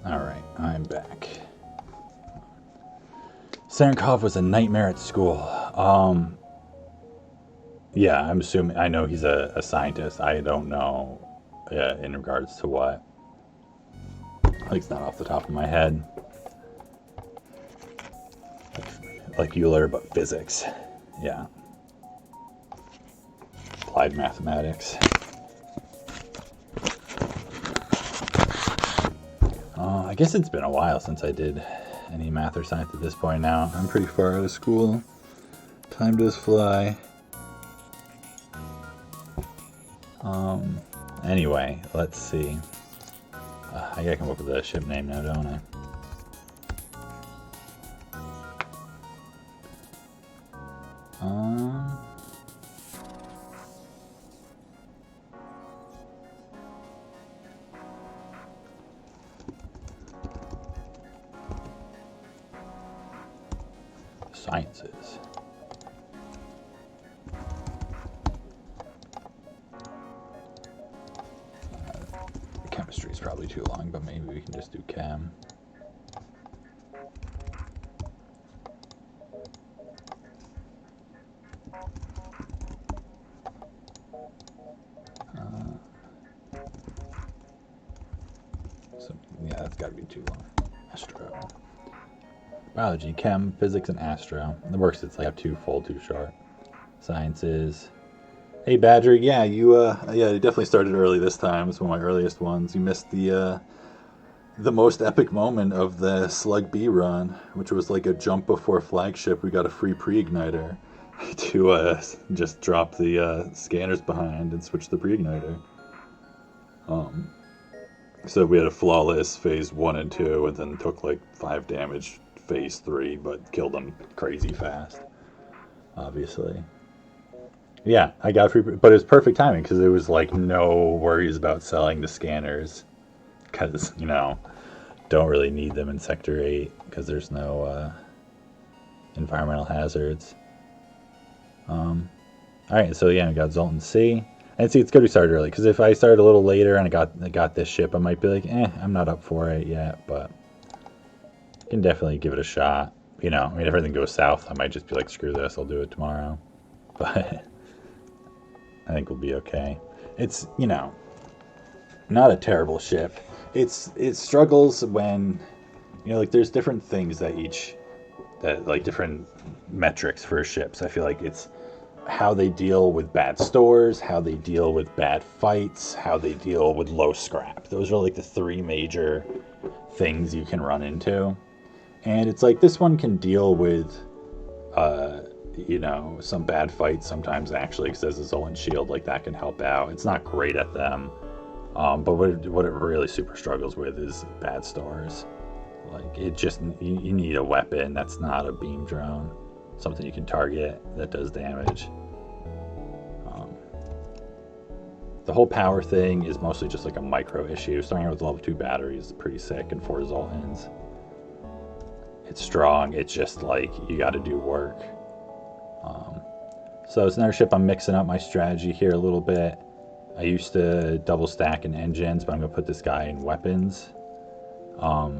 Alright, I'm back. Sankov was a nightmare at school. Yeah, I'm assuming, I know he's a scientist. I don't know in regards to what. Like, it's not off the top of my head. Like Euler, but physics. Yeah. Applied mathematics. I guess it's been a while since I did any math or science at this point now. I'm pretty far out of school. Time does fly. Anyway, let's see. I gotta come up with a ship name now, don't I? Sciences. Chemistry is probably too long, but maybe we can just do chem. So, yeah, that's got to be too long. Astro. Biology, chem, physics, and astro. The works it's like too full, too short. Sciences. Hey Badger, yeah, you definitely started early this time. It's one of my earliest ones. You missed the most epic moment of the Slug B run, which was like a jump before flagship. We got a free pre-igniter to just drop the scanners behind and switch the pre-igniter. So we had a flawless phase 1 and 2, and then took like 5 damage phase 3, but killed them crazy fast, obviously. Yeah, I got free, but it was perfect timing because there was like no worries about selling the scanners because don't really need them in Sector 8 because there's no environmental hazards. All right, so yeah, I got Zoltan C. And see, it's good we started early because if I started a little later and I got this ship, I might be like, I'm not up for it yet, but I can definitely give it a shot. I mean, if everything goes south, I might just be like, screw this, I'll do it tomorrow. But I think we'll be okay. It's not a terrible ship. It struggles when like there's different things that like different metrics for ships. I feel like it's how they deal with bad stores, how they deal with bad fights, how they deal with low scrap. Those are like the three major things you can run into. And it's like this one can deal with, some bad fights sometimes actually, because there's a Zoltan shield, like that can help out. It's not great at them. But what it really super struggles with is bad stores. Like it just, you need a weapon that's not a beam drone. Something you can target that does damage. The whole power thing is mostly just like a micro issue. Starting out with level 2 batteries is pretty sick and 4 Zoltans. It's strong, it's just like you gotta do work. So it's another ship. I'm mixing up my strategy here a little bit. I used to double stack in engines, but I'm gonna put this guy in weapons. A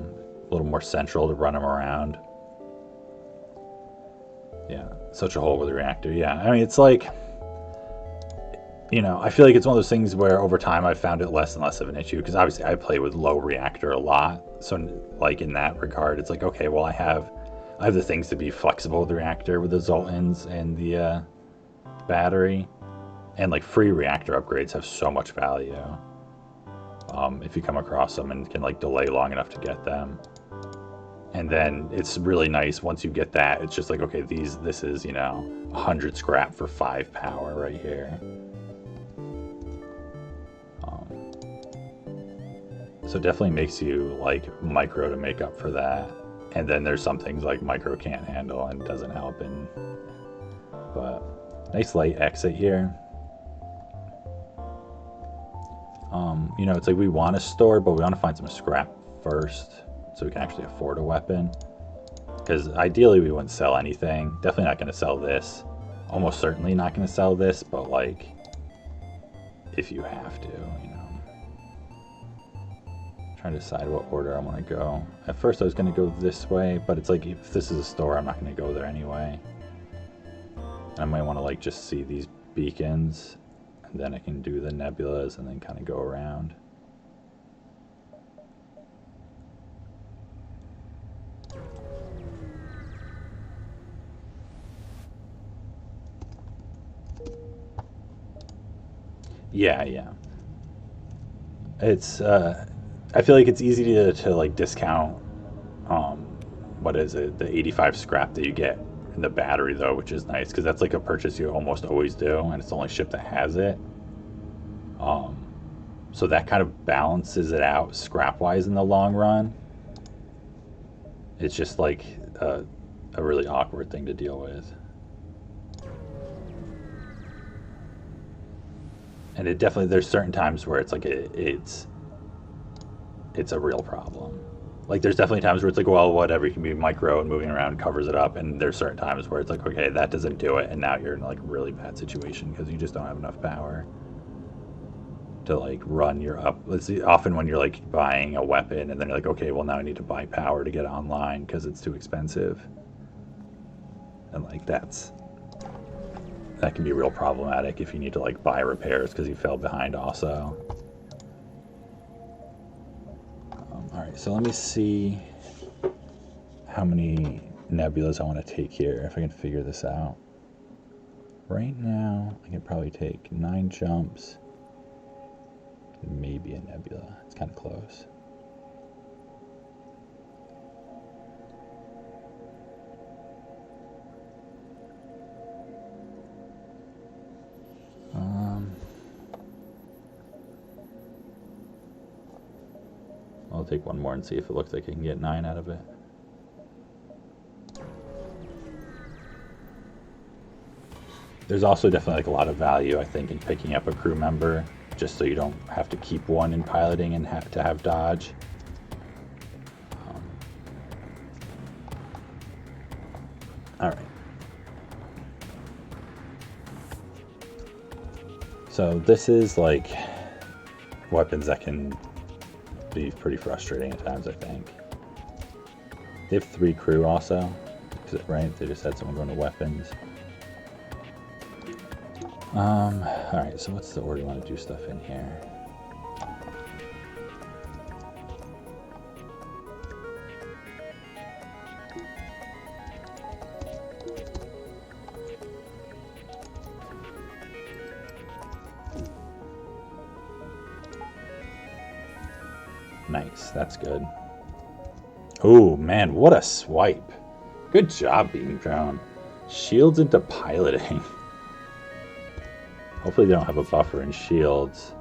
little more central to run him around. Yeah, such a hole with the reactor. Yeah, I mean, it's like, I feel like it's one of those things where over time I've found it less and less of an issue because obviously I play with low reactor a lot. So like in that regard, it's like, okay, well I have the things to be flexible with the reactor with the Zoltans and the battery, and like free reactor upgrades have so much value if you come across them and can like delay long enough to get them. And then it's really nice once you get that. It's just like, okay, this is 100 scrap for 5 power right here. So it definitely makes you like micro to make up for that. And then there's some things like micro can't handle and doesn't help. But nice light exit here. It's like we want to store, but we want to find some scrap first so we can actually afford a weapon. Because ideally we wouldn't sell anything. Definitely not going to sell this. Almost certainly not going to sell this, but like if you have to, Trying to decide what order I want to go. At first I was going to go this way, but it's like if this is a store, I'm not going to go there anyway. I might want to like just see these beacons, and then I can do the nebulas and then kind of go around. Yeah. It's I feel like it's easy to like discount what is it, the 85 scrap that you get in the battery though, which is nice because that's like a purchase you almost always do, and it's the only ship that has it. So that kind of balances it out scrap wise in the long run. It's just like a really awkward thing to deal with. And it definitely, there's certain times where it's like it's a real problem. Like there's definitely times where it's like, well, whatever, you can be micro and moving around covers it up, and there's certain times where it's like, okay, that doesn't do it, and now you're in like a really bad situation because you just don't have enough power to like run your up. Let's see, often when you're like buying a weapon and then you're like, okay, well now I need to buy power to get it online because it's too expensive, and like that can be real problematic if you need to like buy repairs because you fell behind also. Alright, so let me see how many nebulas I want to take here, if I can figure this out. Right now, I can probably take 9 jumps, maybe a nebula. It's kind of close. I'll take one more and see if it looks like I can get 9 out of it. There's also definitely like a lot of value, I think, in picking up a crew member, just so you don't have to keep one in piloting and have to have dodge. All right. So this is like weapons that can be pretty frustrating at times, I think. They have 3 crew also, right? They just had someone going to weapons. Alright, so what's the order you want to do stuff in here? Nice, that's good. Oh man, what a swipe. Good job, Beam Drone. Shields into piloting. Hopefully they don't have a buffer in shields.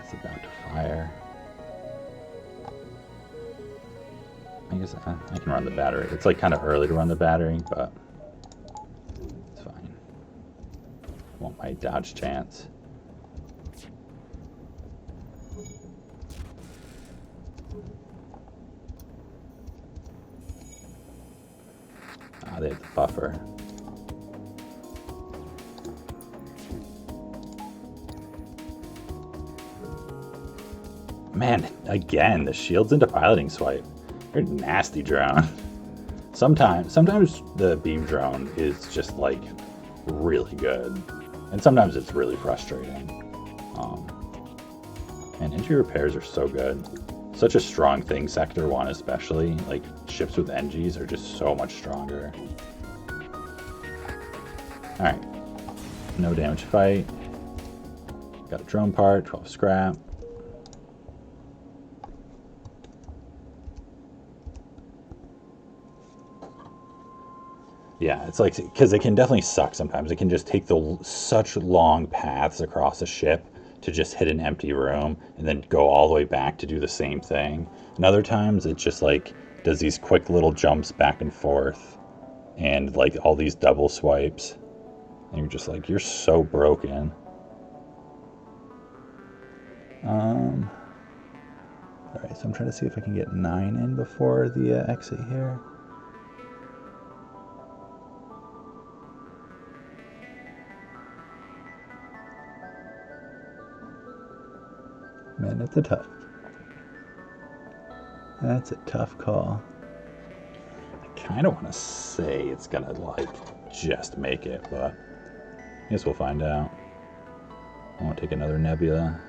It's about to fire. I guess I can run the battery. It's like kind of early to run the battery, but it's fine. Want my dodge chance. They have the buffer. Man, again, the shields into piloting swipe. You're a nasty drone. Sometimes the beam drone is just like really good, and sometimes it's really frustrating. And entry repairs are so good. Such a strong thing, Sector 1 especially. Like, ships with NGs are just so much stronger. Alright. No damage fight. Got a drone part, 12 scrap. Yeah, it's like, because it can definitely suck sometimes. It can just take such long paths across a ship to just hit an empty room and then go all the way back to do the same thing. And other times it just like does these quick little jumps back and forth and like all these double swipes. And you're just like, you're so broken. Alright, so I'm trying to see if I can get 9 in before the exit here. Man, that's a tough call. I kind of want to say it's gonna like just make it, but I guess we'll find out. I won't take another nebula.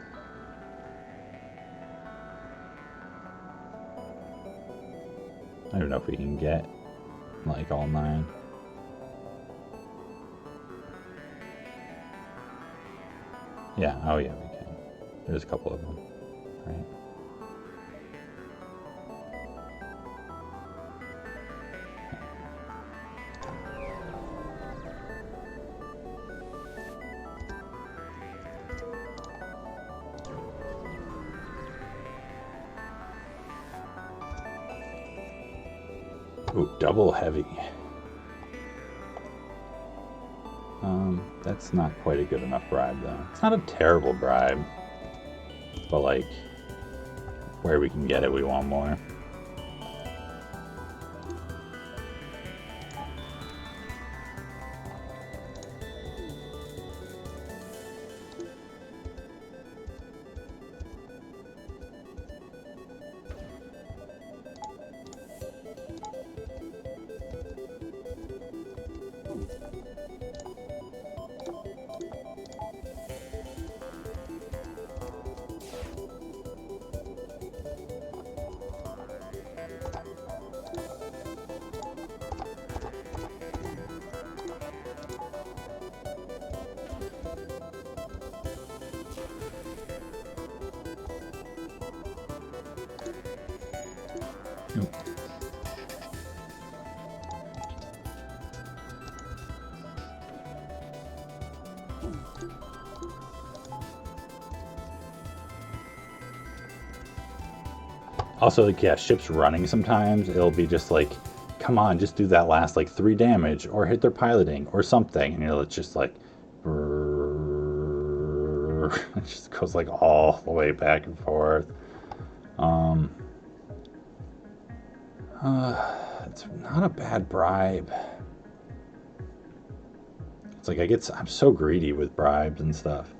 I don't know if we can get like all 9. Yeah, oh yeah, we can. There's a couple of them, right? Ooh, double heavy. That's not quite a good enough bribe, though. It's not a terrible bribe, but like, where we can get it, we want more. Also, like, yeah, ships running sometimes, it'll be just like, come on, just do that last, like, 3 damage, or hit their piloting, or something, and it's just like, brrrr, it just goes, like, all the way back and forth. It's not a bad bribe. It's like, I'm so greedy with bribes and stuff.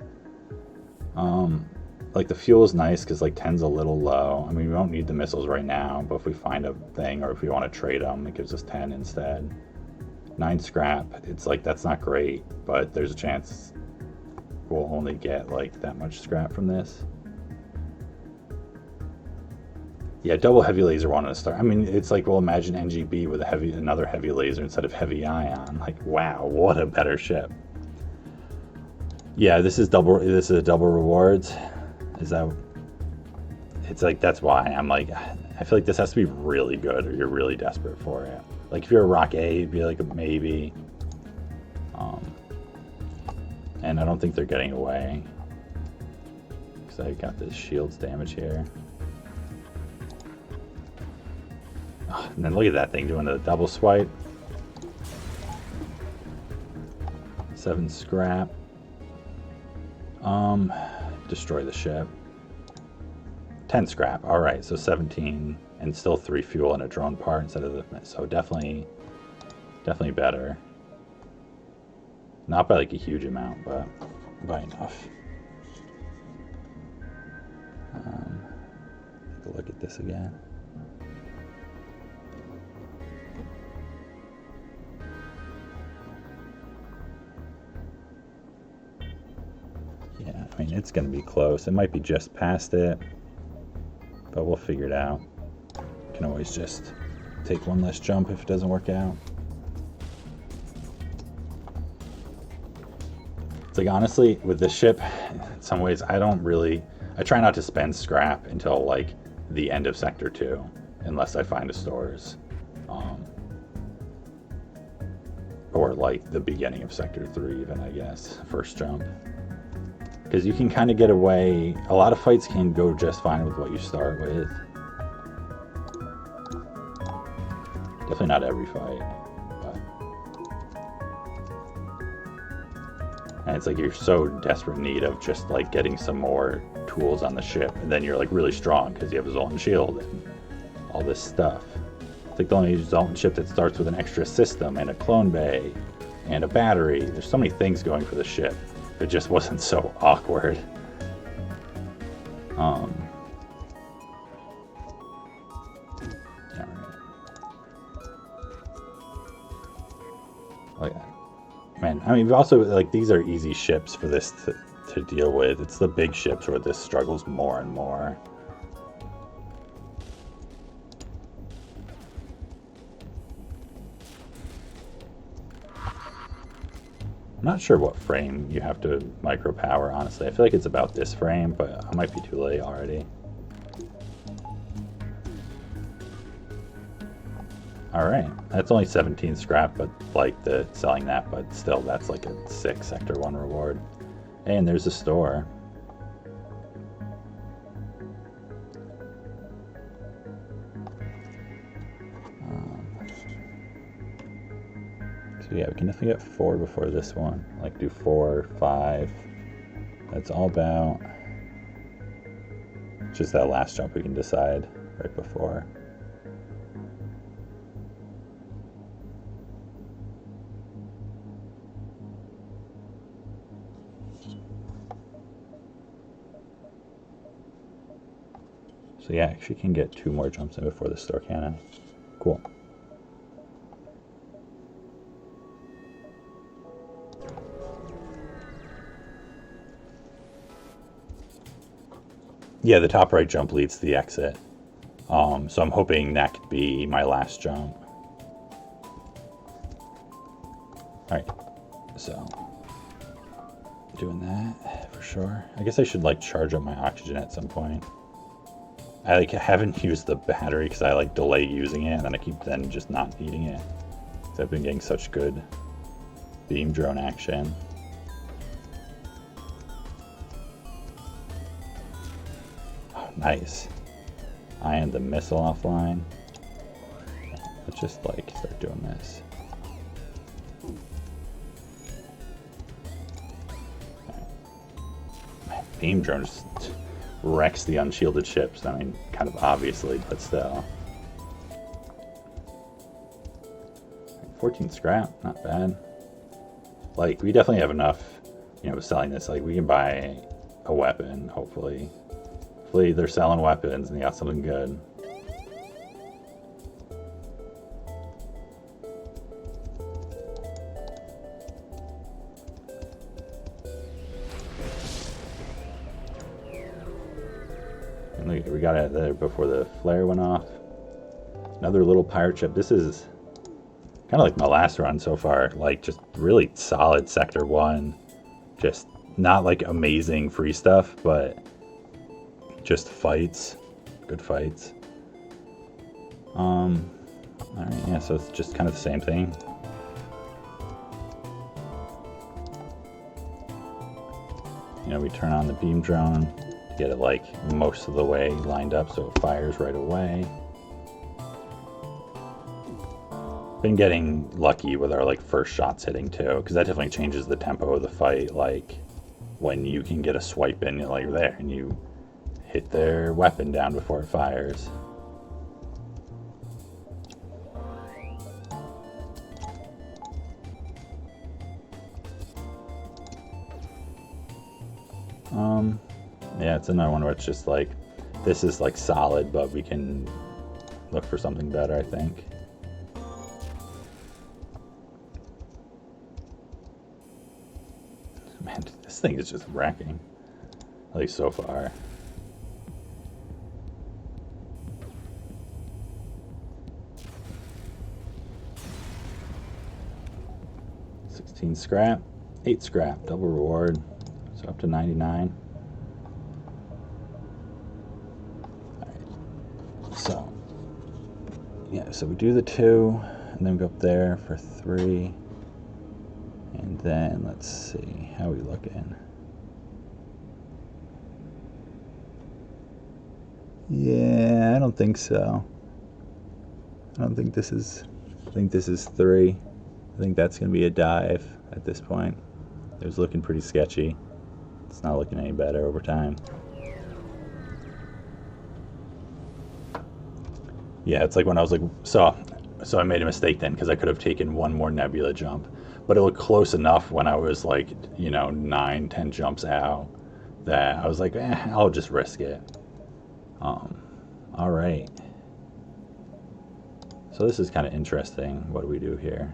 Like, the fuel is nice because, like, 10's a little low. I mean, we don't need the missiles right now, but if we find a thing or if we want to trade them, it gives us 10 instead. 9 scrap, it's like, that's not great, but there's a chance we'll only get, like, that much scrap from this. Yeah, double heavy laser wanted to start. I mean, it's like, well, imagine NGB with another heavy laser instead of heavy ion. Like, wow, what a better ship. Yeah, this is a double rewards. Is that? It's like, that's why I'm like, I feel like this has to be really good, or you're really desperate for it. Like, if you're a Rock A, it'd be like a maybe. And I don't think they're getting away because I got this shields damage here. Oh, and then look at that thing doing the double swipe. 7 scrap. Destroy the ship. 10 scrap. All right, so 17, and still 3 fuel and a drone part instead of the. So definitely better. Not by like a huge amount, but by enough. Take a look at this again. Yeah, I mean, it's going to be close. It might be just past it, but we'll figure it out. Can always just take one less jump if it doesn't work out. It's like, honestly, with this ship, in some ways, I try not to spend scrap until like the end of Sector 2, unless I find a stores. Or like the beginning of Sector 3 even, I guess, first jump. Because you can kind of get away, a lot of fights can go just fine with what you start with. Definitely not every fight. And it's like, you're so desperate need of just like getting some more tools on the ship, and then you're like really strong because you have a Zoltan shield and all this stuff. It's like the only Zoltan ship that starts with an extra system and a clone bay and a battery. There's so many things going for the ship. It just wasn't so awkward. Like, man, I mean, also, like, these are easy ships for this to deal with. It's the big ships where this struggles more and more. I'm not sure what frame you have to micro power, honestly. I feel like it's about this frame, but I might be too late already. Alright, that's only 17 scrap, but like selling that, but still, that's like a 6 Sector 1 reward. And there's a store. So yeah, we can definitely get 4 before this one. Like, do 4, 5. That's all about just that last jump we can decide right before. So yeah, actually can get 2 more jumps in before the store cannon. Cool. Yeah, the top right jump leads to the exit. So I'm hoping that could be my last jump. Alright, so doing that for sure. I guess I should like charge up my oxygen at some point. I like haven't used the battery because I like delay using it, and then I keep then just not needing it. So I've been getting such good beam drone action. Oh, nice. ion the missile offline. Let's just like start doing this. Man, beam drone just wrecks the unshielded ships. I mean, kind of obviously, but still. 14 scrap, not bad. Like, we definitely have enough, you know, selling this. Like, we can buy a weapon, hopefully. Hopefully they're selling weapons and they got something good. And look, we got it there before the flare went off. Another little pirate ship. This is kind of like my last run so far. Like, just really solid Sector 1. Just not like amazing free stuff, but just fights. Good fights. Alright, yeah, so it's just kind of the same thing. You know, we turn on the beam drone, get it like most of the way lined up so it fires right away. Been getting lucky with our like first shots hitting too, because that definitely changes the tempo of the fight. Like when you can get a swipe in like there and you hit their weapon down before it fires. Yeah, it's another one where it's just like, this is like solid, but we can look for something better, I think. Man, this thing is just wrecking, at least so far. $16 scrap, 8 scrap, double reward, so up to 99. So, yeah, so we do the 2, and then go up there for 3, and then let's see, how we looking? Yeah, I don't think so. I don't think this is, I think this is 3. I think that's going to be a dive at this point. It was looking pretty sketchy. It's not looking any better over time. Yeah, it's like when I was like, so I made a mistake then because I could have taken one more nebula jump, but it looked close enough when I was like, you know, 9, 10 jumps out that I was like, I'll just risk it. All right. So this is kind of interesting. What do we do here?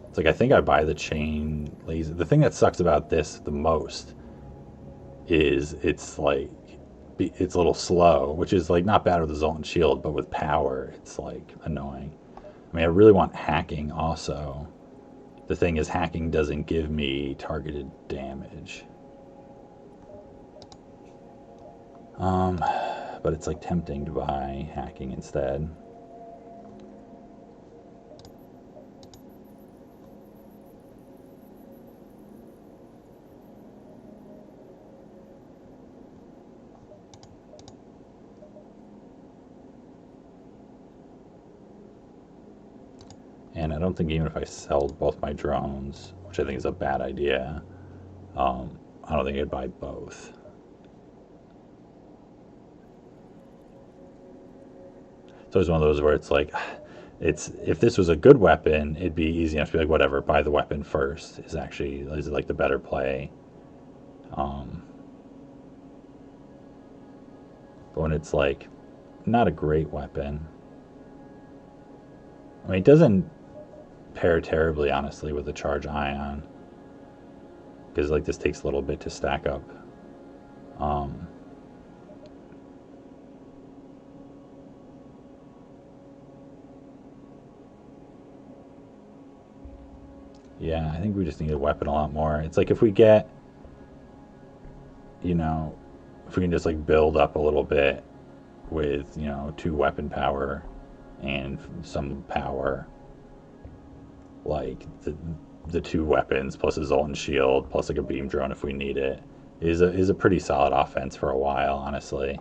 It's like, I think I buy the chain laser. The thing that sucks about this the most is it's like, it's a little slow, which is like not bad with the Zoltan shield, but with power, it's like annoying. I mean, I really want hacking also. The thing is, hacking doesn't give me targeted damage. But it's like tempting to buy hacking instead. And I don't think even if I sell both my drones, which I think is a bad idea, I don't think I'd buy both. So it's one of those where it's like, if this was a good weapon, it'd be easy enough to be like, whatever, buy the weapon first is like the better play. But when it's like not a great weapon, I mean, it doesn't pair terribly, honestly, with the charge ion, because like this takes a little bit to stack up. Yeah, I think we just need a weapon a lot more. It's like if we get, you know, if we can just like build up a little bit with, you know, 2 weapon power and some power, like the 2 weapons plus a Zoltan shield plus like a beam drone if we need it, is a pretty solid offense for a while, honestly.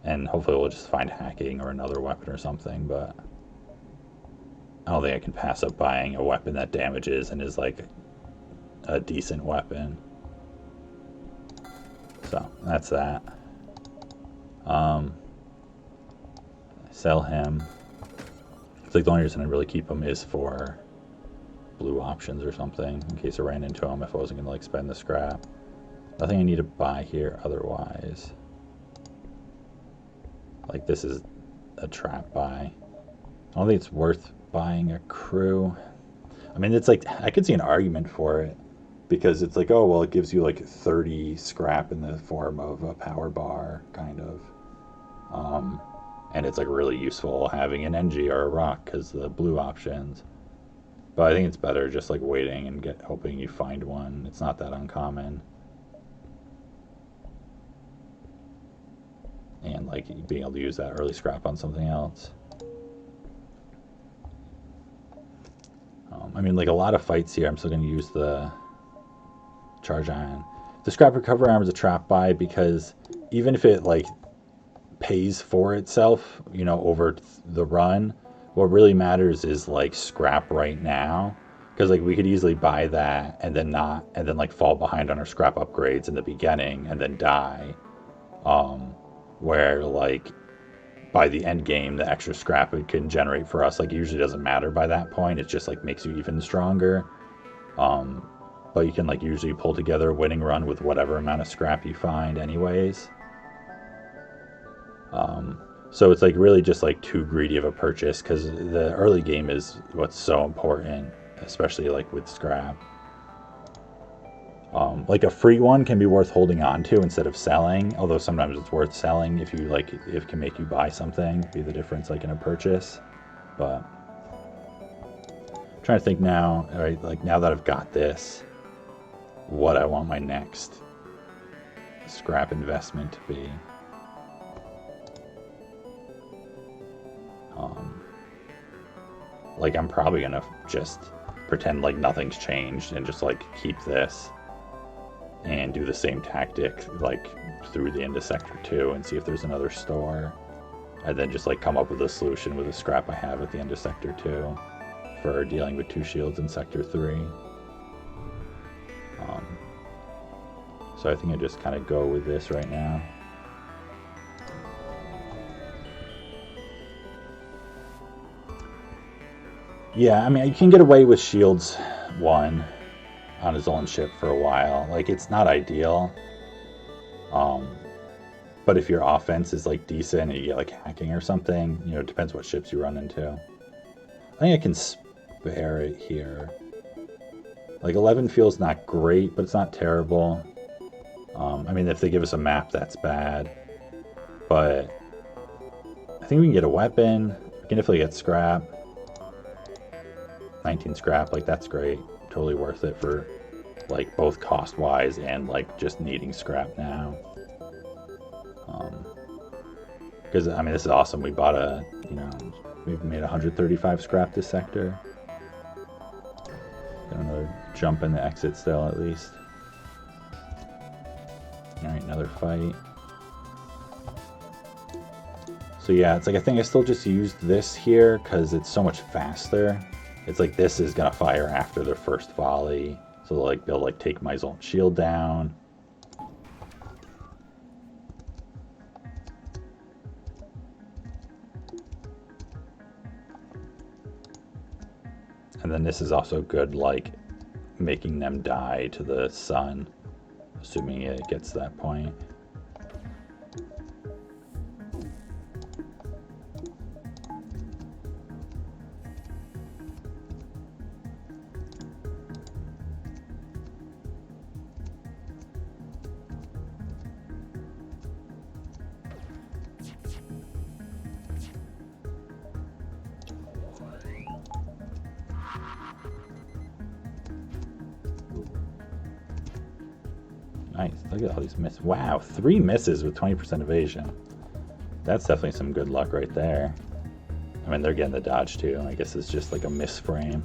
And hopefully we'll just find hacking or another weapon or something, but I don't think I can pass up buying a weapon that damages and is like a decent weapon. So that's that. Sell him. It's like the only reason I really keep him is for blue options or something, in case I ran into him if I wasn't gonna like spend the scrap. Nothing I need to buy here otherwise. Like this is a trap buy. I don't think it's worth buying a crew. I mean, it's like, I could see an argument for it because it's like, oh, well, it gives you like 30 scrap in the form of a power bar, kind of. And it's like really useful having an NG or a rock because the blue options. But I think it's better just like waiting and hoping you find one. It's not that uncommon. And like being able to use that early scrap on something else. I mean, like a lot of fights here, I'm still going to use the charge ion. The scrap recovery arm is a trap buy because even if it like pays for itself, you know, over the run, what really matters is like scrap right now. Because like we could easily buy that and then not, and then like fall behind on our scrap upgrades in the beginning and then die. Where like by the end game, the extra scrap it can generate for us like usually doesn't matter by that point. It just like makes you even stronger. But you can like usually pull together a winning run with whatever amount of scrap you find anyways. So it's like really just like too greedy of a purchase because the early game is what's so important, especially like with scrap. Like a free one can be worth holding on to instead of selling, although sometimes it's worth selling if you like, if it can make you buy something, be the difference like in a purchase. But I'm trying to think now, right, like now that I've got this, what I want my next scrap investment to be. Like I'm probably gonna just pretend like nothing's changed and just like keep this and do the same tactic like through the end of Sector 2 and see if there's another store, and then just like come up with a solution with the scrap I have at the end of Sector 2 for dealing with 2 shields in Sector 3. So I think I just kind of go with this right now. Yeah, I mean, you can get away with shields 1 on his own ship for a while. Like, it's not ideal. But if your offense is, like, decent and you get, like, hacking or something, you know, it depends what ships you run into. I think I can spare it here. Like, 11 feels not great, but it's not terrible. I mean, if they give us a map, that's bad. But I think we can get a weapon. We can definitely get scrap. 19 scrap, like that's great. Totally worth it for like both cost wise and like just needing scrap now. Because I mean, this is awesome. We bought a, you know, we've made 135 scrap this sector. Got another jump in the exit still at least. Alright, another fight. So yeah, it's like I think I still just used this here because it's so much faster. It's like this is gonna fire after their first volley, so like they'll like take my Zoltan shield down. And then this is also good, like making them die to the sun, assuming it gets to that point. Nice. Look at all these misses. Wow, 3 misses with 20% evasion. That's definitely some good luck right there. I mean, they're getting the dodge too. I guess it's just like a misframe.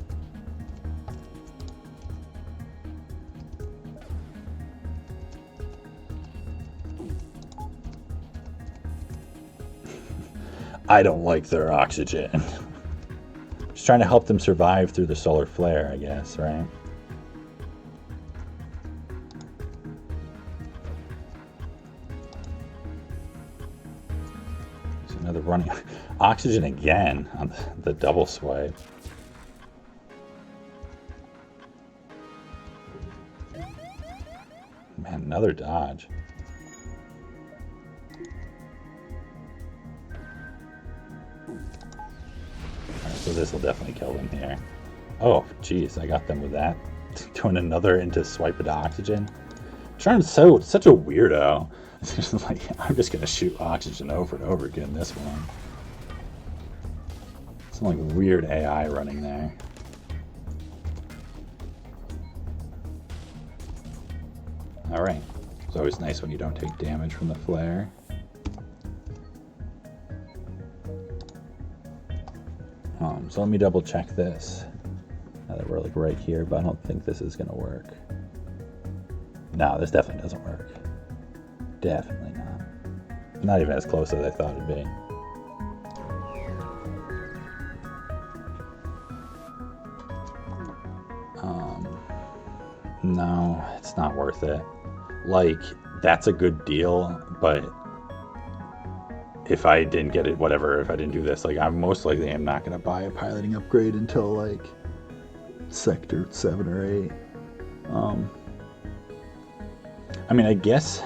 I don't like their oxygen. Just trying to help them survive through the solar flare, I guess, right? There's another running oxygen again on the double swipe. Man, another dodge. Alright, so this will definitely kill them here. Oh, jeez, I got them with that. Doing another into swipe into oxygen. Trying such a weirdo. It's just like, I'm just gonna shoot oxygen over and over again this one. Some like weird AI running there. Alright. It's always nice when you don't take damage from the flare. So let me double check this. Now that we're like right here, but I don't think this is gonna work. No, this definitely doesn't work. Definitely not. Not even as close as I thought it'd be. No, it's not worth it. Like, that's a good deal, but if I didn't get it, whatever, if I didn't do this, like, I'm most likely am not going to buy a piloting upgrade until, like, Sector 7 or 8. I mean, I guess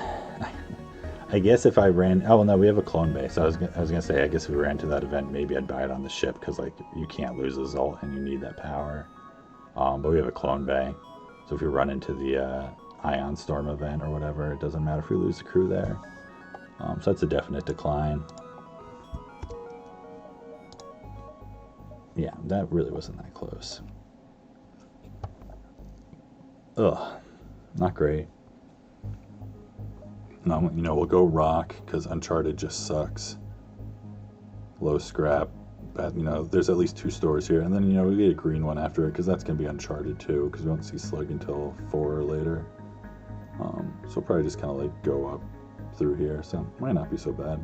if I ran... Oh, no, we have a clone base. I was going to say, I guess if we ran to that event, maybe I'd buy it on the ship, because, like, you can't lose a Zoltan, you need that power. But we have a clone bay. So if you run into the Ion Storm event or whatever, it doesn't matter if we lose the crew there. So that's a definite decline. Yeah, that really wasn't that close. Ugh, not great. No, you know, we'll go rock because Uncharted just sucks. Low scrap. But, you know, there's at least 2 stores here, and then, you know, we get a green one after it because that's gonna be Uncharted too, because we won't see Slug until 4 or later. So we'll probably just kind of like go up through here, so it might not be so bad.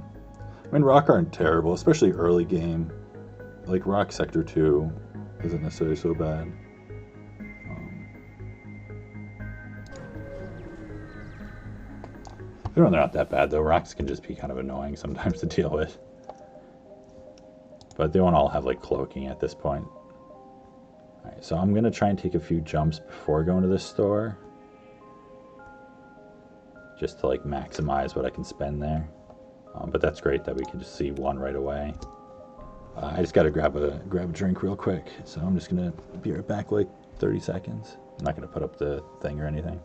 I mean, rock aren't terrible, especially early game. Like rock Sector 2 isn't necessarily so bad. They're not that bad though. Rocks can just be kind of annoying sometimes to deal with. But they won't all have like cloaking at this point. Alright, so I'm going to try and take a few jumps before going to the store. Just to like maximize what I can spend there. But that's great that we can just see one right away. I just got to grab a drink real quick. So I'm just going to be right back like 30 seconds. I'm not going to put up the thing or anything.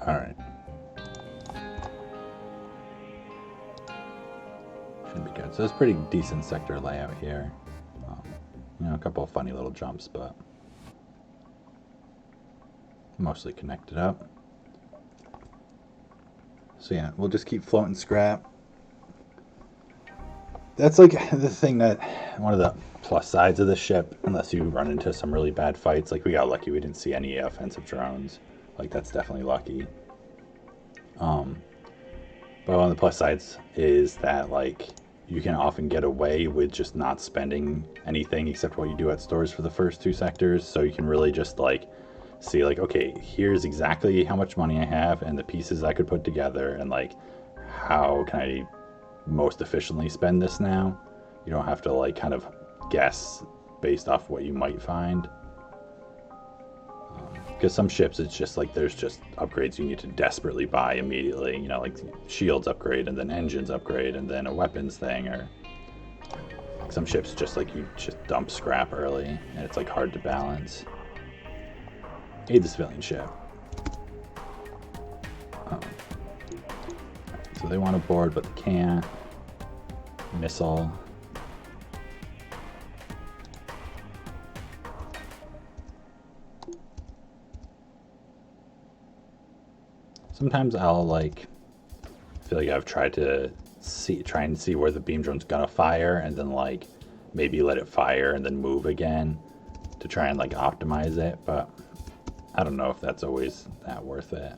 Alright. Should be good. So it's pretty decent sector layout here. You know, a couple of funny little jumps, but mostly connected up. So yeah, we'll just keep floating scrap. That's like the thing that one of the plus sides of the ship, unless you run into some really bad fights. Like we got lucky, we didn't see any offensive drones. Like that's definitely lucky. But one of the plus sides is that like you can often get away with just not spending anything except what you do at stores for the first 2 sectors. So you can really just like see like, okay, here's exactly how much money I have and the pieces I could put together, and like how can I most efficiently spend this now. You don't have to like kind of guess based off what you might find. Because some ships, it's just like there's just upgrades you need to desperately buy immediately. You know, like shields upgrade and then engines upgrade and then a weapons thing. Or some ships just like you just dump scrap early and it's like hard to balance. Aid the civilian ship. So they want to board, but they can't. Missile. Sometimes I'll like feel like I've tried to try and see where the beam drone's gonna fire, and then like maybe let it fire and then move again to try and like optimize it, but I don't know if that's always that worth it.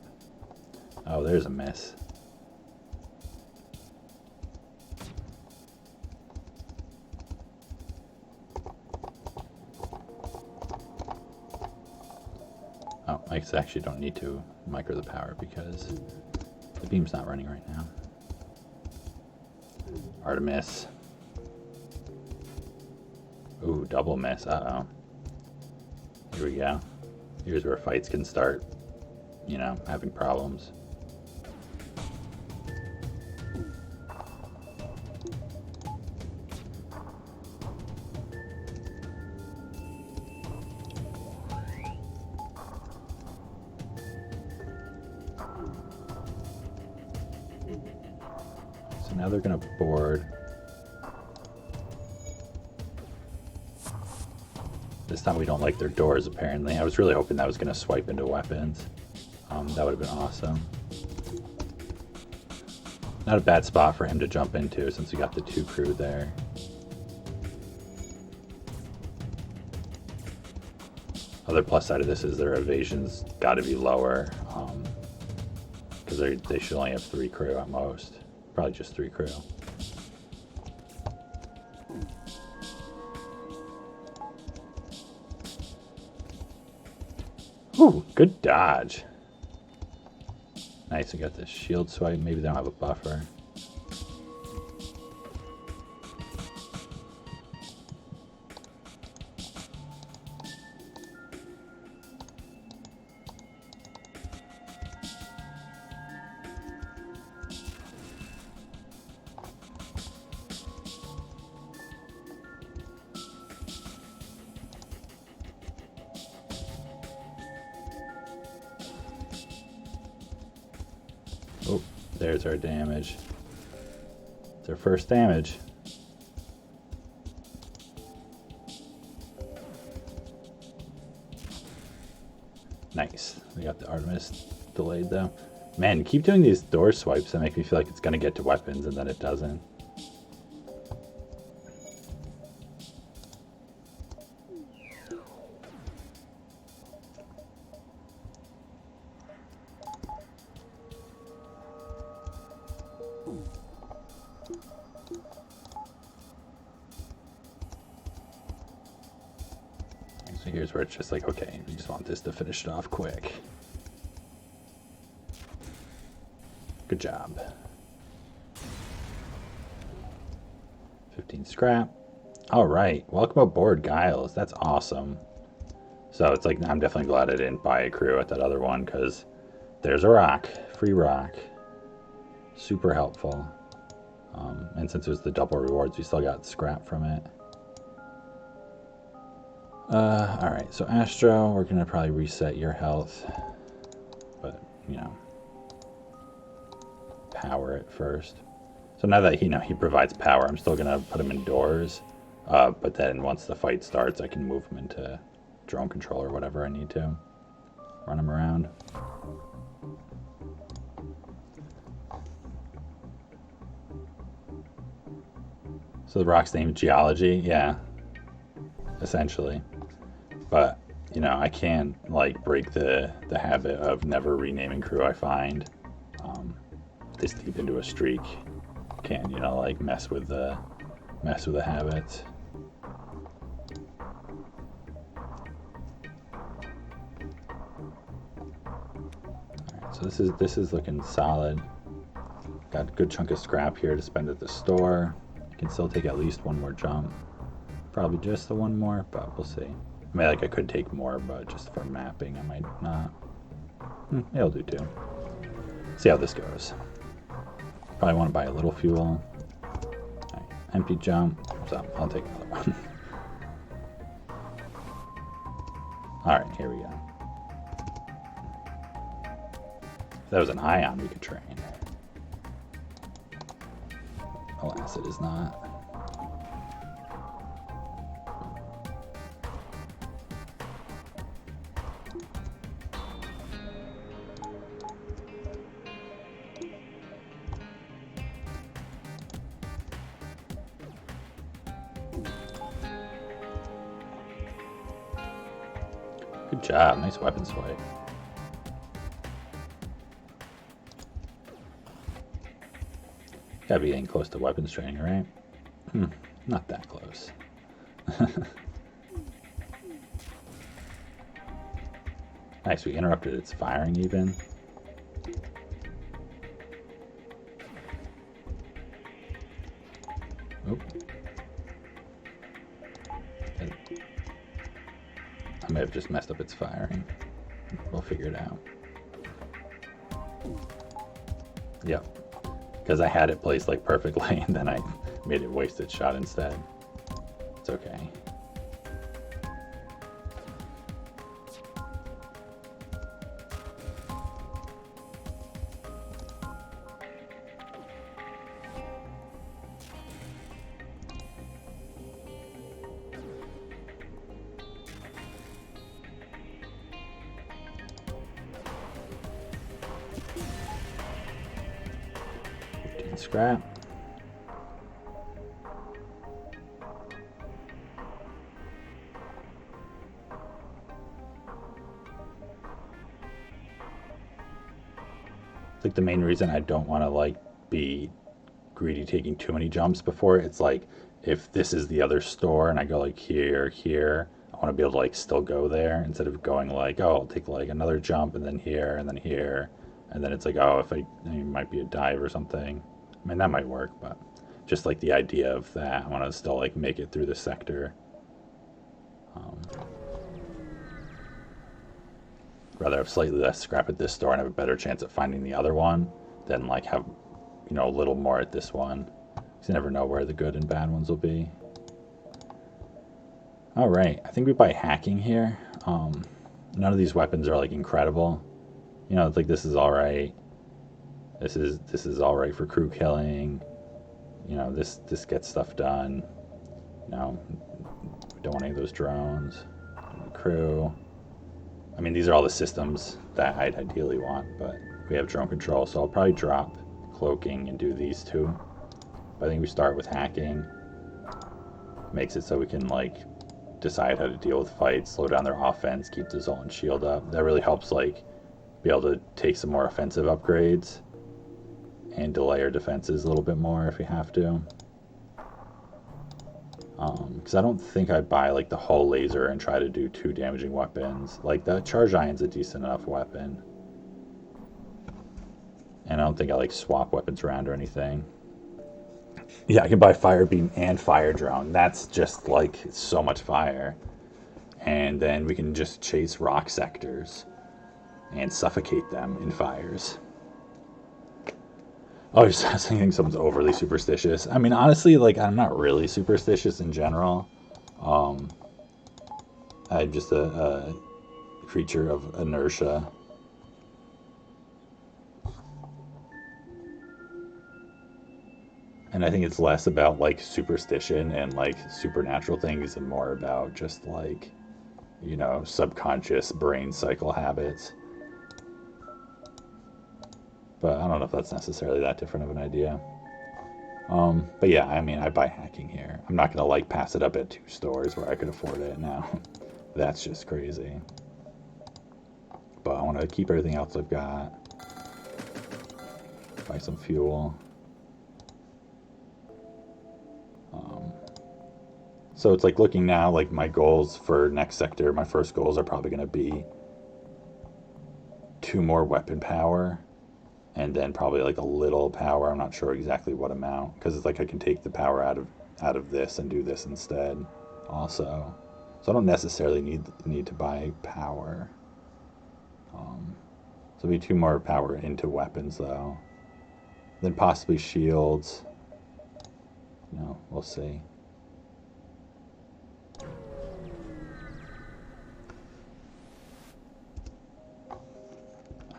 Oh, there's a miss. Oh, I actually don't need to micro the power because the beam's not running right now. Artemis. Ooh, double miss. Uh-oh. Here we go. Here's where fights can start, you know, having problems. So now they're going to board. This time we don't like their doors, apparently. I was really hoping that was going to swipe into weapons. That would have been awesome. Not a bad spot for him to jump into since we got the 2 crew there. Other plus side of this is their evasion's got to be lower, because they should only have 3 crew at most. Probably just 3 crew. Ooh, good dodge. Nice, we got this shield swipe. Maybe they don't have a buffer. Oh, there's our damage. It's our first damage. Nice. We got the Artemis delayed though. Man, keep doing these door swipes that make me feel like it's going to get to weapons and then it doesn't. So here's where it's just like, okay, we just want this to finish it off quick. Good job. 15 scrap. All right, welcome aboard, Giles. That's awesome. So it's like, I'm definitely glad I didn't buy a crew at that other one, because there's a rock, free rock. Super helpful. And since it was the double rewards, we still got scrap from it. All right, so Astro, we're gonna probably reset your health, but you know, power it first. So now that he provides power, I'm still gonna put him indoors. But then once the fight starts, I can move him into drone control or whatever I need to. Run him around. So the rock's named Geology, yeah, essentially. But, you know, I can't, like, break the habit of never renaming crew I find. This deep into a streak. Can't, you know, like, mess with the habits. Alright, so this is looking solid. Got a good chunk of scrap here to spend at the store. Can still take at least one more jump. Probably just the one more, but we'll see. I mean, like, I could take more, but just for mapping, I might not. It'll do too. See how this goes. Probably want to buy a little fuel. Right, empty jump, so I'll take another one. Alright, here we go. If that was an ion, we could train. Alas, it is not. Good job, nice weapon swipe. Gotta be getting close to weapons training, right? Not that close. Nice, we interrupted its firing even. Oop. I may have just messed up its firing. We'll figure it out. Yep. Because I had it placed like perfectly and then I made it waste its shot instead. It's okay. Scrap. It's like the main reason I don't want to like be greedy taking too many jumps before. It's like if this is the other store and I go like here, I want to be able to like still go there instead of going like, oh, I'll take like another jump and then here and then here. And then it's like, oh, if it might be a dive or something. I mean, that might work, but just like the idea of that, I want to still like make it through the sector. Rather have slightly less scrap at this store and have a better chance at finding the other one than like have, you know, a little more at this one. Because you never know where the good and bad ones will be. All right, I think we buy hacking here. None of these weapons are like incredible. You know, it's like this is all right. This is all right for crew killing. You know, this gets stuff done. You know, we don't want any of those drones. Crew. I mean, these are all the systems that I'd ideally want, but we have drone control, so I'll probably drop cloaking and do these two. But I think we start with hacking. Makes it so we can like decide how to deal with fights, slow down their offense, keep the Zoltan shield up. That really helps like be able to take some more offensive upgrades and delay our defenses a little bit more if we have to. Because I don't think I'd buy like the whole laser and try to do 2 damaging weapons. Like the charge ion's a decent enough weapon. And I don't think I like swap weapons around or anything. Yeah, I can buy fire beam and fire drone. That's just like so much fire. And then we can just chase rock sectors and suffocate them in fires. Oh, you're saying someone's overly superstitious. I mean, honestly, like, I'm not really superstitious in general. I'm just a creature of inertia. And I think it's less about, like, superstition and, like, supernatural things and more about just, like, you know, subconscious brain cycle habits. But I don't know if that's necessarily that different of an idea. But yeah, I mean, I buy hacking here. I'm not going to like pass it up at 2 stores where I could afford it now. That's just crazy. But I want to keep everything else I've got. Buy some fuel. So it's like looking now, like my goals for next sector, my first goals are probably going to be 2 more weapon power. And then probably like a little power. I'm not sure exactly what amount, because it's like I can take the power out of this and do this instead also. So I don't necessarily need to buy power. So it'll be 2 more power into weapons though. Then possibly shields. We'll see.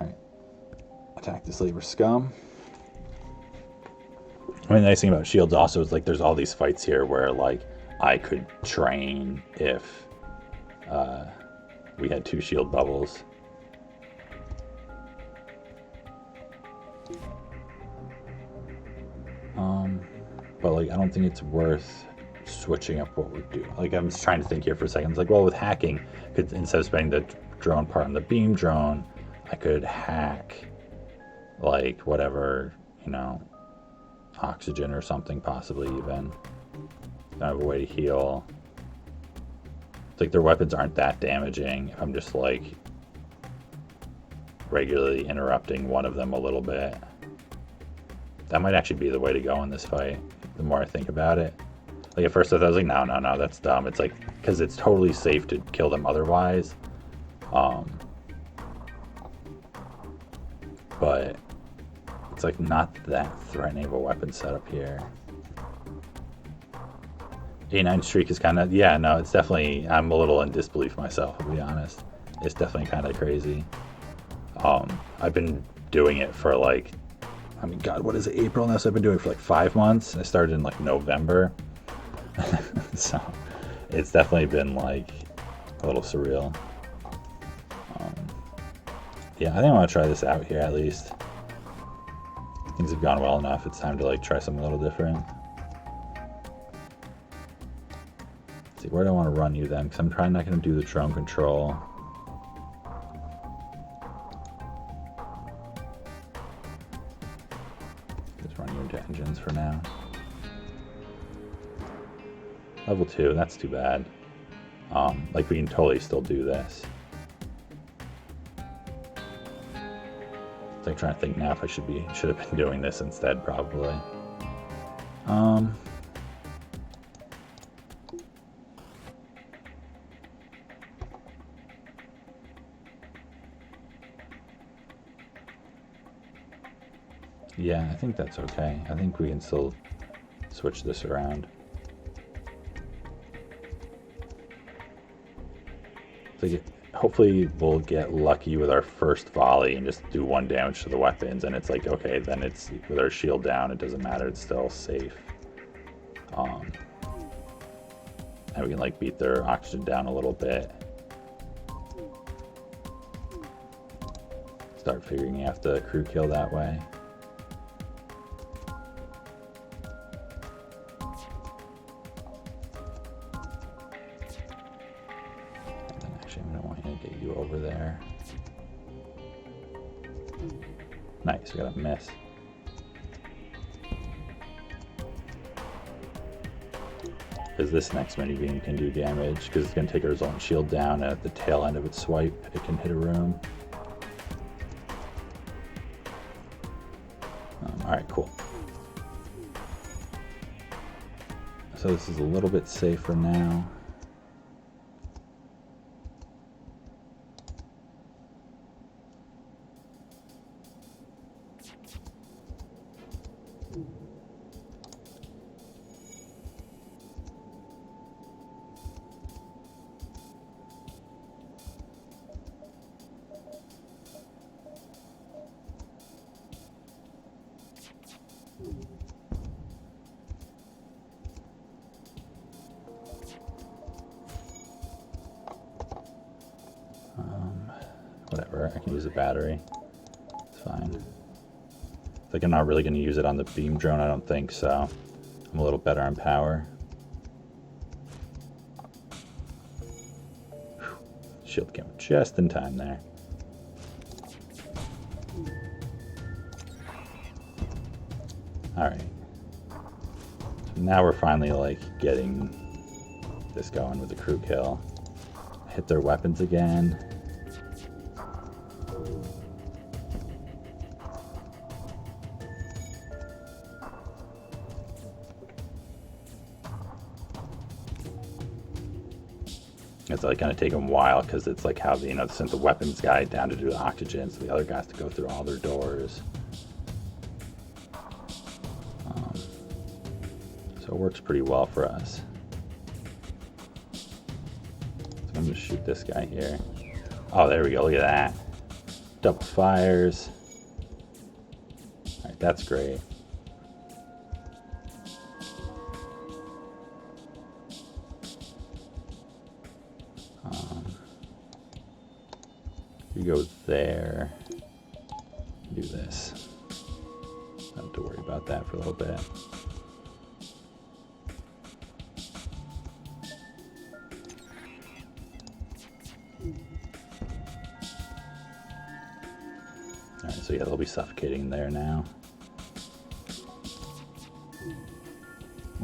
Alright. Attack the slaver scum. I mean, the nice thing about shields also is like there's all these fights here where like I could train if we had 2 shield bubbles. But like I don't think it's worth switching up what we're doing. Like I'm just trying to think here for a second. It's like, well, with hacking, instead of spending the drone part on the beam drone, I could hack like whatever, oxygen or something, possibly even. I have a way to heal. It's like their weapons aren't that damaging if I'm just like regularly interrupting one of them a little bit. That might actually be the way to go in this fight, the more I think about it. Like at first I was like, no, that's dumb. It's like, because it's totally safe to kill them otherwise. But it's like not that threatening of a weapon setup here. A9 streak is kind of, yeah, no, it's definitely, I'm a little in disbelief myself, to be honest. It's definitely kind of crazy. I've been doing it for like, I mean, God, what is it, April now? So I've been doing it for like 5 months. I started in like November. So it's definitely been like a little surreal. Yeah, I think I want to try this out here at least. Things have gone well enough. It's time to like try something a little different. Let's see, where do I want to run you then? Because I'm probably not going to do the drone control. Just run you into engines for now. Level 2, that's too bad. Like we can totally still do this. It's like trying to think now if I should have been doing this instead, probably. Yeah, I think that's okay. I think we can still switch this around. Hopefully we'll get lucky with our first volley and just do 1 damage to the weapons, and it's like, okay, then it's with our shield down, it doesn't matter, it's still safe. And we can like beat their oxygen down a little bit. Start figuring out the crew kill that way. Over there. Nice, we got a miss. Because this next mini beam can do damage, because it's going to take our Zoltan shield down, and at the tail end of its swipe, it can hit a room. Alright, cool. So this is a little bit safer now. Whatever, I can use a battery. It's fine. Like I'm not really going to use it on the beam drone, I don't think so. I'm a little better on power. Shield came just in time there. Alright. So now we're finally like getting this going with the crew kill. Hit their weapons again. It's like gonna take them a while because it's like how they sent the weapons guy down to do the oxygen, so the other guys to go through all their doors. So it works pretty well for us. So I'm gonna shoot this guy here. Oh, there we go. Look at that. Double fires. All right, that's great. You go there. Do this. Don't have to worry about that for a little bit. Alright, so yeah, they'll be suffocating there now.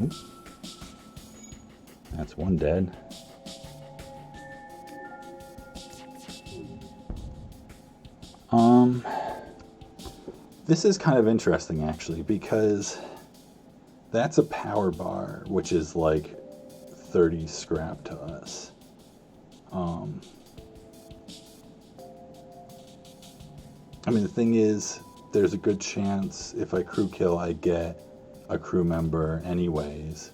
Oop. That's one dead. This is kind of interesting actually, because that's a power bar, which is like 30 scrap to us. I mean, the thing is, there's a good chance if I crew kill, I get a crew member anyways,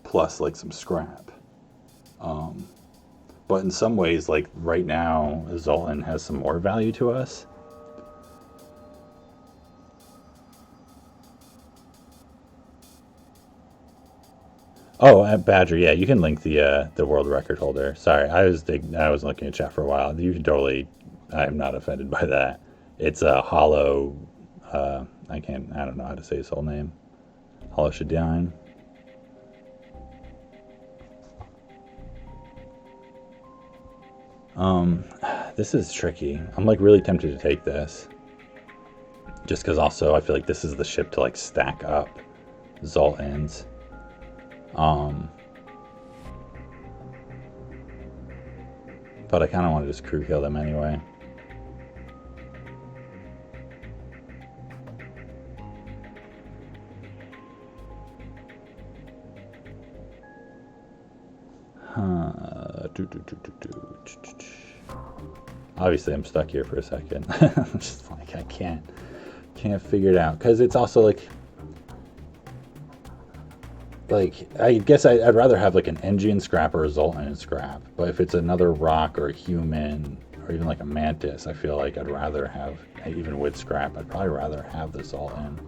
plus like some scrap. But in some ways, like right now, Zoltan has some more value to us. Oh, at Badger, yeah, you can link the world record holder. Sorry, I was looking at chat for a while. You can totally. I'm not offended by that. It's a hollow. I don't know how to say his whole name. Hollow Shadine. This is tricky. I'm like really tempted to take this. Just because also I feel like this is the ship to like stack up Zoltans. But I kind of want to just crew kill them anyway. Obviously I'm stuck here for a second. I'm just like I can't figure it out, because it's also like I guess I'd rather have like an engine scrap or a Zoltan scrap, but if it's another rock or a human or even like a mantis, I feel like I'd rather have, even with scrap, I'd probably rather have the Zoltan.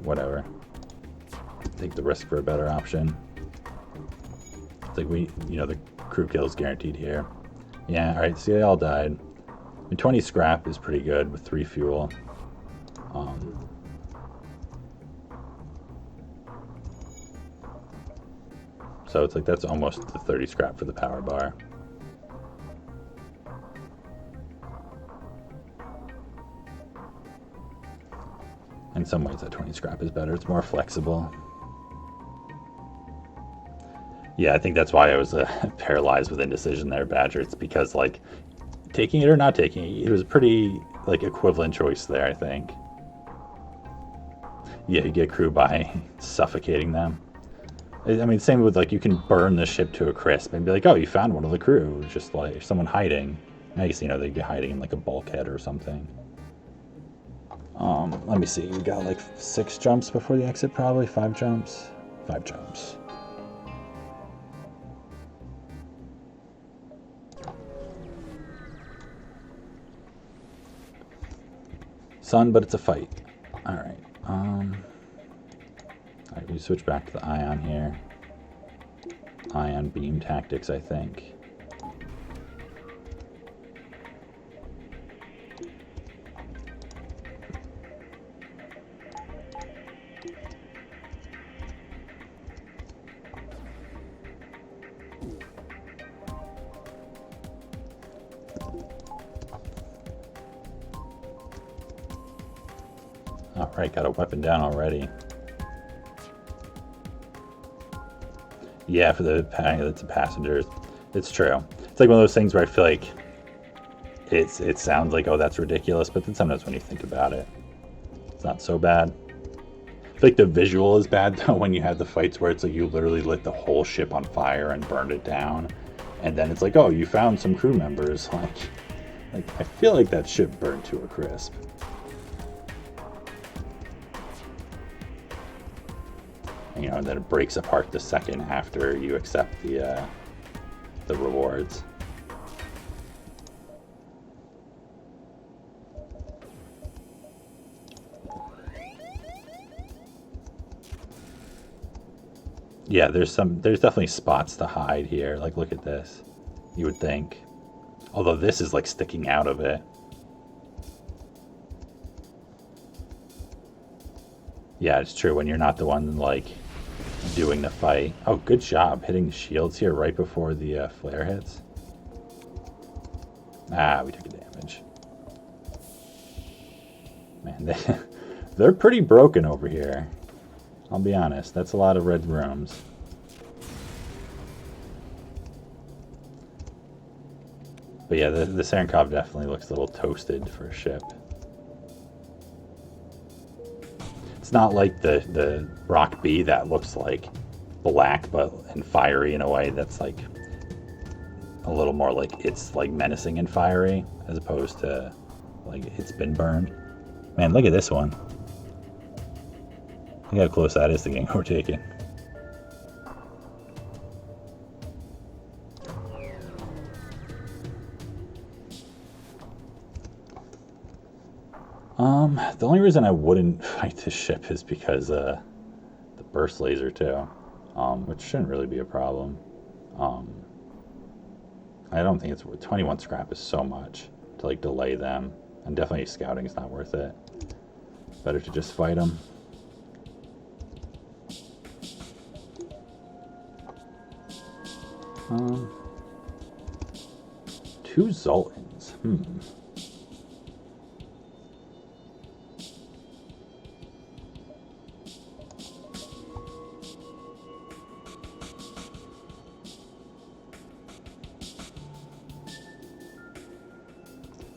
Whatever. Take the risk for a better option. It's like the crew kill is guaranteed here. Yeah, alright, see, they all died. I mean, 20 scrap is pretty good with 3 fuel. So it's like that's almost the 30 scrap for the power bar. In some ways that 20 scrap is better. It's more flexible. Yeah, I think that's why I was paralyzed with indecision there, Badger. It's because like taking it or not taking it, it was a pretty like equivalent choice there, I think. Yeah, you get crew by suffocating them. I mean, same with like you can burn the ship to a crisp and be like, oh, you found one of the crew, just like someone hiding. I guess they'd be hiding in like a bulkhead or something. Let me see. We got like 6 jumps before the exit, probably 5 jumps. 5 jumps. Sun, but it's a fight. All right. All right, we switch back to the ion here. Ion beam tactics, I think. Right, got a weapon down already. Yeah, for the passengers. It's true. It's like one of those things where I feel like it sounds like, oh, that's ridiculous, but then sometimes when you think about it, it's not so bad. I feel like the visual is bad though when you have the fights where it's like you literally lit the whole ship on fire and burned it down, and then it's like, oh, you found some crew members. Like I feel like that ship burned to a crisp. You know, and then it breaks apart the second after you accept the rewards. Yeah, there's definitely spots to hide here. Like, look at this. You would think. Although this is like sticking out of it. Yeah, it's true when you're not the one like doing the fight. Oh, good job hitting the shields here right before the flare hits. Ah, we took a damage. Man, they're pretty broken over here. I'll be honest, that's a lot of red rooms. But yeah, the Serenkov definitely looks a little toasted for a ship. It's not like the Rock B that looks like black but and fiery in a way that's like a little more like it's like menacing and fiery as opposed to like it's been burned. Man, look at this one. Look how close that is to getting overtaken. The only reason I wouldn't fight this ship is because the burst laser too, which shouldn't really be a problem. I don't think it's worth 21 scrap is so much to like delay them, and definitely scouting is not worth it. Better to just fight them. Two Zoltans.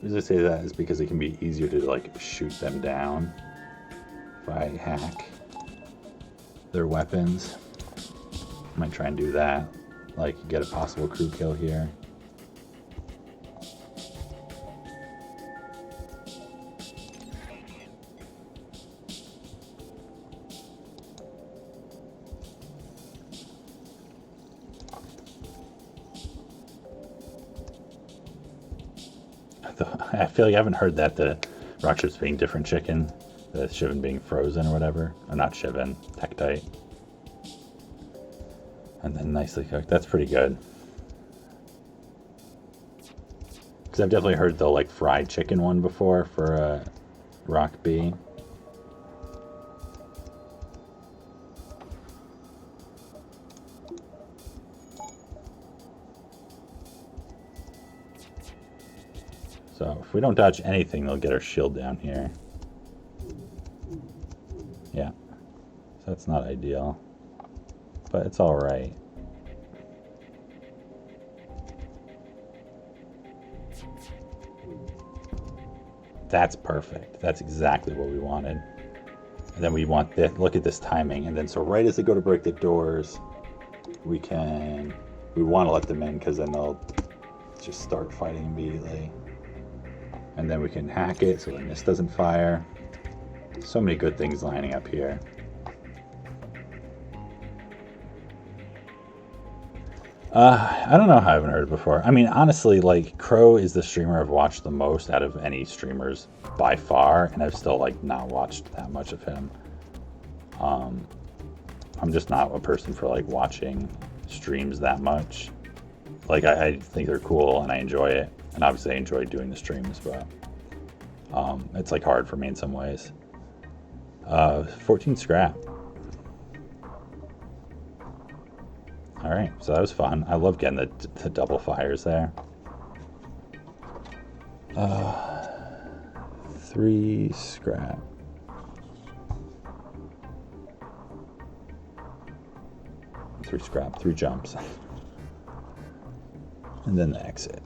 The reason I say that is because it can be easier to like shoot them down if I hack their weapons. I might try and do that. Like get a possible crew kill here. I feel like I haven't heard that the rock ships being different chicken, the Shivan being frozen or whatever. Or not Shivan, Tektite. And then nicely cooked. That's pretty good. Because I've definitely heard the like fried chicken one before for Rock B. So if we don't dodge anything, they'll get our shield down here. Yeah. So that's not ideal. But it's alright. That's perfect. That's exactly what we wanted. And then we want this, look at this timing. And then so right as they go to break the doors, we want to let them in because then they'll just start fighting immediately. And then we can hack it so the mist doesn't fire. So many good things lining up here. I don't know how I haven't heard it before. I mean, honestly, like, Crow is the streamer I've watched the most out of any streamers by far, and I've still, like, not watched that much of him. I'm just not a person for, like, watching streams that much. Like, I think they're cool, and I enjoy it. And obviously I enjoy doing the streams, but it's, like, hard for me in some ways. 14 scrap. All right, so that was fun. I love getting the double fires there. 3 scrap. through scrap, through jumps. And then the exit.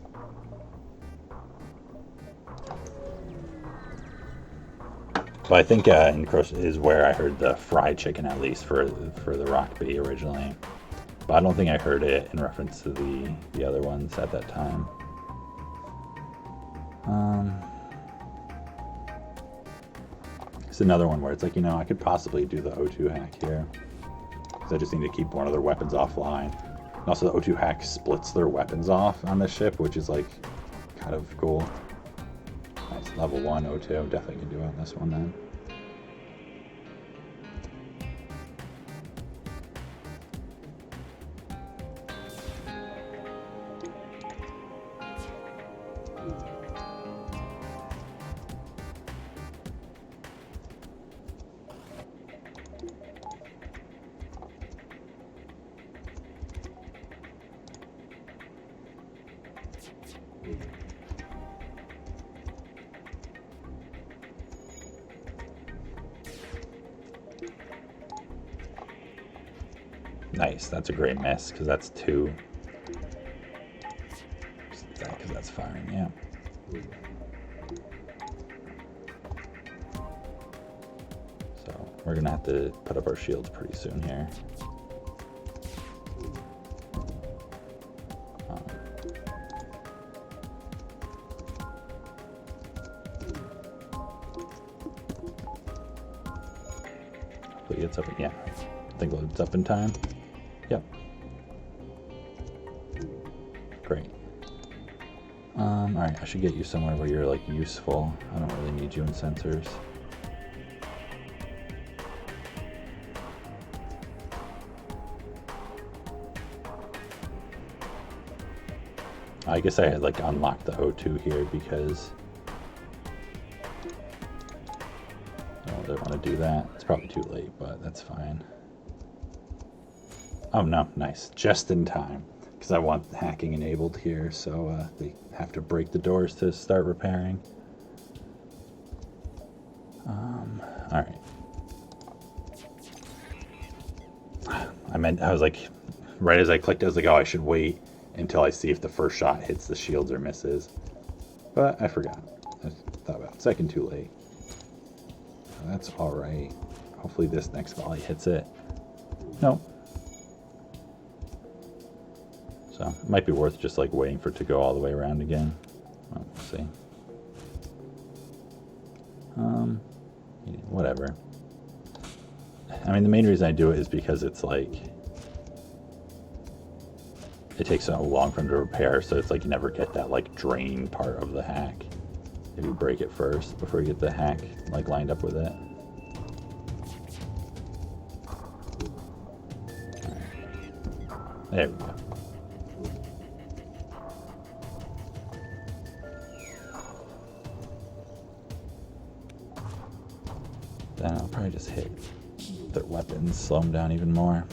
But I think Encroach is where I heard the fried chicken, at least for the rock bee originally. But I don't think I heard it in reference to the other ones at that time. It's another one where it's like, I could possibly do the O2 hack here. Because I just need to keep one of their weapons offline. And also the O2 hack splits their weapons off on this ship, which is like kind of cool. Nice, level 1 O2, definitely can do it on this one then. Nice, that's a great miss, because that's 2. Because that's firing, yeah. So we're going to have to put up our shields pretty soon here. Hopefully it's up, yeah, I think it's up in time. Yep. Great. Alright, I should get you somewhere where you're like useful. I don't really need you in sensors. I guess I had like unlocked the O2 here because I don't really want to do that. It's probably too late, but that's fine. Oh no, nice. Just in time. Because I want hacking enabled here, so they have to break the doors to start repairing. Alright. I was like, right as I clicked, I was like, oh, I should wait until I see if the first shot hits the shields or misses. But I forgot. I thought about it. Second too late. That's alright. Hopefully this next volley hits it. Nope. So it might be worth just like waiting for it to go all the way around again. Well, we'll see. Whatever. I mean, the main reason I do it is because it's like it takes so long for them to repair, so it's like you never get that like drain part of the hack if you break it first before you get the hack like lined up with it. There we go. Then I'll probably just hit their weapons, slow them down even more.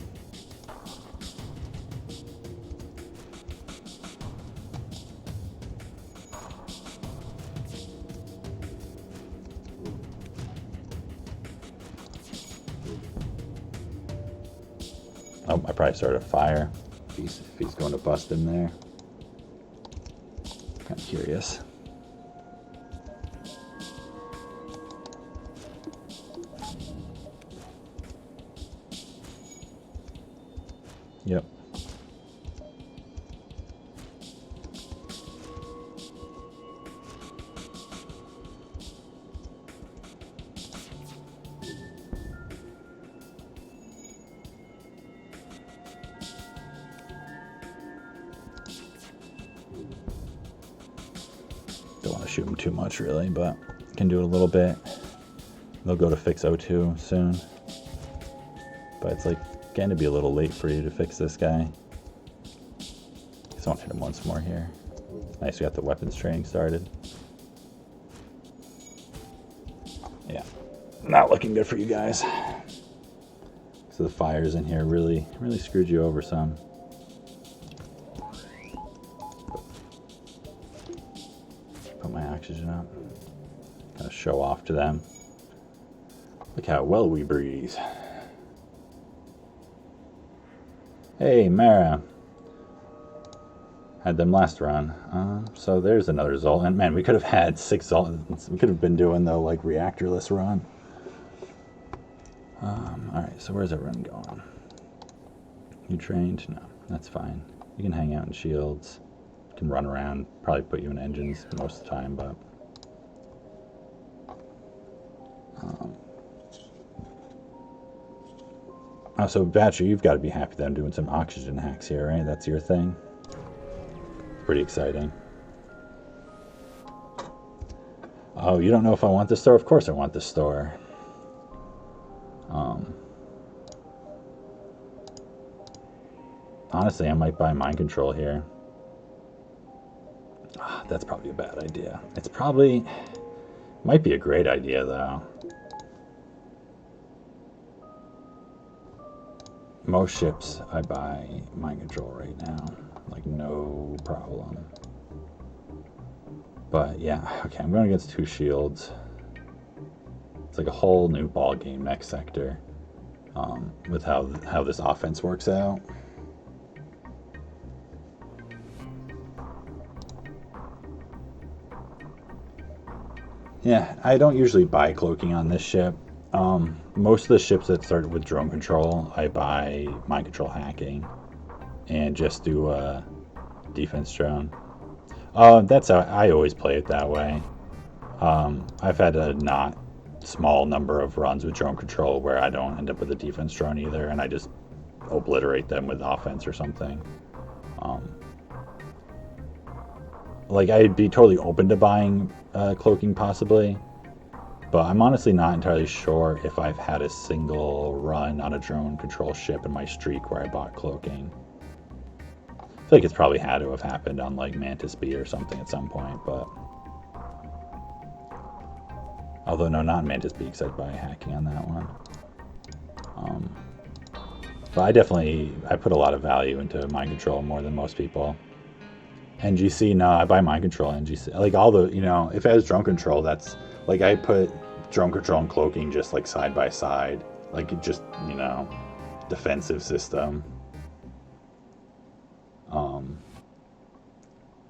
Oh, I probably started a fire. If he's going to bust in there. Kind of curious. Yep. Don't want to shoot them too much really, but can do it a little bit. They'll go to fix O2 soon. But it's like going to be a little late for you to fix this guy. Just want to hit him once more here. Nice, we got the weapons training started. Yeah, not looking good for you guys. So the fires in here really screwed you over some. Put my oxygen up. Kind of show off to them. Look how well we breathe. Hey, Mara. Had them last run. So there's another Zoltan. Man, we could have had 6 Zoltans. We could have been doing the like reactorless run. Alright, so where's everyone going? You trained? No, that's fine. You can hang out in shields. You can run around. Probably put you in engines most of the time, but... so Batcher, you've got to be happy that I'm doing some oxygen hacks here, right? That's your thing? Pretty exciting. Oh, you don't know if I want this store? Of course I want this store. Honestly, I might buy mind control here. That's probably a bad idea. It's probably... Might be a great idea, though. Most ships I buy mind control right now. Like, no problem. But, yeah. Okay, I'm going against 2 shields. It's like a whole new ball game next sector. With how this offense works out. Yeah, I don't usually buy cloaking on this ship. Most of the ships that started with drone control, I buy mind control hacking and just do a defense drone. That's how I always play it that way. I've had a not small number of runs with drone control where I don't end up with a defense drone either, and I just obliterate them with offense or something. Like, I'd be totally open to buying cloaking possibly, but I'm honestly not entirely sure if I've had a single run on a drone control ship in my streak where I bought cloaking. I feel like it's probably had to have happened on like Mantis B or something at some point, but... Although, no, not Mantis B, because I'd buy hacking on that one. But I put a lot of value into mind control more than most people. NGC, no, I buy mind control NGC. Like, all the, if it has drone control, that's, like, I put drone control and cloaking just, like, side by side. Like, just, defensive system.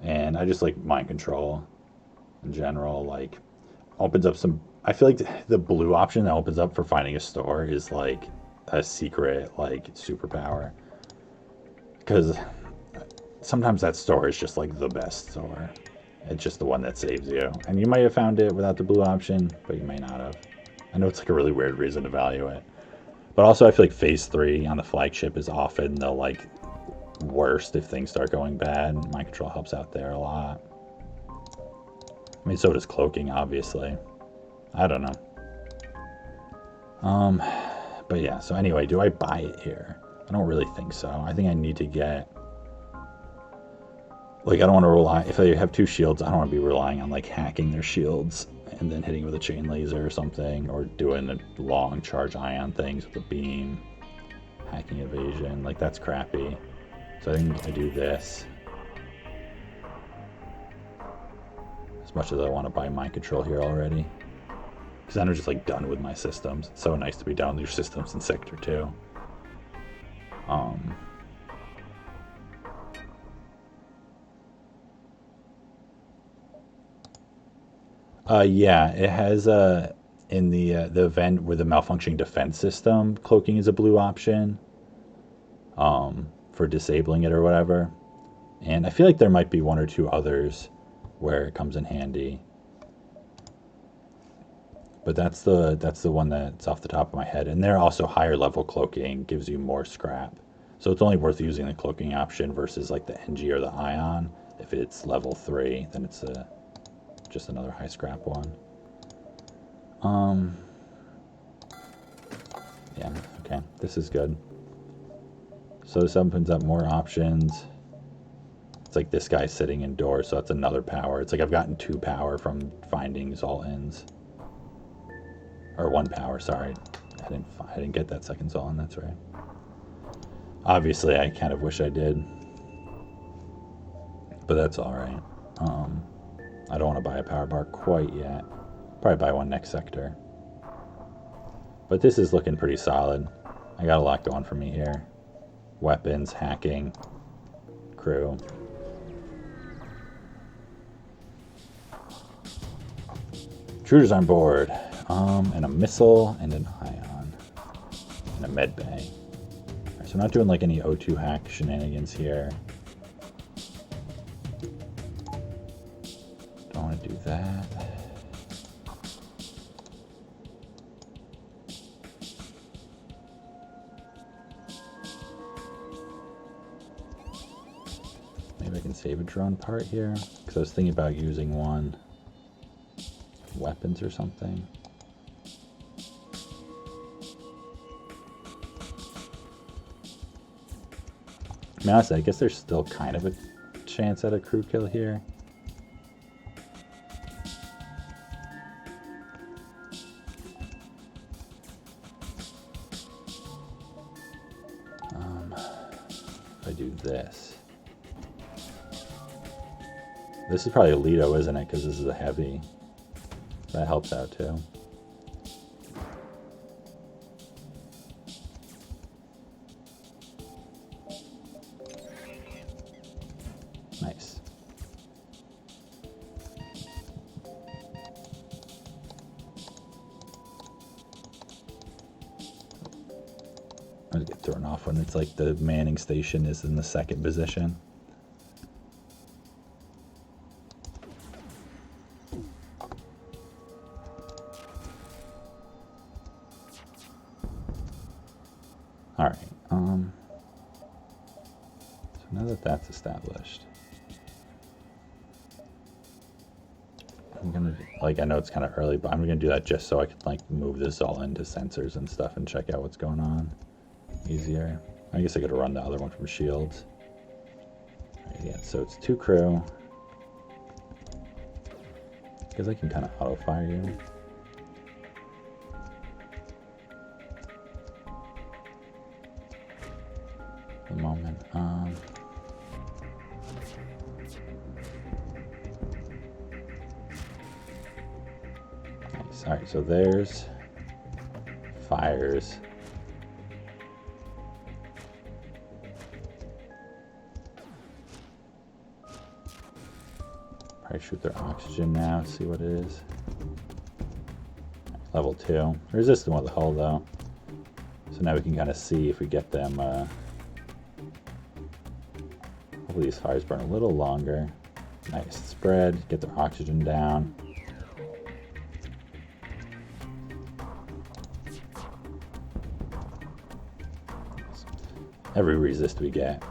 And I just like mind control in general, like, opens up some... I feel like the blue option that opens up for finding a store is, like, a secret, like, superpower. Because... sometimes that store is just like the best store. It's just the one that saves you. And you might have found it without the blue option, but you may not have. I know it's like a really weird reason to value it. But also I feel like phase 3 on the flagship is often the like worst if things start going bad. Mind control helps out there a lot. I mean, so does cloaking, obviously. I don't know. But yeah, so anyway, do I buy it here? I don't really think so. I think I need to get... Like, I don't want to rely... If they have 2 shields, I don't want to be relying on, like, hacking their shields and then hitting with a chain laser or something, or doing the long charge ion things with a beam, hacking evasion. Like, that's crappy. So I think I do this. As much as I want to buy mind control here already. Because then I'm just, like, done with my systems. It's so nice to be done with your systems in Sector 2. Yeah, it has in the event with the malfunctioning defense system, cloaking is a blue option for disabling it or whatever. And I feel like there might be 1 or 2 others where it comes in handy. But that's the one that's off the top of my head. And they're also higher level cloaking, gives you more scrap. So it's only worth using the cloaking option versus like the NG or the ion. If it's level 3, then it's just another high scrap one. Yeah, okay, this is good. So this opens up more options. It's like this guy sitting indoors, so that's another power. It's like I've gotten 2 power from finding Zoltans. Or 1 power, sorry. I didn't get that second Zoltan, that's right. Obviously, I kind of wish I did. But that's alright. I don't want to buy a power bar quite yet. Probably buy one next sector. But this is looking pretty solid. I got a lot going for me here. weapons, hacking, crew. Intruders on board. And a missile and an ion. And a med bay. Right, so I'm not doing like any O2 hack shenanigans here. Don't want to do that. Maybe I can save a drone part here, because I was thinking about using one weapons or something. I mean, honestly, I guess there's still kind of a chance at a crew kill here. If I do this. This is probably a Lido, isn't it? Because this is a heavy. That helps out too. Nice. I get thrown off when it's like the manning station is in the second position. All right. So now that that's established, I'm gonna like, I know it's kind of early, but I'm gonna do that just so I can like move this all into sensors and stuff and check out what's going on easier. I guess I could run the other one from shields. Right, yeah, so it's 2 crew. Because I can kind of auto fire you. The moment. Nice. All right, so there's fires. Probably shoot their oxygen now, see what it is. Level 2. Resistant with the hull though. So now we can kind of see if we get them. Hopefully these fires burn a little longer. Nice. Spread, get their oxygen down. Every resist we get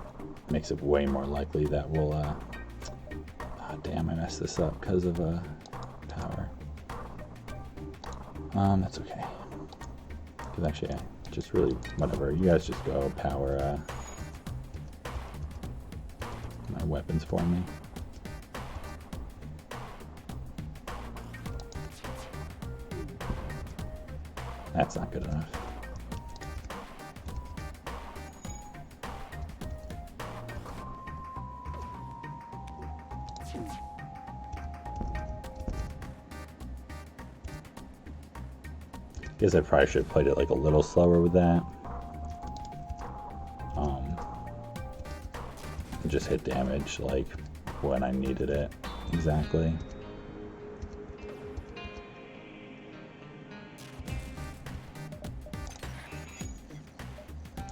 makes it way more likely that we'll oh, damn, I messed this up because of power. That's okay. Because actually, yeah, just really, whatever. You guys just go power my weapons for me. That's not good enough. Guess I probably should have played it like a little slower with that. And just hit damage like when I needed it exactly.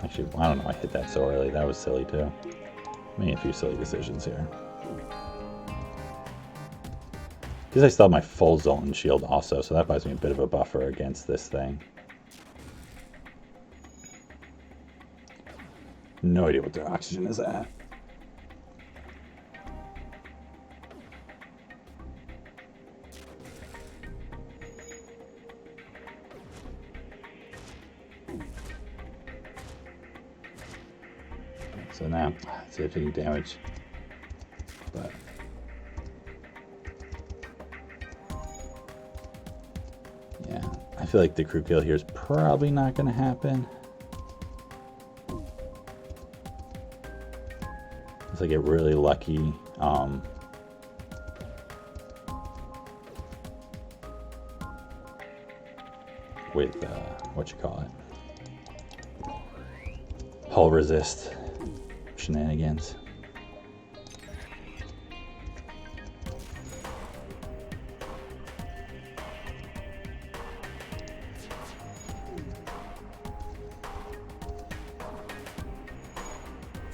Actually, I don't know, I hit that so early. That was silly too. Made a few silly decisions here. Because I still have my full Zoltan shield also, so that buys me a bit of a buffer against this thing. No idea what their oxygen is at. So now, let's see if I can damage. But yeah, I feel like the crew kill here is probably not going to happen. Unless I get really lucky. With what you call it, hull resist. shenanigans.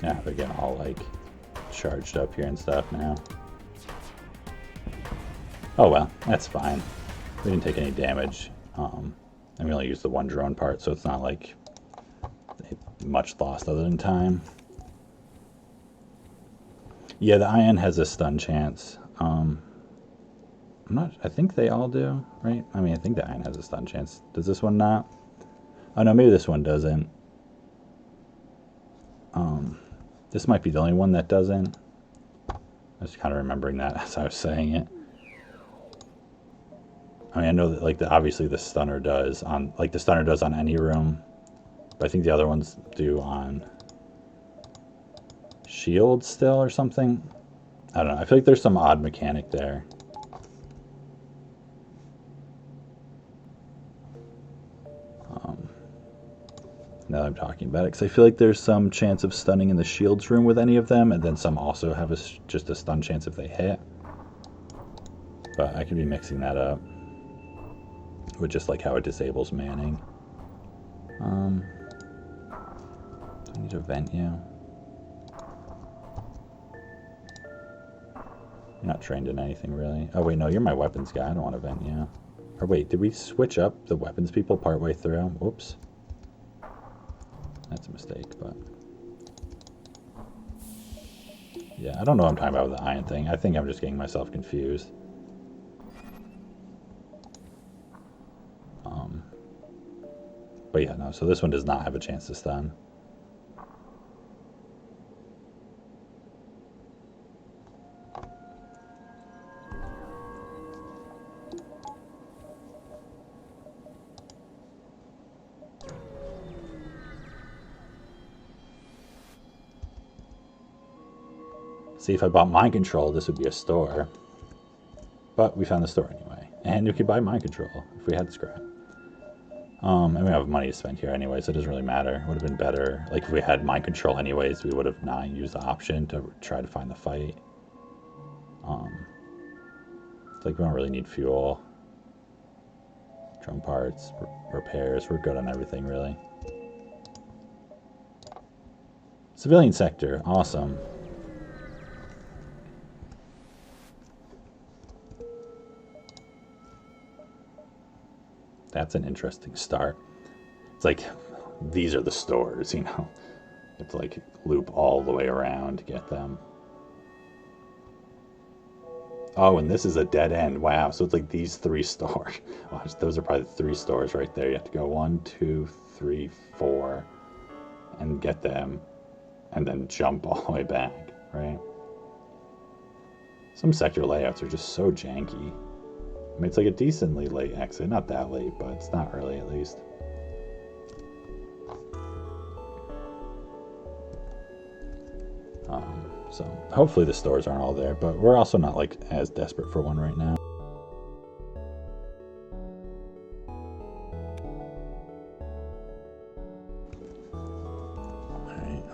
Yeah, they're getting all like charged up here and stuff now. Oh well, that's fine. We didn't take any damage. And we only used the one drone part, so it's not like much lost other than time. Yeah, the IN has a stun chance. I think they all do, right? I mean, I think the IN has a stun chance. Does this one not? Oh no, maybe this one doesn't. This might be the only one that doesn't. I was kind of remembering that as I was saying it. I mean, I know that like obviously the stunner does on any room, but I think the other ones do on shield still or something. I don't know. I feel like there's some odd mechanic there. Now that I'm talking about it, because I feel like there's some chance of stunning in the shields room with any of them, and then some also have just a stun chance if they hit. But I could be mixing that up with just like how it disables manning. Do I need to vent you? You're not trained in anything really. Oh wait, no, you're my weapons guy. I don't want to vent you. Or wait, did we switch up the weapons people partway through? Whoops. That's a mistake, but yeah, I don't know what I'm talking about with the iron thing. I think I'm just getting myself confused. But yeah, no, so this one does not have a chance to stun. See, if I bought mind control, this would be a store. But we found the store anyway. And we could buy mind control if we had scrap. And we have money to spend here anyway, so it doesn't really matter. It would have been better. Like, if we had mind control anyways, we would have not used the option to try to find the fight. It's like we don't really need fuel. Drum parts, repairs, we're good on everything, really. Civilian sector, awesome. That's an interesting start. It's like, these are the stores, you know. You have to like loop all the way around to get them. Oh, and this is a dead end. Wow, so it's like these 3 stores. Watch, those are probably the 3 stores right there. You have to go 1, 2, 3, 4 and get them and then jump all the way back, right? Some sector layouts are just so janky. I mean, it's like a decently late exit. Not that late, but it's not early at least. So hopefully the stores aren't all there, but we're also not like as desperate for one right now.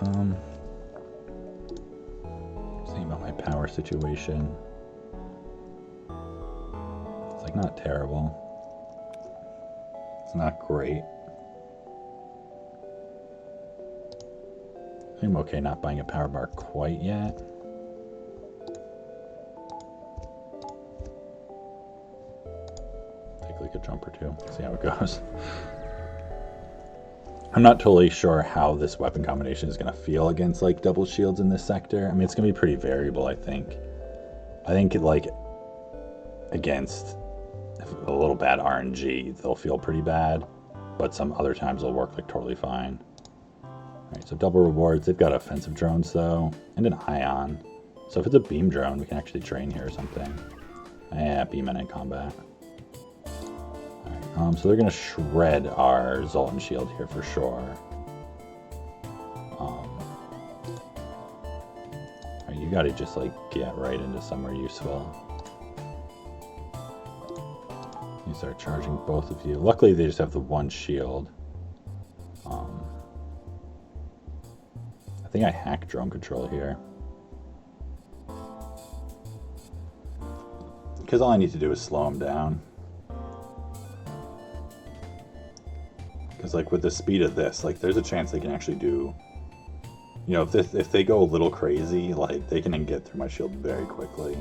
Alright, thinking about my power situation. It's like not terrible. It's not great. I'm okay not buying a power bar quite yet. Take like a jump or two, see how it goes. I'm not totally sure how this weapon combination is going to feel against like double shields in this sector. I mean, it's going to be pretty variable, I think. I think like against a little bad RNG, they'll feel pretty bad, but some other times they'll work like totally fine. Alright, so double rewards. They've got offensive drones though, and an ion. So if it's a beam drone, we can actually train here or something. Yeah, beam in combat. Alright, so they're gonna shred our Zoltan shield here for sure. Alright, you gotta just like get right into somewhere useful. You start charging both of you. Luckily they just have the one shield. I think I hack drone control here. Because all I need to do is slow him down. Because like with the speed of this, like there's a chance they can actually do, you know, if they go a little crazy, like they can get through my shield very quickly.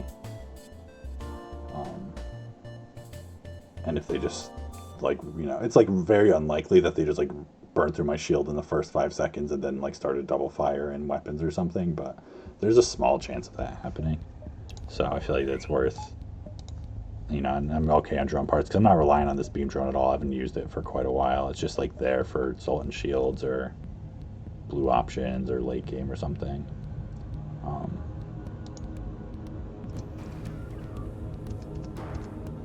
And if they just like, you know, it's like very unlikely that they just like burn through my shield in the first 5 seconds and then like start a double fire in weapons or something, but there's a small chance of that happening. So I feel like that's worth, you know, and I'm okay on drone parts because I'm not relying on this beam drone at all. I haven't used it for quite a while. It's just like there for Zoltan shields or blue options or late game or something.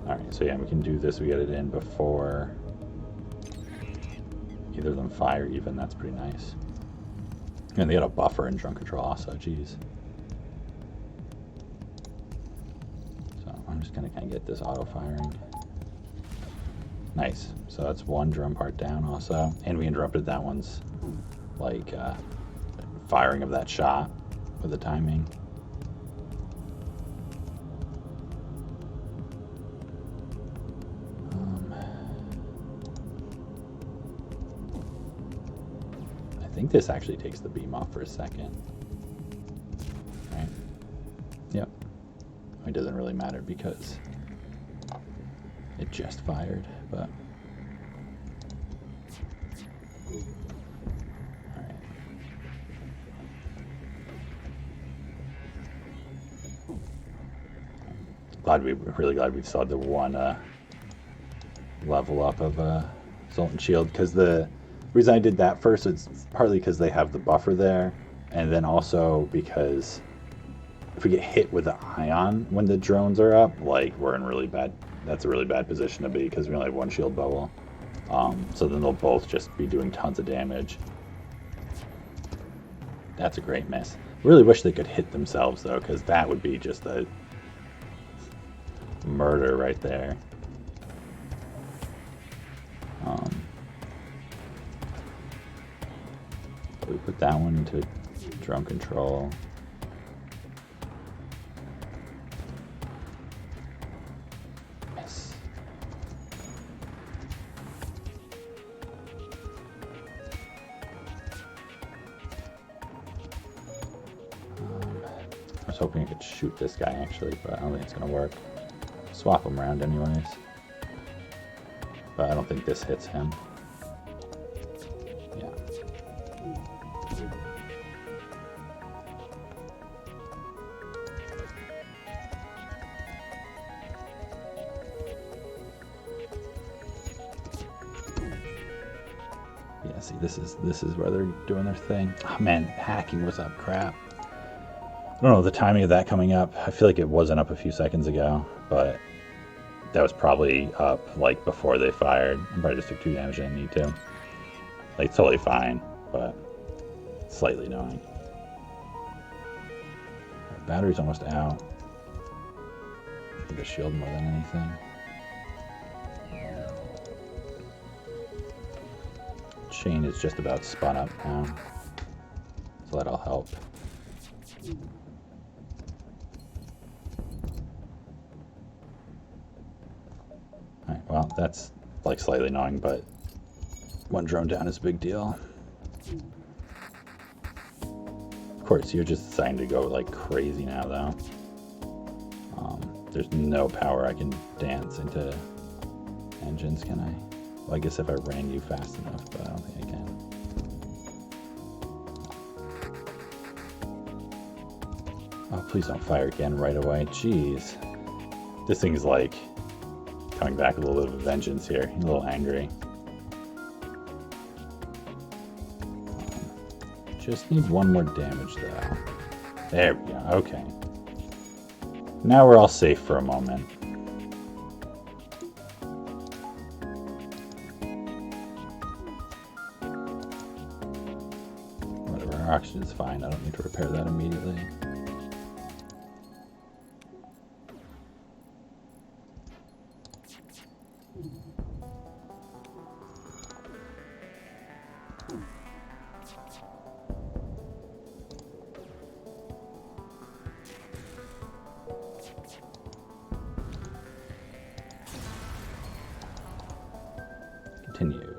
Alright, so yeah, we can do this. We get it in before either of them fire even. That's pretty nice. And they got a buffer in drone control also. Jeez. I'm just going to kind of get this auto firing. Nice. So that's one drum part down also. And we interrupted that one's like firing of that shot with the timing. I think this actually takes the beam off for a second. Right? Yep. It doesn't really matter because it just fired, but alright. Really glad we saw the one level up of Zoltan shield, because the reason I did that first is partly because they have the buffer there, and then also because if we get hit with the ion when the drones are up, like we're in really bad, that's a really bad position to be because we only have one shield bubble. So then they'll both just be doing tons of damage. That's a great miss. Really wish they could hit themselves though, because that would be just a murder right there. We put that one into drone control. Miss. I was hoping I could shoot this guy actually, but I don't think it's gonna work. Swap him around anyways. But I don't think this hits him. Yeah. Yeah, see, this is where they're doing their thing. Oh man, hacking was up crap. I don't know the timing of that coming up. I feel like it wasn't up a few seconds ago, but that was probably up like before they fired. I probably just took 2 damage I didn't need to. Like totally fine, but slightly annoying. Battery's almost out. I think a shield more than anything. Chain is just about spun up now, so that'll help. Alright, well, that's like slightly annoying, but one drone down is a big deal. Of course, you're just deciding to go like crazy now, though. There's no power I can dance into engines, can I? Well, I guess if I ran you fast enough, but I don't think I can. Oh, please don't fire again right away. Jeez. This thing's like coming back with a little bit of vengeance here. A little angry. Just need one more damage though. There we go. Okay. Now we're all safe for a moment. Whatever, our oxygen's fine. I don't need to repair that immediately. Continue.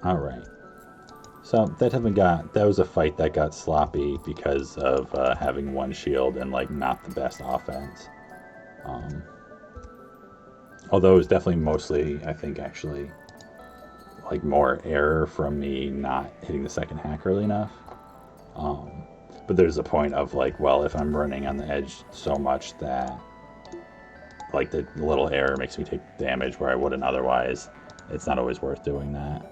Alright. So that was a fight that got sloppy because of having one shield and like not the best offense. Although it was definitely mostly, I think, actually like more error from me not hitting the second hack early enough. But there's a point of like, well, if I'm running on the edge so much that like the little error makes me take damage where I wouldn't otherwise, it's not always worth doing that.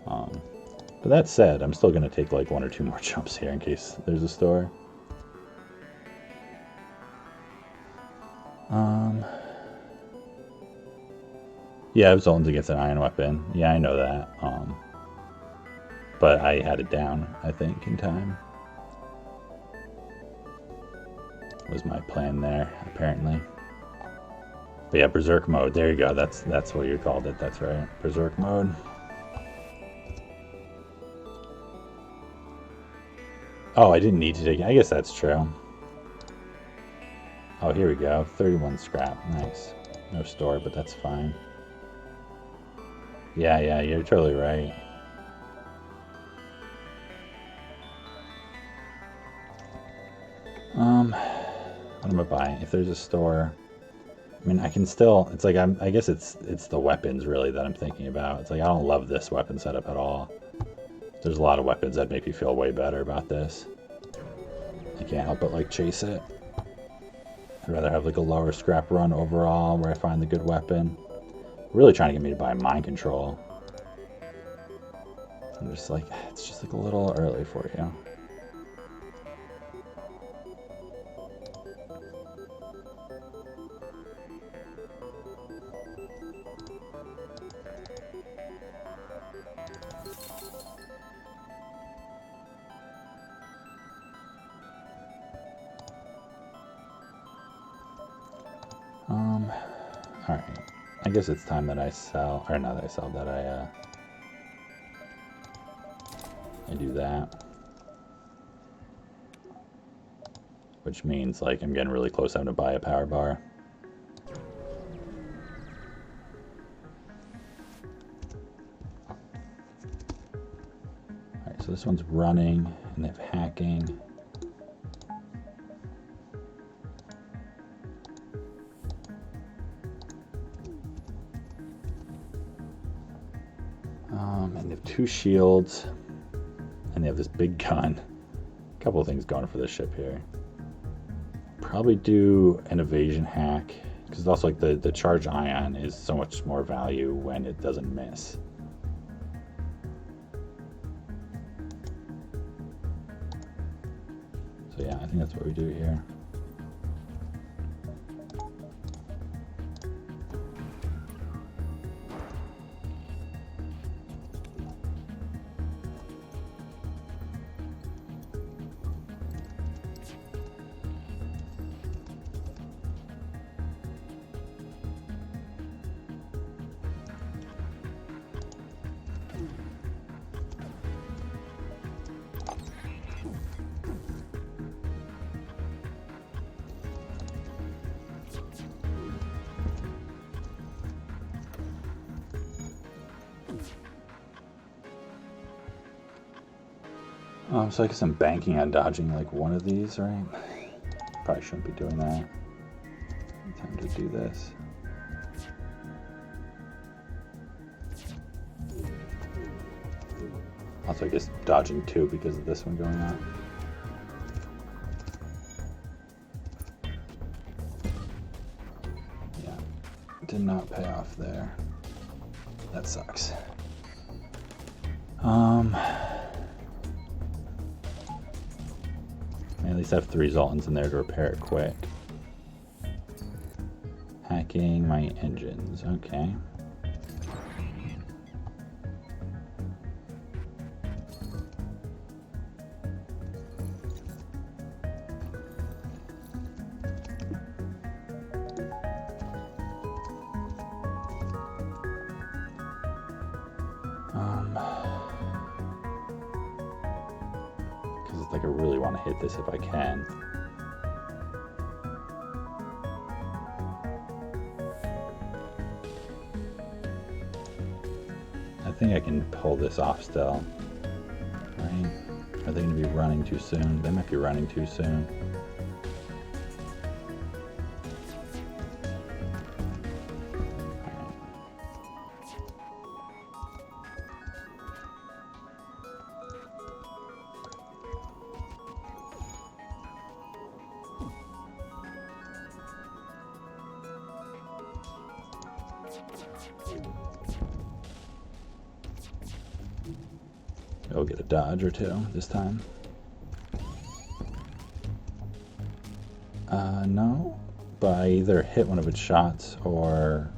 But that said, I'm still going to take like 1 or 2 more jumps here in case there's a store. Yeah, Zoltan's against an iron weapon. Yeah, I know that. But I had it down, I think, in time. Was my plan there, apparently. But yeah, Berserk mode. There you go. That's what you called it. That's right. Berserk mode. Oh, I didn't need to take it. I guess that's true. Oh, here we go. 31 scrap. Nice. No store, but that's fine. Yeah, you're totally right. What am I buying? If there's a store, I mean, I can still. It's like I guess it's the weapons really that I'm thinking about. It's like I don't love this weapon setup at all. There's a lot of weapons that make me feel way better about this. I can't help but like chase it. I'd rather have like a lower scrap run overall where I find the good weapon. Really trying to get me to buy mind control. I'm just like, it's just like a little early for you. Alright. I guess it's time that I sell, or not that I sell, that I do that. Which means, like, I'm getting really close having to buy a power bar. Alright, so this one's running, and they have hacking. And they have 2 shields, and they have this big gun. A couple of things going for this ship here. Probably do an evasion hack, because it's also like the charge ion is so much more value when it doesn't miss. So yeah, I think that's what we do here. So I guess I'm banking on dodging like one of these, right? Probably shouldn't be doing that. Time to do this. Also, I guess dodging 2 because of this one going on. Yeah, did not pay off there. That sucks. At least I have 3 Zoltans in there to repair it quick. Hacking my engines, okay. Like I really want to hit this if I can. think I can pull this off still. Right? Are they going to be running too soon? They might be running too soon. We'll get a dodge or two this time. No, but I either hit one of its shots or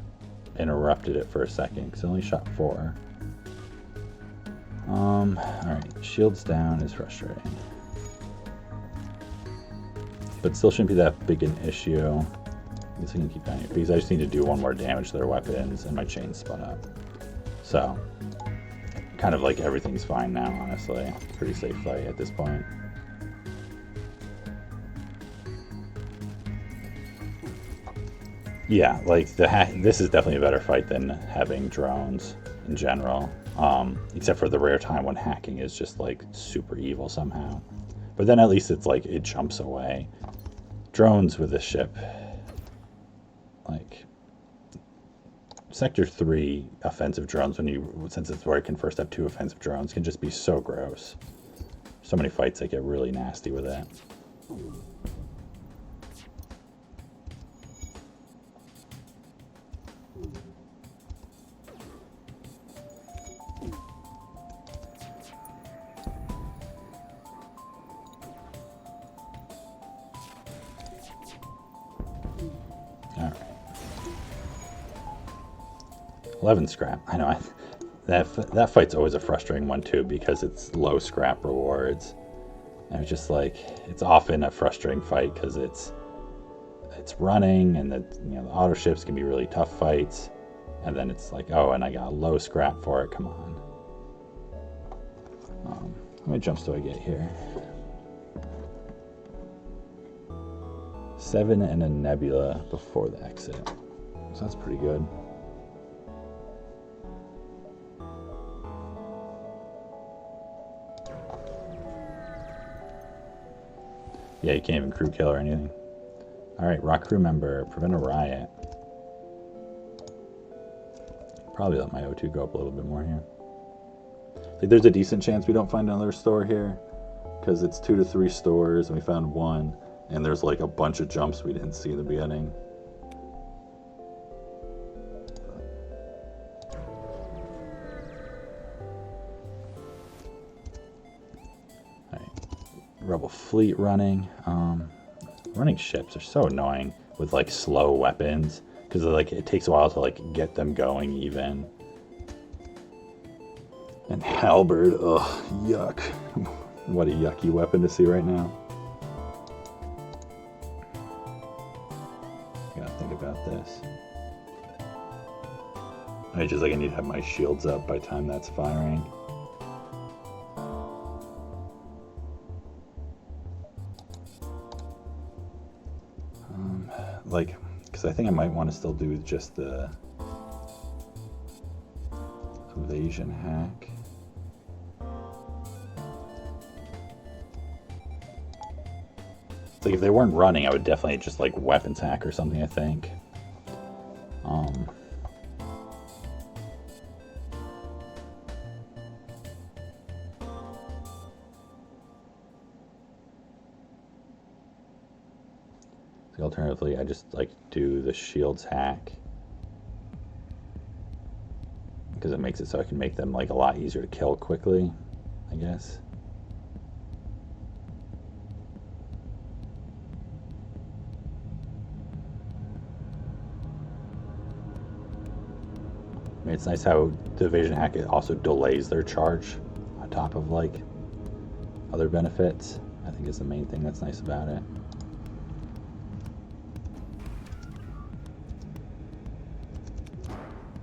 interrupted it for a second because it only shot 4. Alright, shields down is frustrating. But still shouldn't be that big an issue. I guess I can keep down here because I just need to do 1 more damage to their weapons and my chain spun up. So, kind of like everything's fine now, honestly. Pretty safe fight at this point. Yeah, like this is definitely a better fight than having drones in general. Except for the rare time when hacking is just like super evil somehow. But then at least it's like it jumps away. Drones with this ship, like Sector 3 offensive drones, since it's where it can first have 2 offensive drones, can just be so gross. So many fights that get really nasty with it. Alright. 11 scrap. I know, that fight's always a frustrating one too because it's low scrap rewards. And it's just like, it's often a frustrating fight because it's running and the auto ships can be really tough fights. And then it's like, oh, and I got low scrap for it, come on. How many jumps do I get here? 7 and a nebula before the exit. So that's pretty good. Yeah, you can't even crew kill or anything. Alright, rock crew member, prevent a riot. Probably let my O2 go up a little bit more here. Like, there's a decent chance we don't find another store here, because it's 2 to 3 stores and we found 1, and there's like a bunch of jumps we didn't see in the beginning. Alright, Rebel fleet running. Running ships are so annoying with like slow weapons, because like it takes a while to like get them going even. And halberd, ugh, yuck. What a yucky weapon to see right now. Gotta think about this. I need to have my shields up by the time that's firing. Because I think I might want to still do just the evasion hack. It's like if they weren't running, I would definitely just like weapons hack or something, I think. Alternatively, I just like do the shields hack because it makes it so I can make them like a lot easier to kill quickly, I guess. I mean, it's nice how the evasion hack also delays their charge on top of like other benefits. I think is the main thing that's nice about it.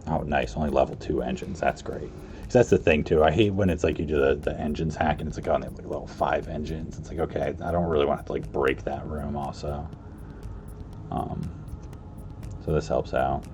Oh, nice. Only level 2 engines. That's great. Because that's the thing, too. I hate when it's like you do the engines hack and it's like, oh, they have like level 5 engines. It's like, okay, I don't really want to like break that room also. So this helps out.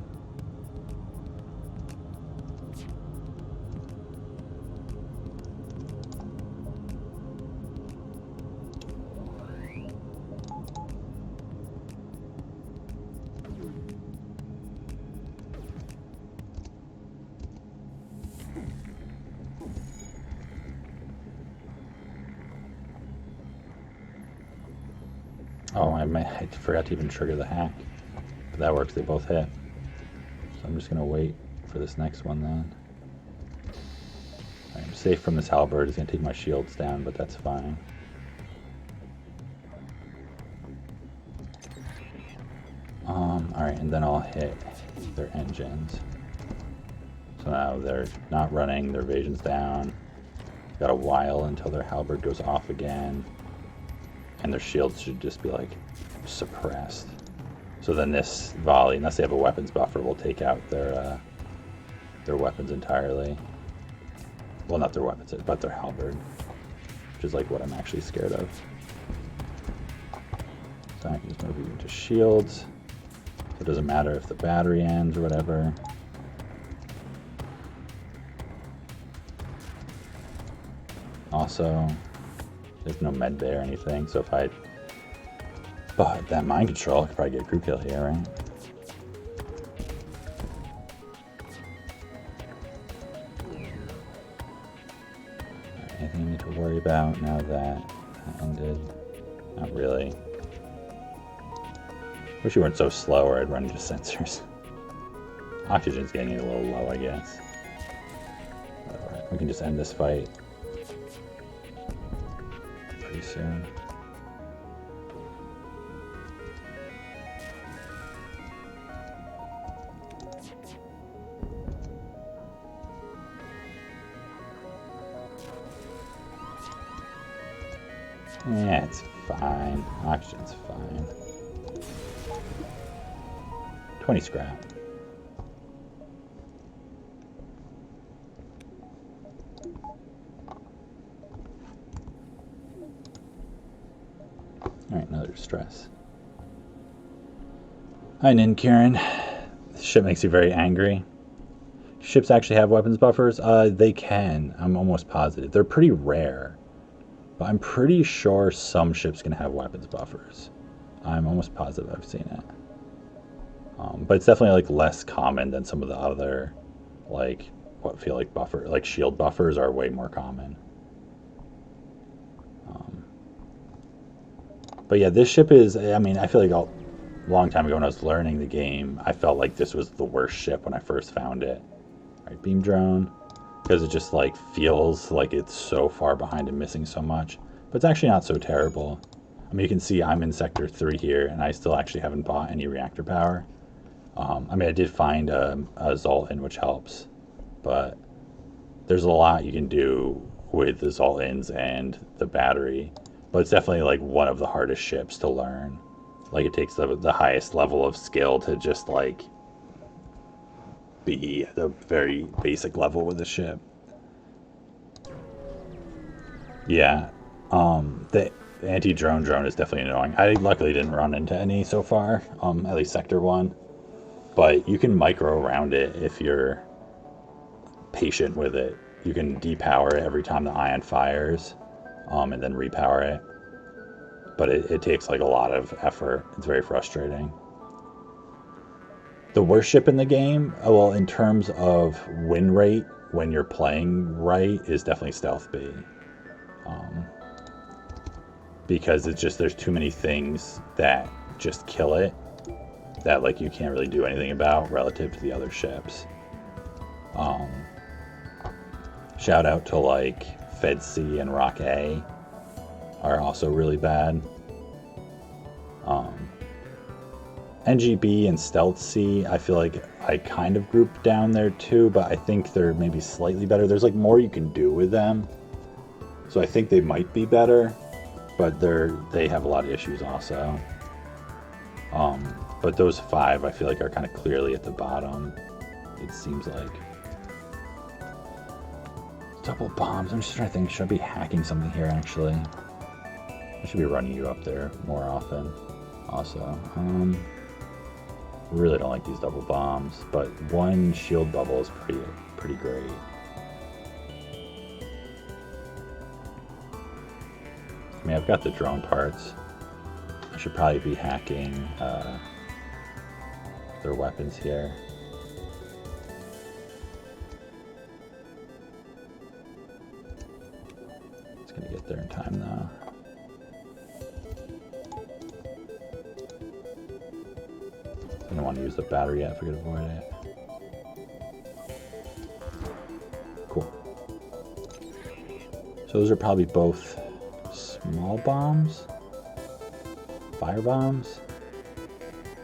Oh, I forgot to even trigger the hack. But that works, they both hit. So I'm just going to wait for this next one then. I'm safe from this halberd. It's going to take my shields down, but that's fine. Alright, and then I'll hit their engines. So now they're not running, their evasion's down. Got a while until their halberd goes off again. And their shields should just be like suppressed. So then this volley, unless they have a weapons buffer, will take out their weapons entirely. Well, not their weapons, but their halberd, which is like what I'm actually scared of. So I can just move you into shields. So it doesn't matter if the battery ends or whatever. Also, there's no med bay or anything, so if I... But that mind control, I could probably get a crew kill here, right? Anything I need to worry about now that ended? Not really. Wish you weren't so slow or I'd run into sensors. Oxygen's getting a little low, I guess. Alright, we can just end this fight pretty soon. Yeah, it's fine. Oxygen's fine. 20 scrap. Alright, another stress. Hi, Nin Kieran. This ship makes you very angry. Ships actually have weapons buffers? They can. I'm almost positive. They're pretty rare. But I'm pretty sure some ships can have weapons buffers. I'm almost positive I've seen it. But it's definitely like less common than some of the other, like, what feel like buffer, like shield buffers are way more common. But yeah, this ship is, I mean, I feel like a long time ago when I was learning the game, I felt like this was the worst ship when I first found it. Right, beam drone. Because it just like feels like it's so far behind and missing so much. But it's actually not so terrible. I mean, you can see I'm in sector 3 here, and I still actually haven't bought any reactor power. I mean, I did find a Zoltan, which helps. But there's a lot you can do with the Zoltans and the battery. But it's definitely like one of the hardest ships to learn. Like it takes the highest level of skill to just like be at a very basic level with the ship. Yeah, the anti-drone drone is definitely annoying. I luckily didn't run into any so far, at least sector 1. But you can micro around it if you're patient with it. You can depower it every time the ion fires, and then repower it. But it takes like a lot of effort. It's very frustrating. The worst ship in the game, well, in terms of win rate when you're playing right, is definitely Stealth B. Because it's just, there's too many things that just kill it that like you can't really do anything about relative to the other ships. Shout out to like Fed C and Rock A are also really bad. NGB and Stealth C, I feel like I kind of grouped down there too, but I think they're maybe slightly better. There's like more you can do with them, so I think they might be better, but they have a lot of issues also. But those 5 I feel like are kind of clearly at the bottom, it seems like. Double bombs, I'm just trying to think, should I be hacking something here actually? I should be running you up there more often also. Really don't like these double bombs, but 1 shield bubble is pretty great. I mean, I've got the drone parts. I should probably be hacking their weapons here. It's gonna get there in time though. Didn't want to use the battery yet if we could avoid it. Cool. So those are probably both small bombs? Fire bombs?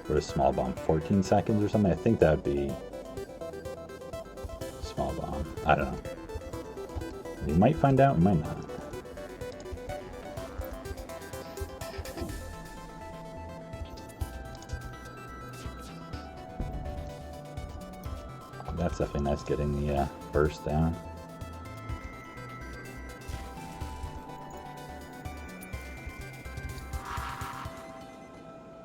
What is small bomb? 14 seconds or something? I think that would be small bomb. I don't know. We might find out, we might not. That's definitely nice getting the burst down.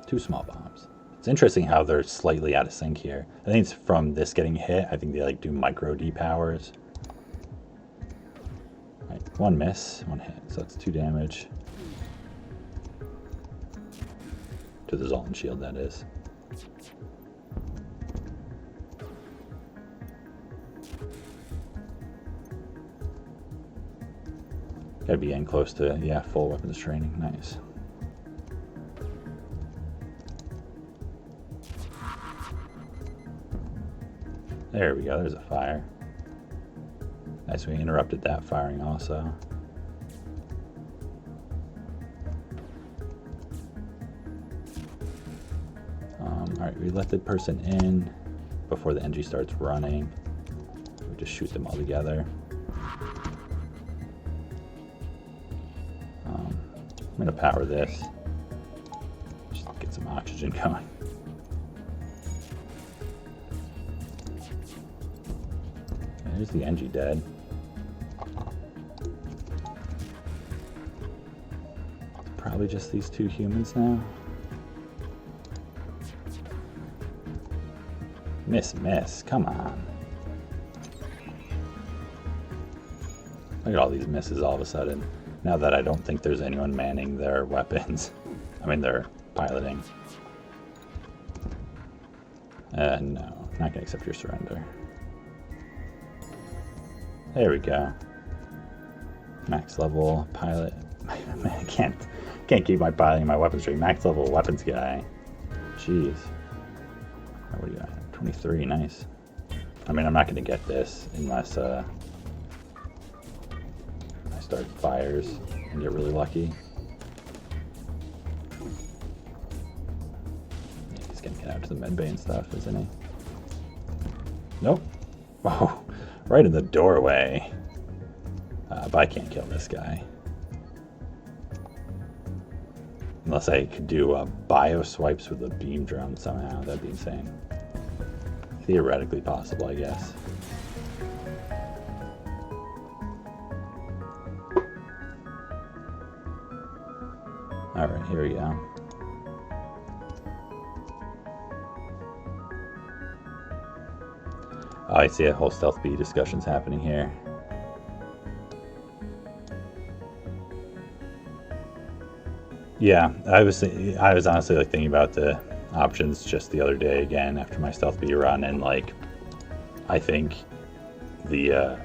Two small bombs. It's interesting how they're slightly out of sync here. I think it's from this getting hit. I think they like do micro depowers. Right, one miss, one hit, so that's 2 damage. To the Zoltan shield, that is. Gotta be getting close to, yeah, full weapons training. Nice. There we go, there's a fire. Nice, we interrupted that firing also. Alright, we let the person in before the NG starts running. We just shoot them all together. I'm gonna power this. Just get some oxygen going. There's the NG dead. It's probably just these 2 humans now. Miss, come on. Look at all these misses all of a sudden. Now that I don't think there's anyone manning their weapons. I mean, they're piloting. No, not gonna accept your surrender. There we go. Max level pilot. Man, I can't keep my piloting my weapons tree. Max level weapons guy. Jeez. What are you at? 23, nice. I mean, I'm not gonna get this unless I start fires and get really lucky. Yeah, he's gonna get out to the med bay and stuff, isn't he? Nope. Oh, right in the doorway. But I can't kill this guy. Unless I could do bio swipes with a beam drone somehow. That'd be insane. Theoretically possible, I guess. Alright, here we go. Oh, I see a whole stealth B discussions happening here. Yeah, I was honestly like thinking about the options just the other day again after my stealth B run, and like I think the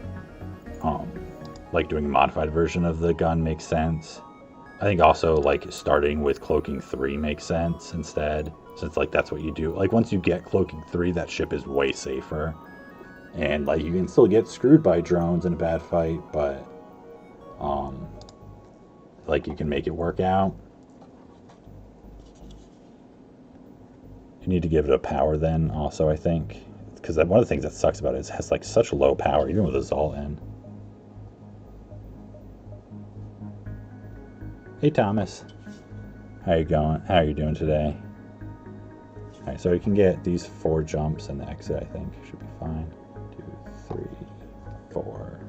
like doing a modified version of the gun makes sense. I think also like starting with cloaking 3 makes sense instead, since like that's what you do. Like once you get cloaking 3, that ship is way safer, and like you can still get screwed by drones in a bad fight, but like you can make it work out. You need to give it a power then also, I think, because one of the things that sucks about it is it has like such low power even with a Zoltan. Hey Thomas, how you going? How are you doing today? All right, so we can get these 4 jumps and the exit. I think should be fine. 2, 3, 4.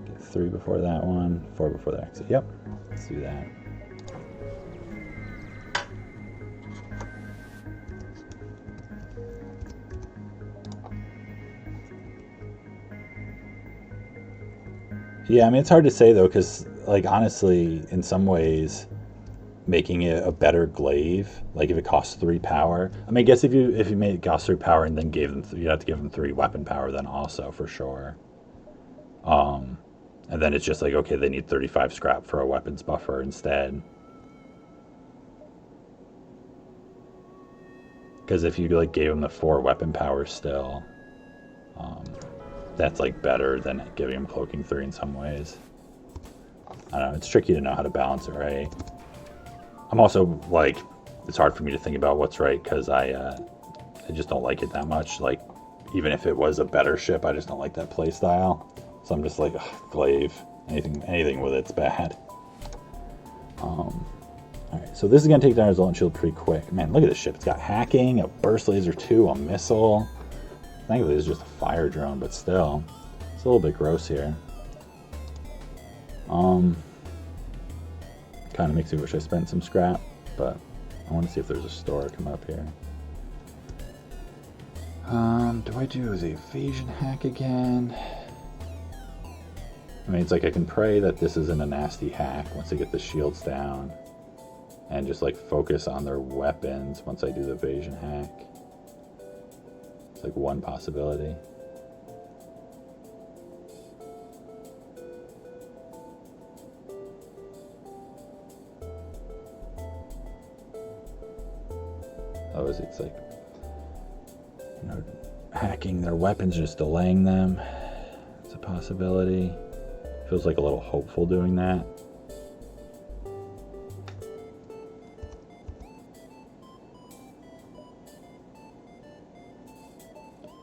Get 3 before that one, 4 before the exit. Yep, let's do that. Yeah, I mean, it's hard to say though, because like honestly, in some ways, making it a better glaive, like if it costs 3 power. I mean, I guess if you made it cost 3 power and then gave them, you have to give them 3 weapon power then also for sure. And then it's just like, okay, they need 35 scrap for a weapons buffer instead. Because if you like gave him the 4 weapon power still, that's like better than giving him cloaking 3 in some ways. I don't know, it's tricky to know how to balance it right. I'm also like, it's hard for me to think about what's right because I just don't like it that much. Like, even if it was a better ship, I just don't like that play style. So I'm just like, ugh, glaive. Anything with it's bad. Alright, so this is going to take down our Zoltan shield pretty quick. Man, look at this ship. It's got hacking, a burst laser 2, a missile. Thankfully, it's just a fire drone, but still. It's a little bit gross here. Kind of makes me wish I spent some scrap, but I want to see if there's a store coming up here. Do I do the evasion hack again? I mean, it's like I can pray that this isn't a nasty hack once I get the shields down. And just like focus on their weapons once I do the evasion hack. It's like one possibility. Oh, it's like, you know, hacking their weapons, just delaying them. It's a possibility. Feels like a little hopeful doing that.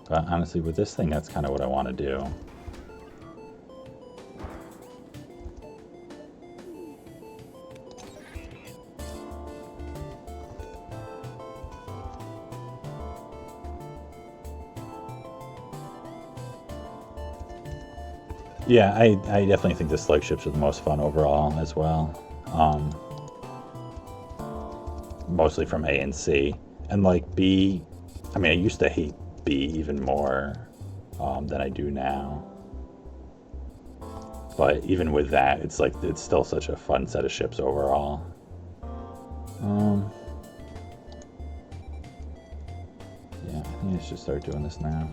But honestly, with this thing, that's kind of what I want to do. Yeah, I definitely think the slug ships are the most fun overall as well. Mostly from A and C. And like B, I mean, I used to hate B even more than I do now. But even with that, it's like, it's still such a fun set of ships overall. Yeah, I think I should start doing this now.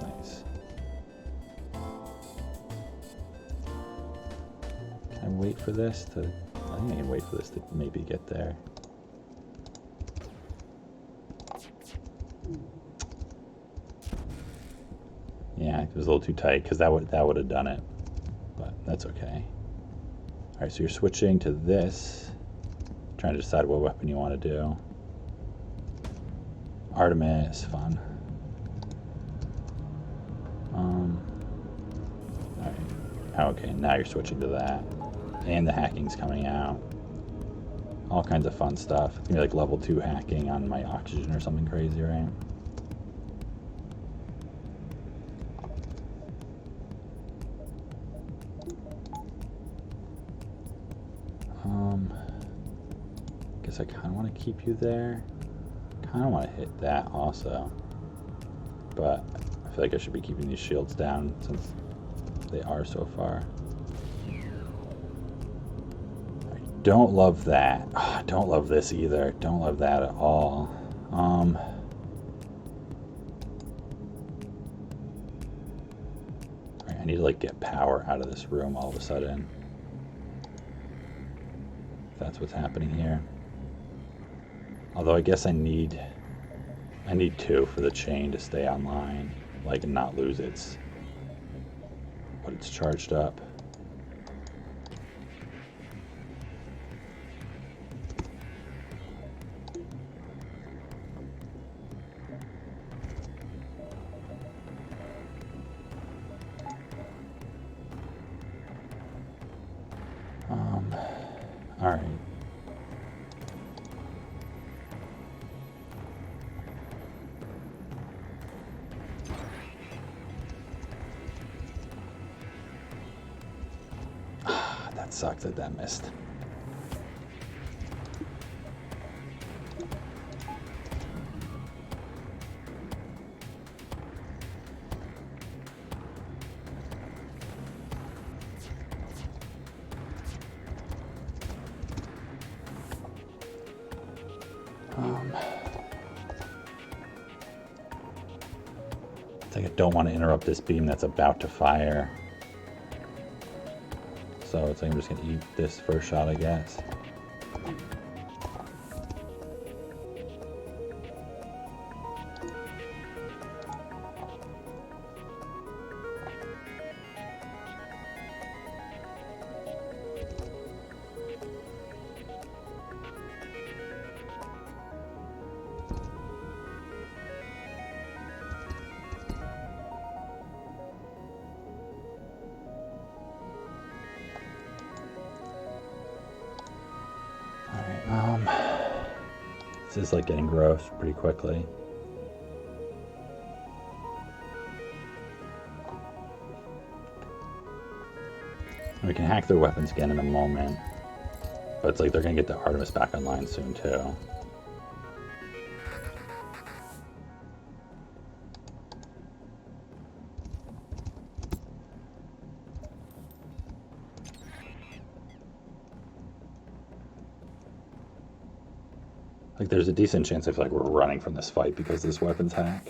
Nice. Can I wait for this to... I think I can wait for this to maybe get there. Yeah, it was a little too tight because that would have done it, but that's okay. All right, so you're switching to this, trying to decide what weapon you want to do. Artemis, fun. All right. Okay, now you're switching to that, and the hacking's coming out. All kinds of fun stuff. It's gonna be like level 2 hacking on my oxygen or something crazy, right? Guess I kind of want to keep you there. Kind of want to hit that also. But I feel like I should be keeping these shields down since they are so far. I don't love that. Oh, I don't love this either. Don't love that at all. I need to like get power out of this room all of a sudden. That's what's happening here. Although I guess I need 2 for the chain to stay online, like, and not lose what it's charged up. All right. That sucks that missed. It's like I don't want to interrupt this beam that's about to fire. So it's like I'm just going to eat this first shot, I guess. This is like getting gross pretty quickly. We can hack their weapons again in a moment, but it's like they're gonna get the Artemis back online soon too. Like there's a decent chance I feel like we're running from this fight because this weapons hack.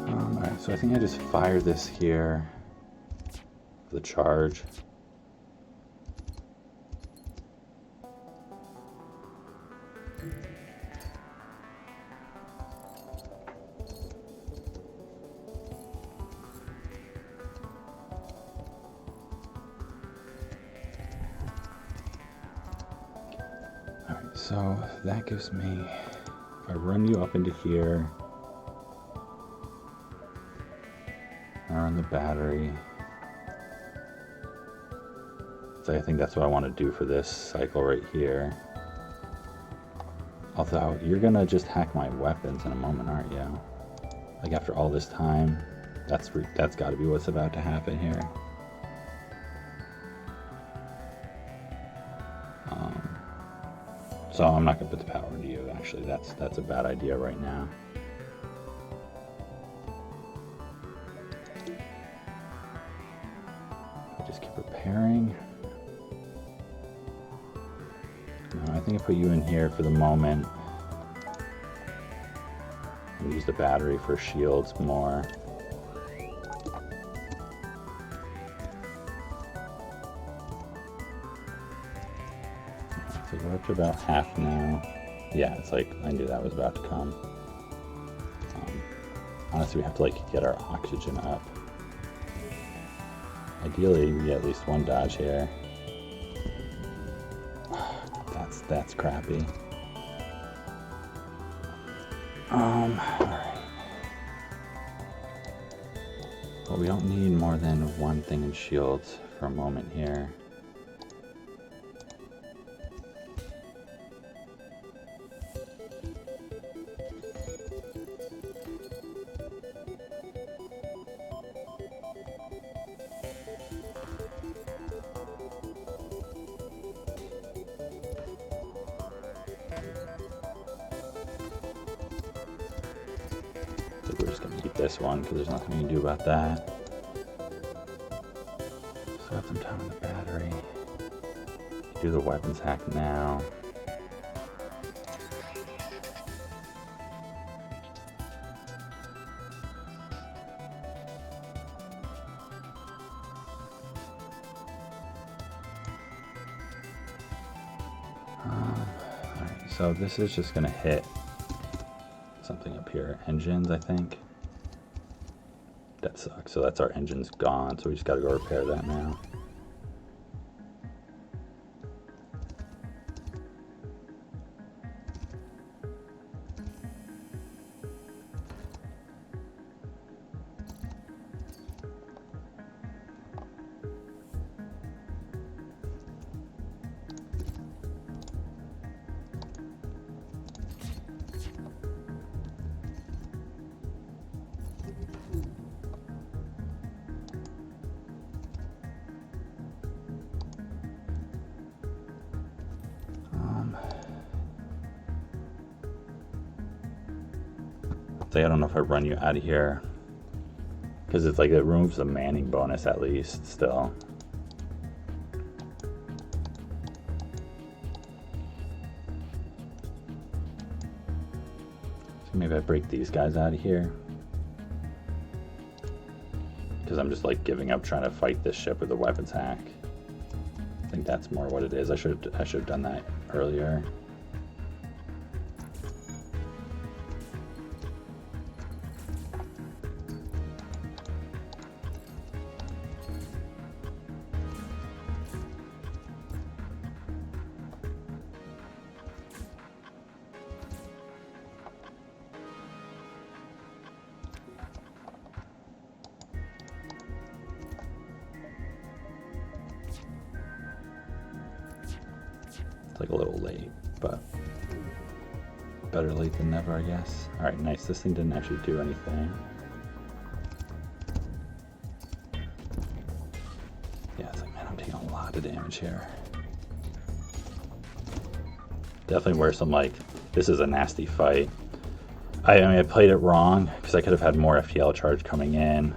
Alright, so I think I just fire this here, the charge. Alright, so that gives me, if I run you up into here, on the battery. So I think that's what I want to do for this cycle right here. Although you're gonna just hack my weapons in a moment, aren't you? Like after all this time, that's got to be what's about to happen here. So I'm not gonna put the power into you. Actually, that's a bad idea right now. Repairing. No, I think I put you in here for the moment. I'll use the battery for shields more. So we're up to about half now. Yeah, it's like I knew that was about to come. Honestly, we have to like get our oxygen up. Ideally, we get at least one dodge here. That's crappy. Alright. Well, we don't need more than one thing in shields for a moment here. We're just going to keep this one because there's nothing we can do about that. So have some time on the battery. Do the weapons hack now. Alright, so this is just going to hit something up here. Engines, I think. That sucks. So that's our engines gone. So we just got to go repair that now. I don't know if I run you out of here because it's like it removes the manning bonus at least still. Maybe I break these guys out of here. Because I'm just like giving up trying to fight this ship with a weapons hack. I think that's more what it is. I should have done that earlier. It's like a little late, but better late than never, I guess. All right, nice. This thing didn't actually do anything. Yeah, it's like, man, I'm taking a lot of damage here. Definitely worse. I'm like, this is a nasty fight. I mean, I played it wrong because I could have had more FTL charge coming in.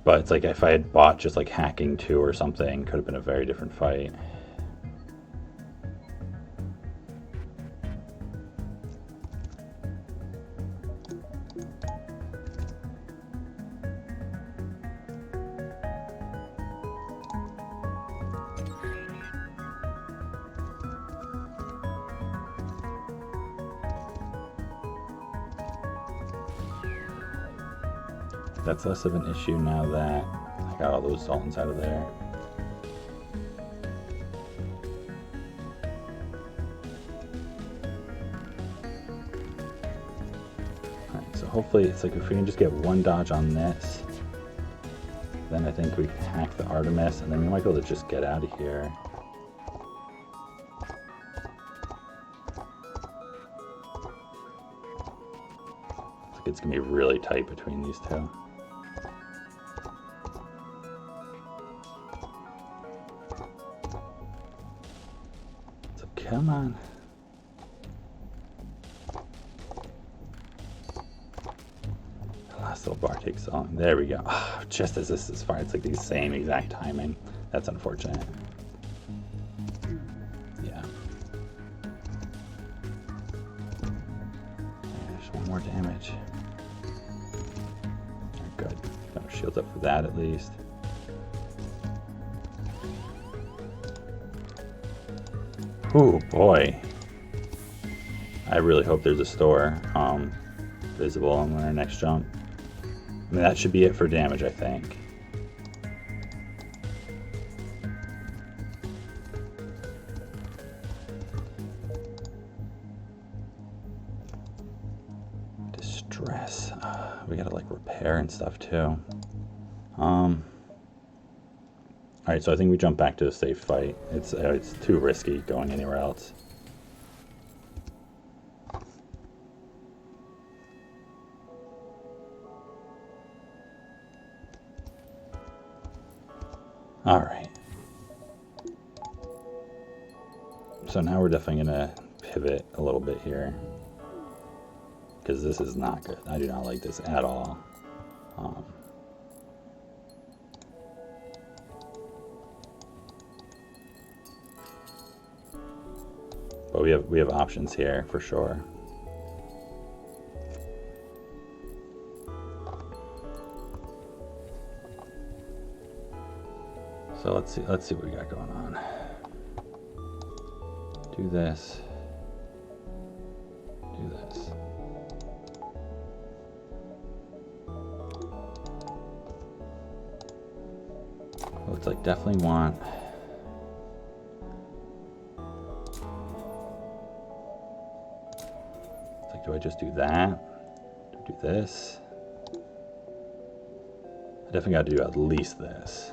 But it's like if I had bought just like hacking 2 or something, could have been a very different fight. That's less of an issue now that I got all those Zoltans out of there. Alright, so hopefully it's like if we can just get one dodge on this, then I think we can hack the Artemis, and then we might be able to just get out of here. It's gonna be really tight between these two. So come on. The last little bar takes on. There we go. Oh, just as this is fired, it's like the same exact timing. That's unfortunate. Yeah. There's one more damage. Good. Got our shields up for that at least. Ooh, boy. I really hope there's a store visible on our next jump. I mean, that should be it for damage, I think. Distress. We gotta like repair and stuff too. Alright, so I think we jump back to the safe fight. It's too risky going anywhere else. Alright. So now we're definitely gonna pivot a little bit here, because this is not good. I do not like this at all. But we have options here for sure. So let's see what we got going on. Do this. Do this. Looks like definitely want. It's like, do I just do that? Do this? I definitely got to do at least this.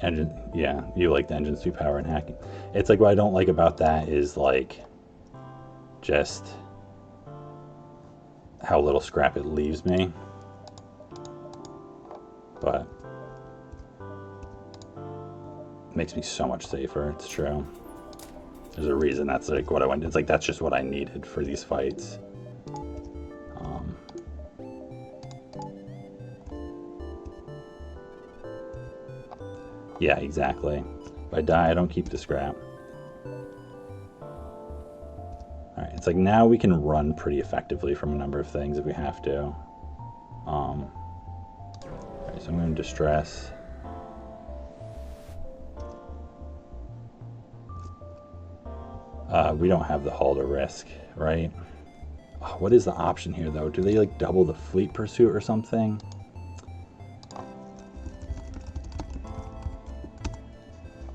Engine, yeah, you like the engine sweep power and hacking. It's like what I don't like about that is like just how little scrap it leaves me. But it makes me so much safer, it's true. There's a reason that's like what I went. It's like that's just what I needed for these fights. Yeah, exactly. If I die, I don't keep the scrap. Alright, it's like now we can run pretty effectively from a number of things if we have to. Alright, so I'm going to distress. We don't have the hull to risk, right? Oh, what is the option here, though? Do they like double the fleet pursuit or something?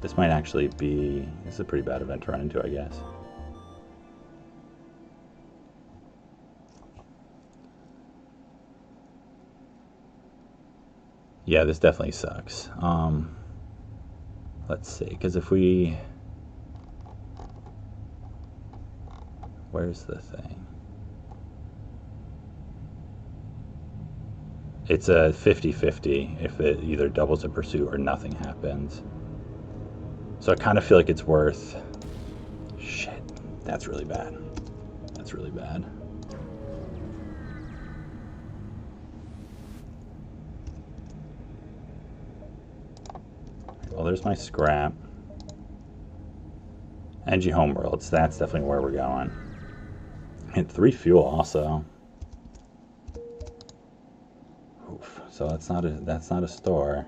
This might actually be... This is a pretty bad event to run into, I guess. Yeah, this definitely sucks. Let's see, because if we... Where's the thing? It's a 50-50 if it either doubles a pursuit or nothing happens. So I kind of feel like it's worth... Shit, that's really bad. That's really bad. Well, there's my scrap. Engie Homeworlds, that's definitely where we're going. And 3 fuel also. Oof. So that's not a store.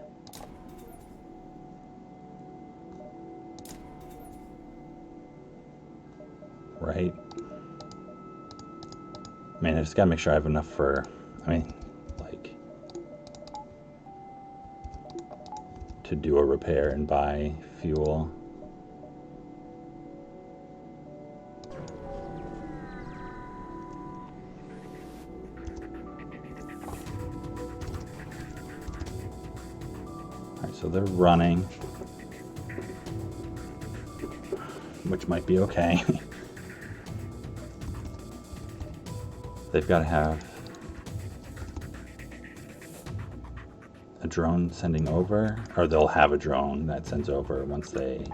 Right? I mean, I just gotta make sure I have enough for, I mean, like, to do a repair and buy fuel. Alright, so they're running, which might be okay. They've got to have a drone sending over, or they'll have a drone that sends over once they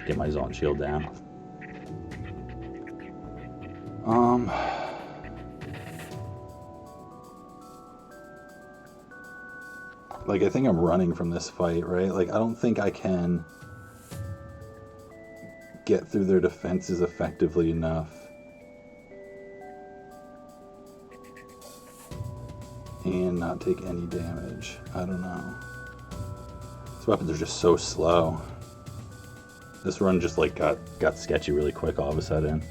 get my Zoltan shield down. Like, I think I'm running from this fight, right? Like, I don't think I can get through their defenses effectively enough and not take any damage. I don't know. These weapons are just so slow. This run just like got sketchy really quick all of a sudden.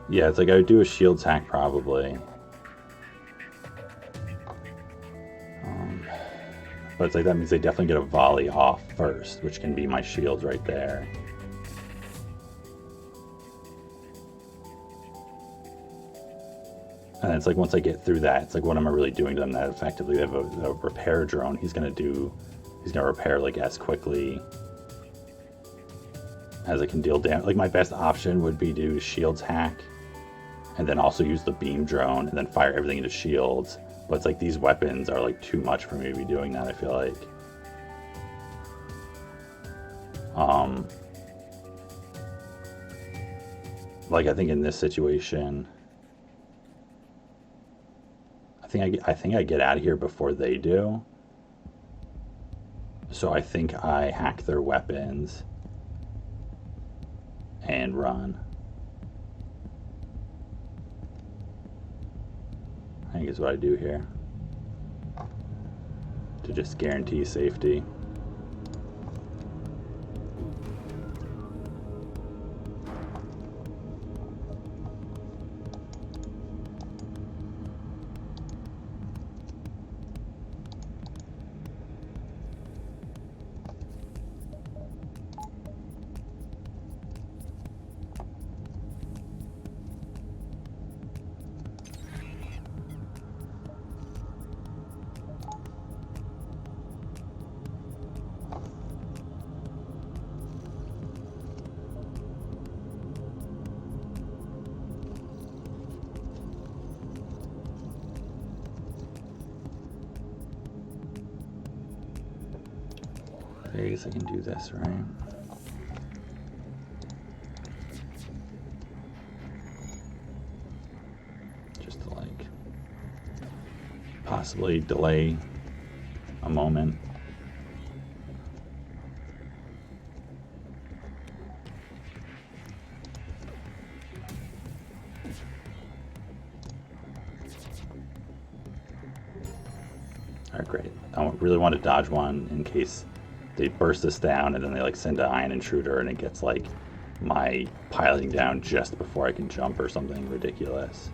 Yeah, it's like I would do a shield hack probably. But it's like that means they definitely get a volley off first, which can be my shields right there. And it's like once I get through that, it's like what am I really doing to them that effectively? They have a repair drone. He's gonna repair like as quickly as it can deal damage. Like my best option would be to do shields hack and then also use the beam drone and then fire everything into shields. But it's like these weapons are like too much for me to be doing that, I feel like. Like I think in this situation, I think I get out of here before they do. So I think I hack their weapons and run. I think is what I do here to just guarantee safety. Okay, I guess I can do this, right? Just to like possibly delay a moment. Alright, great. I really want to dodge one in case they burst this down and then they like send an ion intruder and it gets like my piloting down just before I can jump or something ridiculous.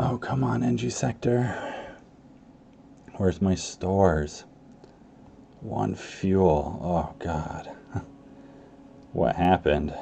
Oh, come on, NG sector. Where's my stores? One fuel. Oh, God. What happened?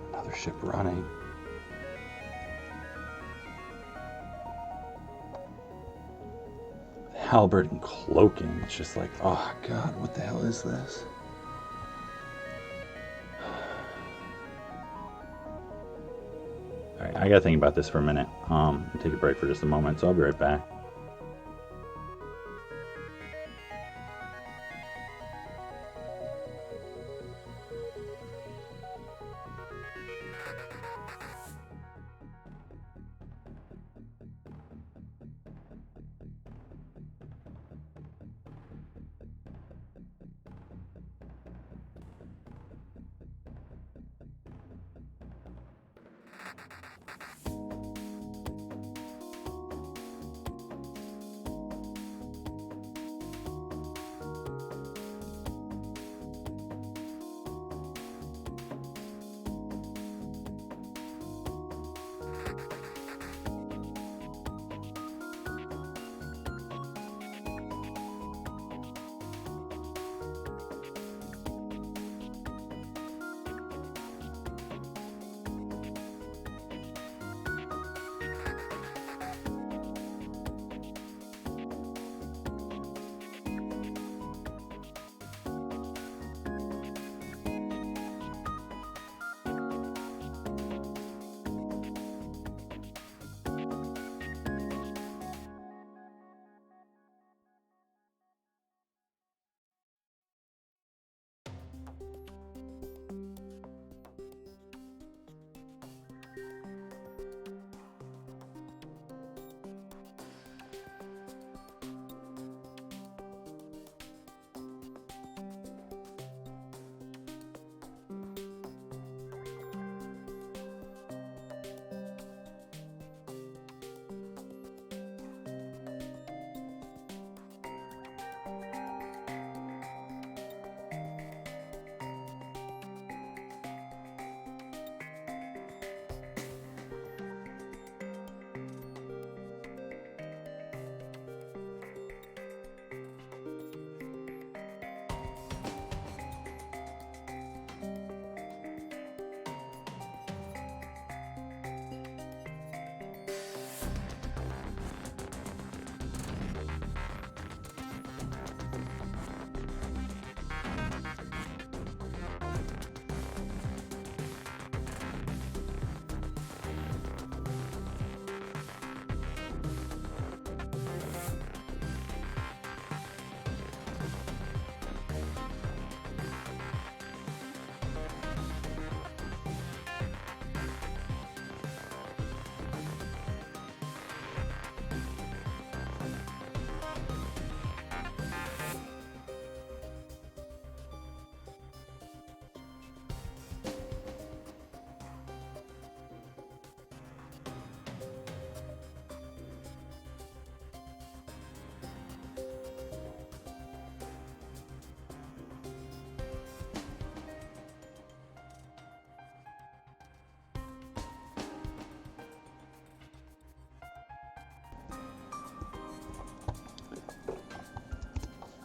Another ship running. Halberd and cloaking. It's just like, oh God, what the hell is this? Alright, I gotta think about this for a minute. Take a break for just a moment, so I'll be right back.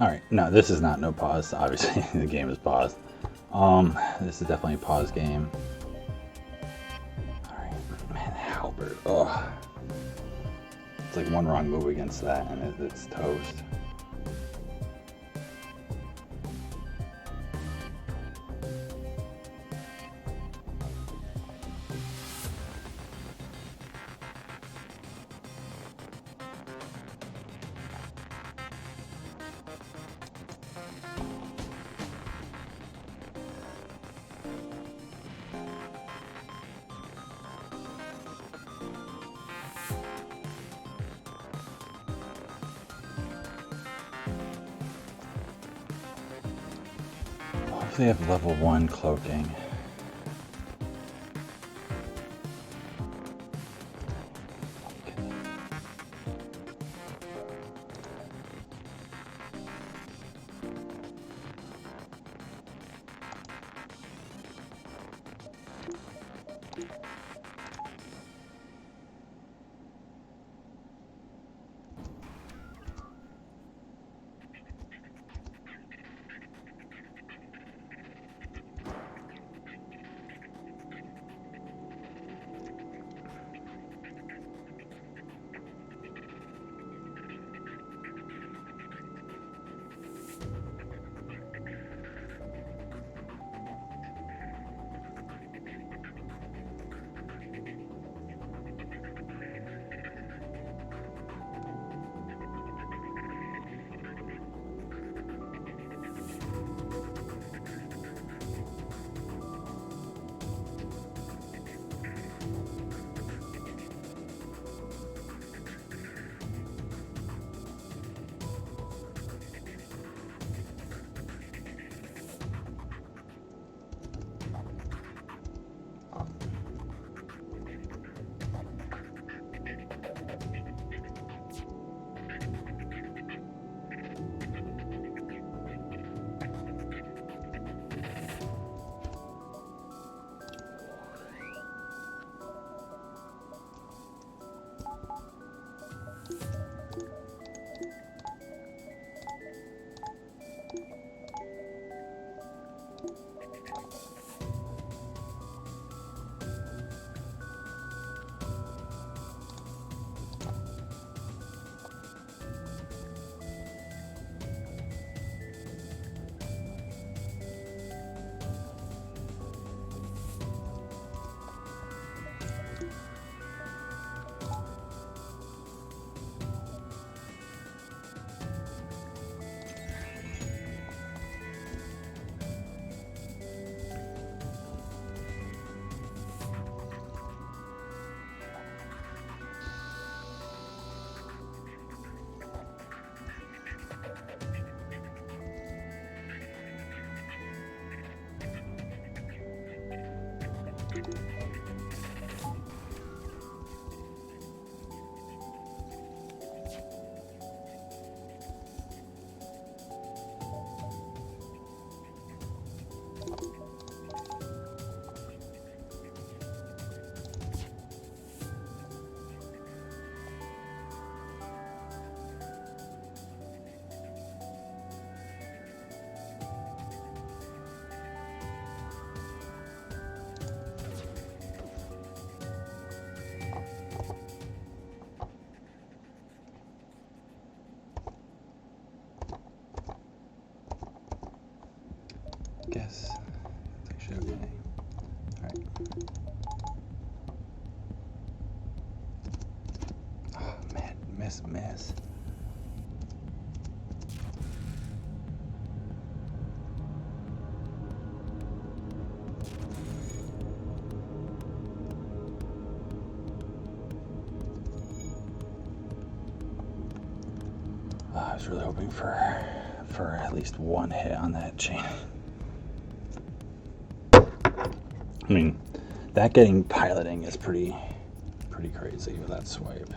Alright, no, this is not no pause. Obviously, the game is paused. This is definitely a pause game. Alright, man, Halberd. Ugh. It's like one wrong move against that, and it's toast. They have level 1 cloaking. Guess it's actually okay. Alright. Oh man, miss. I was really hoping for at least one hit on that chain. I mean, that getting piloting is pretty crazy with that swipe.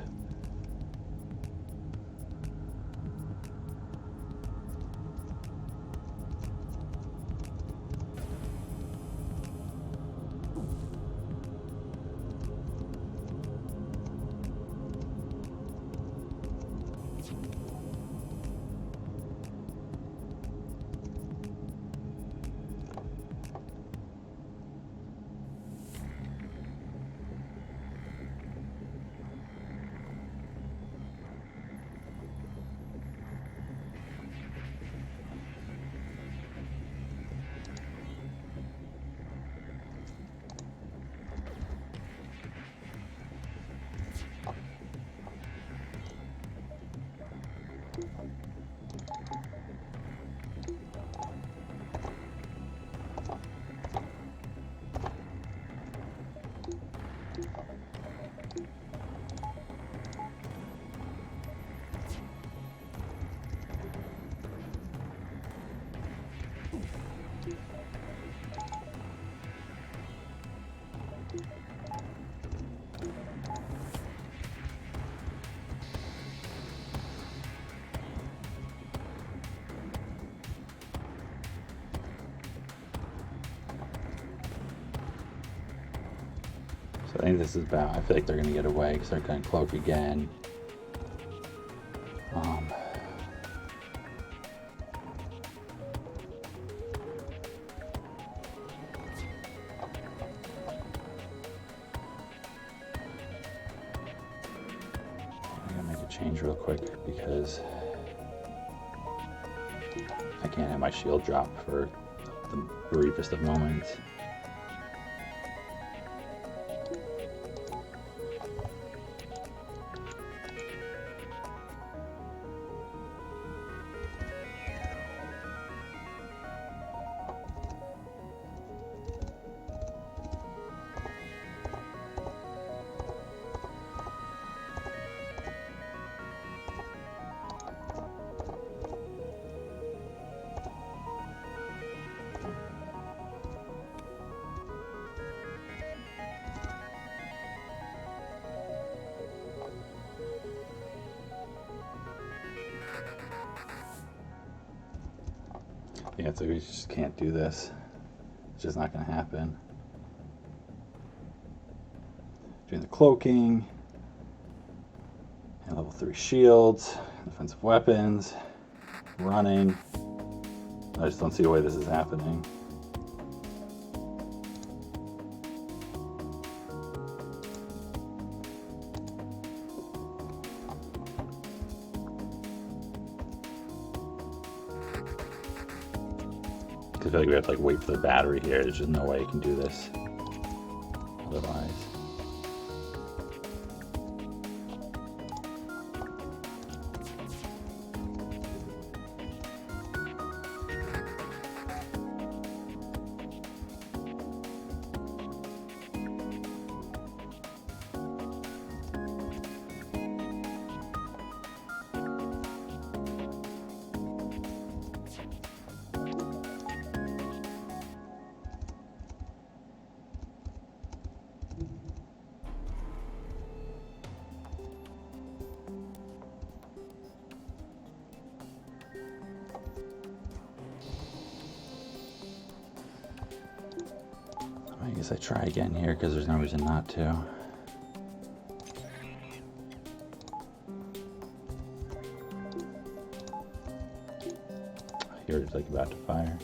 So I think this is about, I feel like they're going to get away because they're going to cloak again. Change real quick because I can't have my shield drop for the briefest of moments. Yeah, so we just can't do this. It's just not going to happen. Doing the cloaking, and level 3 shields, defensive weapons, running. I just don't see a way this is happening. I feel like we have to like wait for the battery here. There's just no way you can do this otherwise. I guess I try again here because there's no reason not to. You're just like about to fire.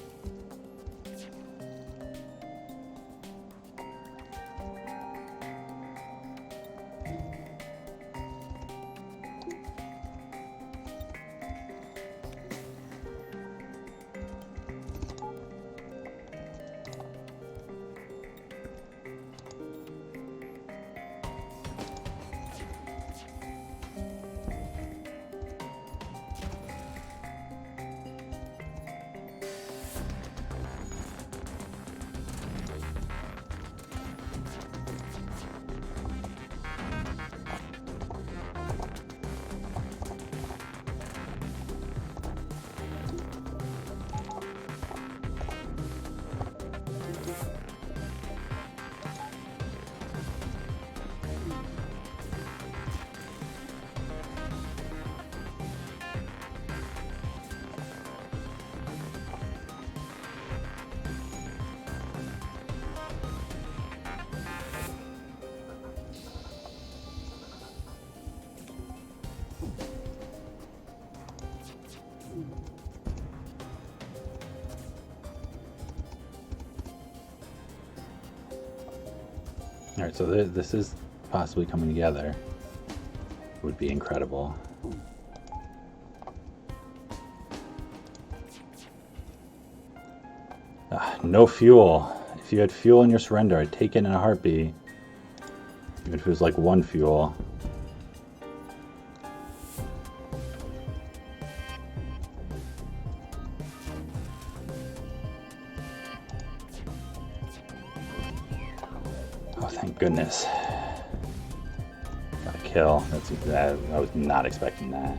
Alright, so this is possibly coming together. Would be incredible. No fuel. If you had fuel in your surrender, I'd take it in a heartbeat. Even if it was like 1 fuel. Oh, thank goodness. Got a kill. I was not expecting that.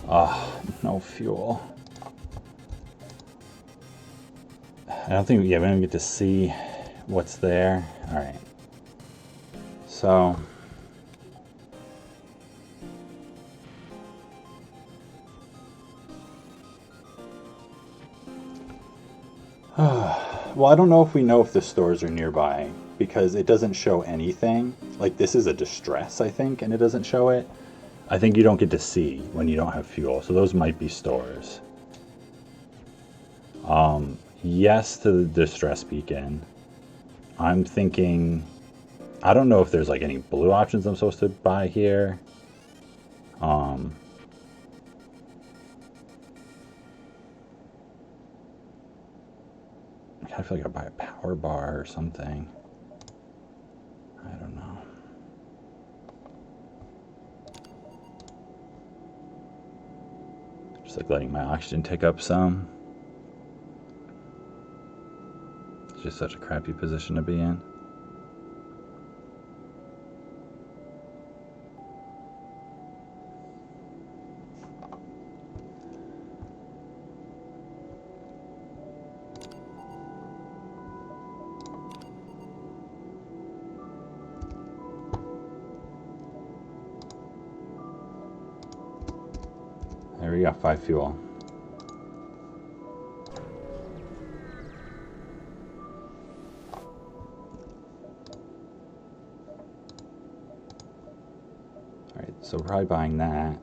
Oh, no fuel. I don't think, yeah, we don't get to see what's there. Alright. So. Well, I don't know if we know if the stores are nearby. because it doesn't show anything. Like, this is a distress, I think, and it doesn't show it. I think you don't get to see when you don't have fuel, so those might be stores. Yes to the distress beacon. I'm thinking, I don't know if there's like any blue options I'm supposed to buy here. I feel like I buy a power bar or something. I don't know. Just like letting my oxygen take up some. It's just such a crappy position to be in. There we go, 5 fuel. Alright, so we're probably buying that.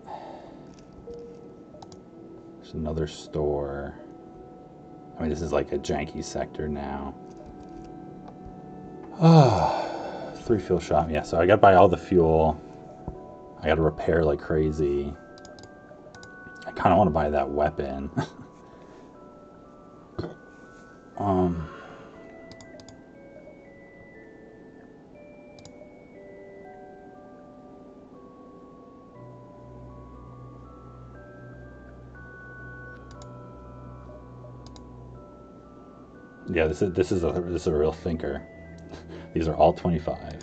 There's another store. I mean, this is like a janky sector now. 3 fuel shop. Yeah, so I gotta buy all the fuel. I gotta repair like crazy. I kind of want to buy that weapon. Yeah, this is a real thinker. These are all 25.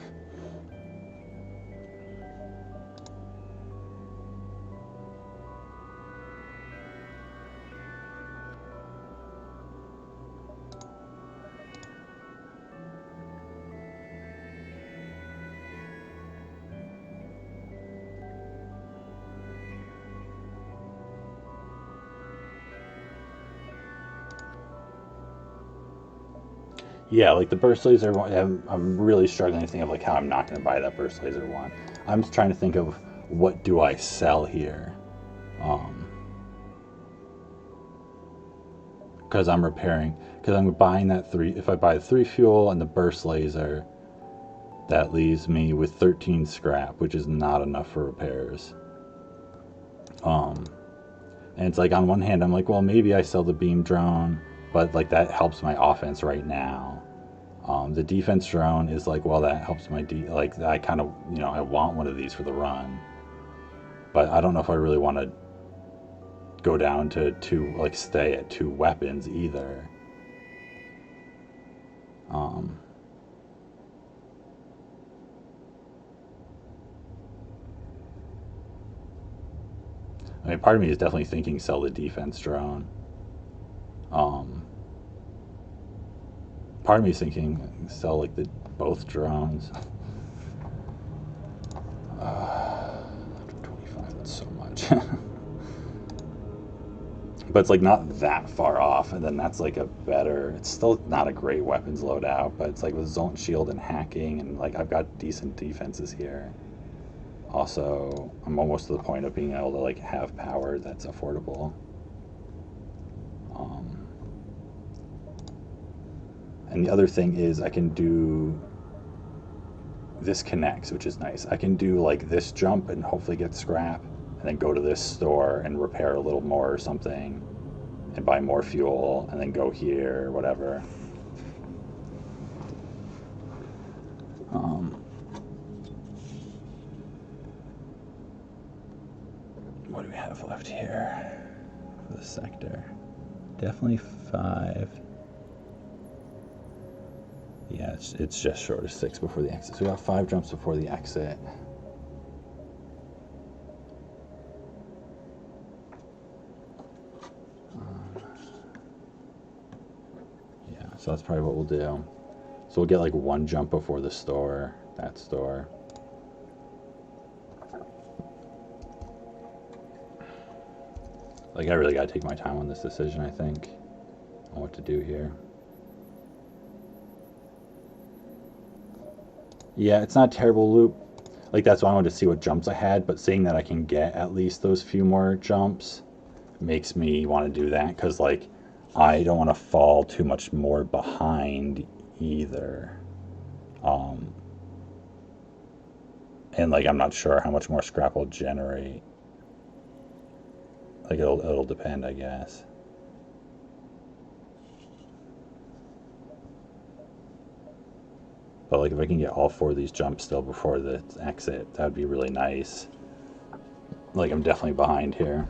Yeah, like the burst laser one, I'm really struggling to think of like how I'm not going to buy that burst laser one. I'm just trying to think of what do I sell here, because I'm repairing. Because I'm buying that 3. If I buy the 3 fuel and the burst laser, that leaves me with 13 scrap, which is not enough for repairs. And it's like on one hand I'm like, well, maybe I sell the beam drone, but like that helps my offense right now. The defense drone is like, well, that helps my like I kind of, I want one of these for the run, but I don't know if I really want to go down to 2, like stay at 2 weapons either. I mean, part of me is definitely thinking sell the defense drone. Part of me is thinking sell like both drones. 125, that's so much. But it's like not that far off, and then that's like a better, it's still not a great weapons loadout, but it's like with Zoltan shield and hacking, and like I've got decent defenses here. Also, I'm almost to the point of being able to like have power that's affordable. And the other thing is I can do, this connects, which is nice. I can do like this jump and hopefully get scrap, and then go to this store and repair a little more or something, and buy more fuel, and then go here or whatever. What do we have left here for the sector? Definitely 5. Yeah, it's just short of 6 before the exit. So we got 5 jumps before the exit. Yeah, so that's probably what we'll do. So we'll get like 1 jump before the store, that store. Like I really gotta take my time on this decision, I think, on what to do here. Yeah, it's not a terrible loop. Like, that's why I wanted to see what jumps I had, but seeing that I can get at least those few more jumps makes me want to do that, because, like, I don't want to fall too much more behind either. Um, and, like, I'm not sure how much more scrap will generate. Like, it'll depend, I guess. But, like, if I can get all four of these jumps still before the exit, that would be really nice. Like, I'm definitely behind here.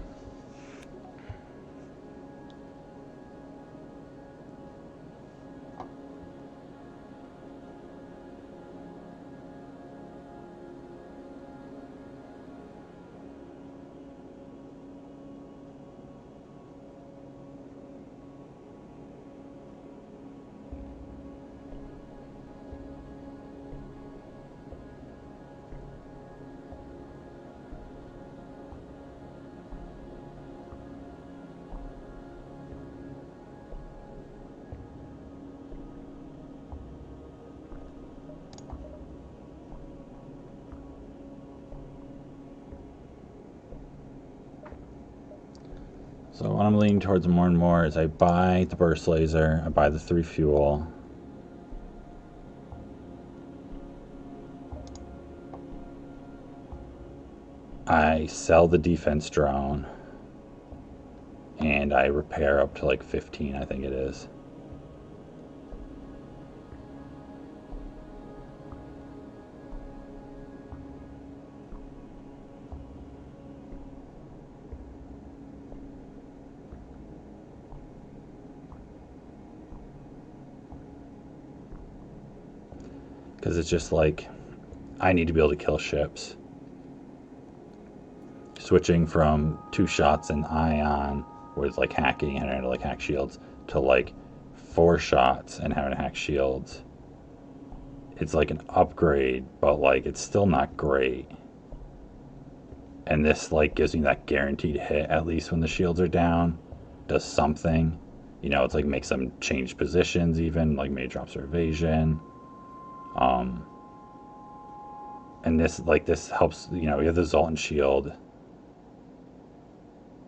So what I'm leaning towards more and more is I buy the burst laser, I buy the 3 fuel. I sell the defense drone. And I repair up to like 15, I think it is. Because it's just like, I need to be able to kill ships. Switching from 2 shots and ion, where it's like hacking and having to like hack shields, to like 4 shots and having to hack shields. It's like an upgrade, but like it's still not great. And this like gives me that guaranteed hit, at least when the shields are down. Does something. You know, it's like makes them change positions even, like maybe drops their evasion. And this helps, you know, we have the Zoltan shield.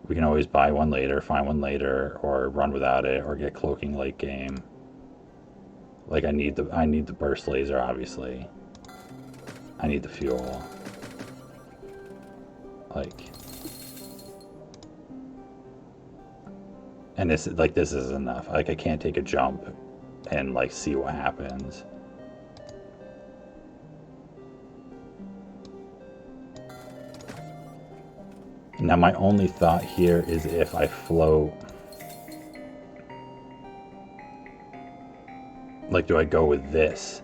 We can always buy one later, find one later, or run without it, or get cloaking late game. Like I need the burst laser, obviously. I need the fuel. Like, and this is enough. Like I can't take a jump and like see what happens. Now my only thought here is if I float, like do I go with this?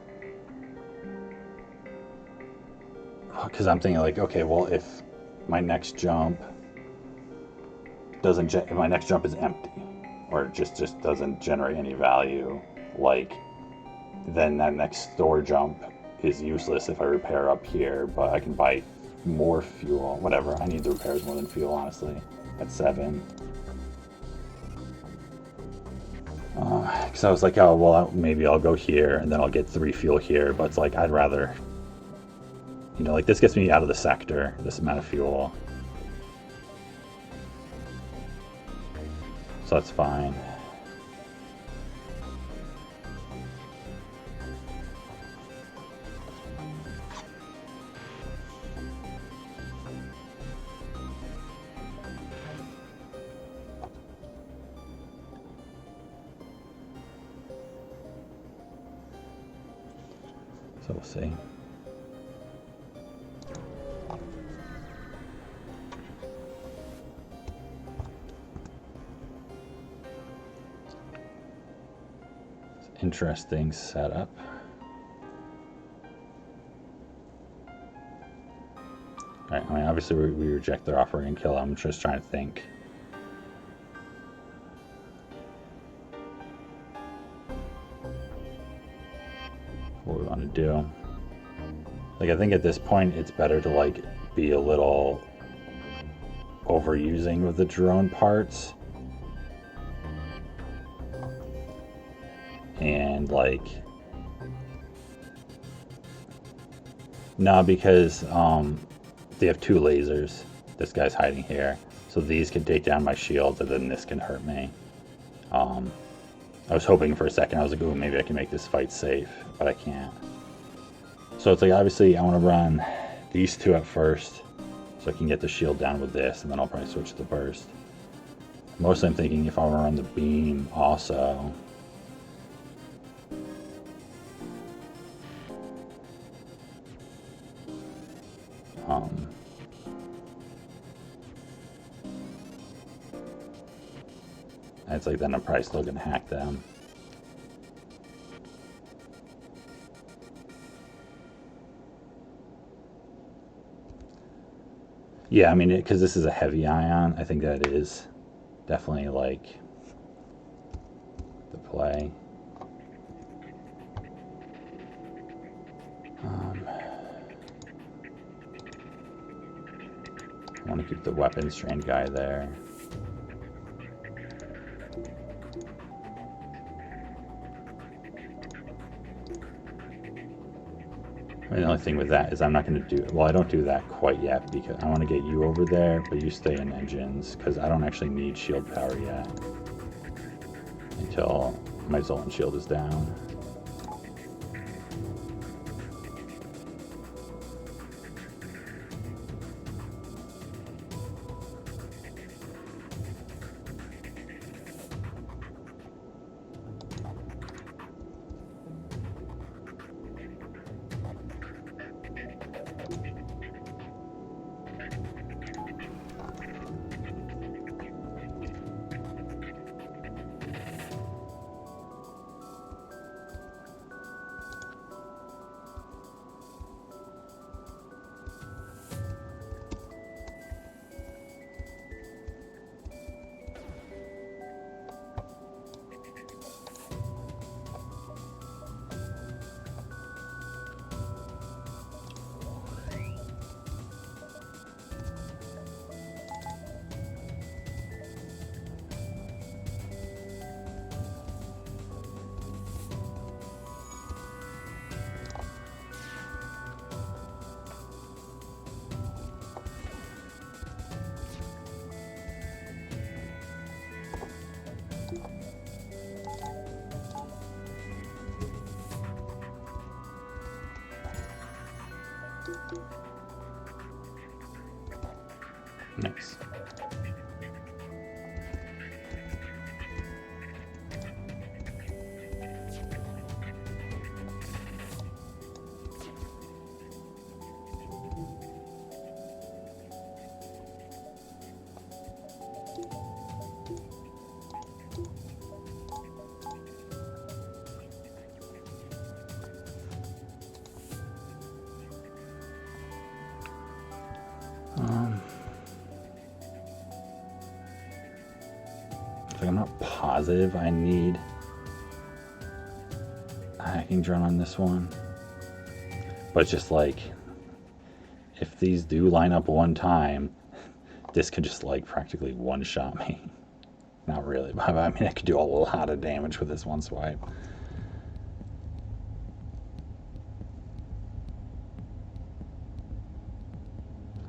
Because I'm thinking like, okay, well if my next jump doesn't, if my next jump is empty, or it just doesn't generate any value, like then that next store jump is useless if I repair up here, but I can buy more fuel, whatever. I need the repairs more than fuel, honestly, at 7. Because I was like, oh, well, maybe I'll go here, and then I'll get 3 fuel here, but it's like, I'd rather, you know, like, this gets me out of the sector, this amount of fuel. So that's fine. So we'll see. Interesting setup. Alright, I mean, obviously we reject their offer and kill them. I'm just trying to think. What we want to do. Like, I think at this point it's better to like be a little overusing with the drone parts. And like No, because they have 2 lasers. This guy's hiding here. So these can take down my shields, and then this can hurt me. I was hoping for a second, I was like, ooh, maybe I can make this fight safe, but I can't. So it's like, obviously, I want to run these 2 at first, so I can get the shield down with this, and then I'll probably switch to the burst. Mostly I'm thinking if I want to run the beam also. It's like then I'm probably still gonna hack them. Yeah, I mean, because this is a heavy ion, I think that is definitely like the play. I want to keep the weapons trained guy there. The only thing with that is I'm not going to do, well, I don't do that quite yet because I want to get you over there, but you stay in engines because I don't actually need shield power yet until my Zoltan shield is down. Nice. I'm not positive I need a hacking drone on this one, but just like if these do line up one time, this could just like practically one-shot me. Not really, but I mean I could do a lot of damage with this one swipe.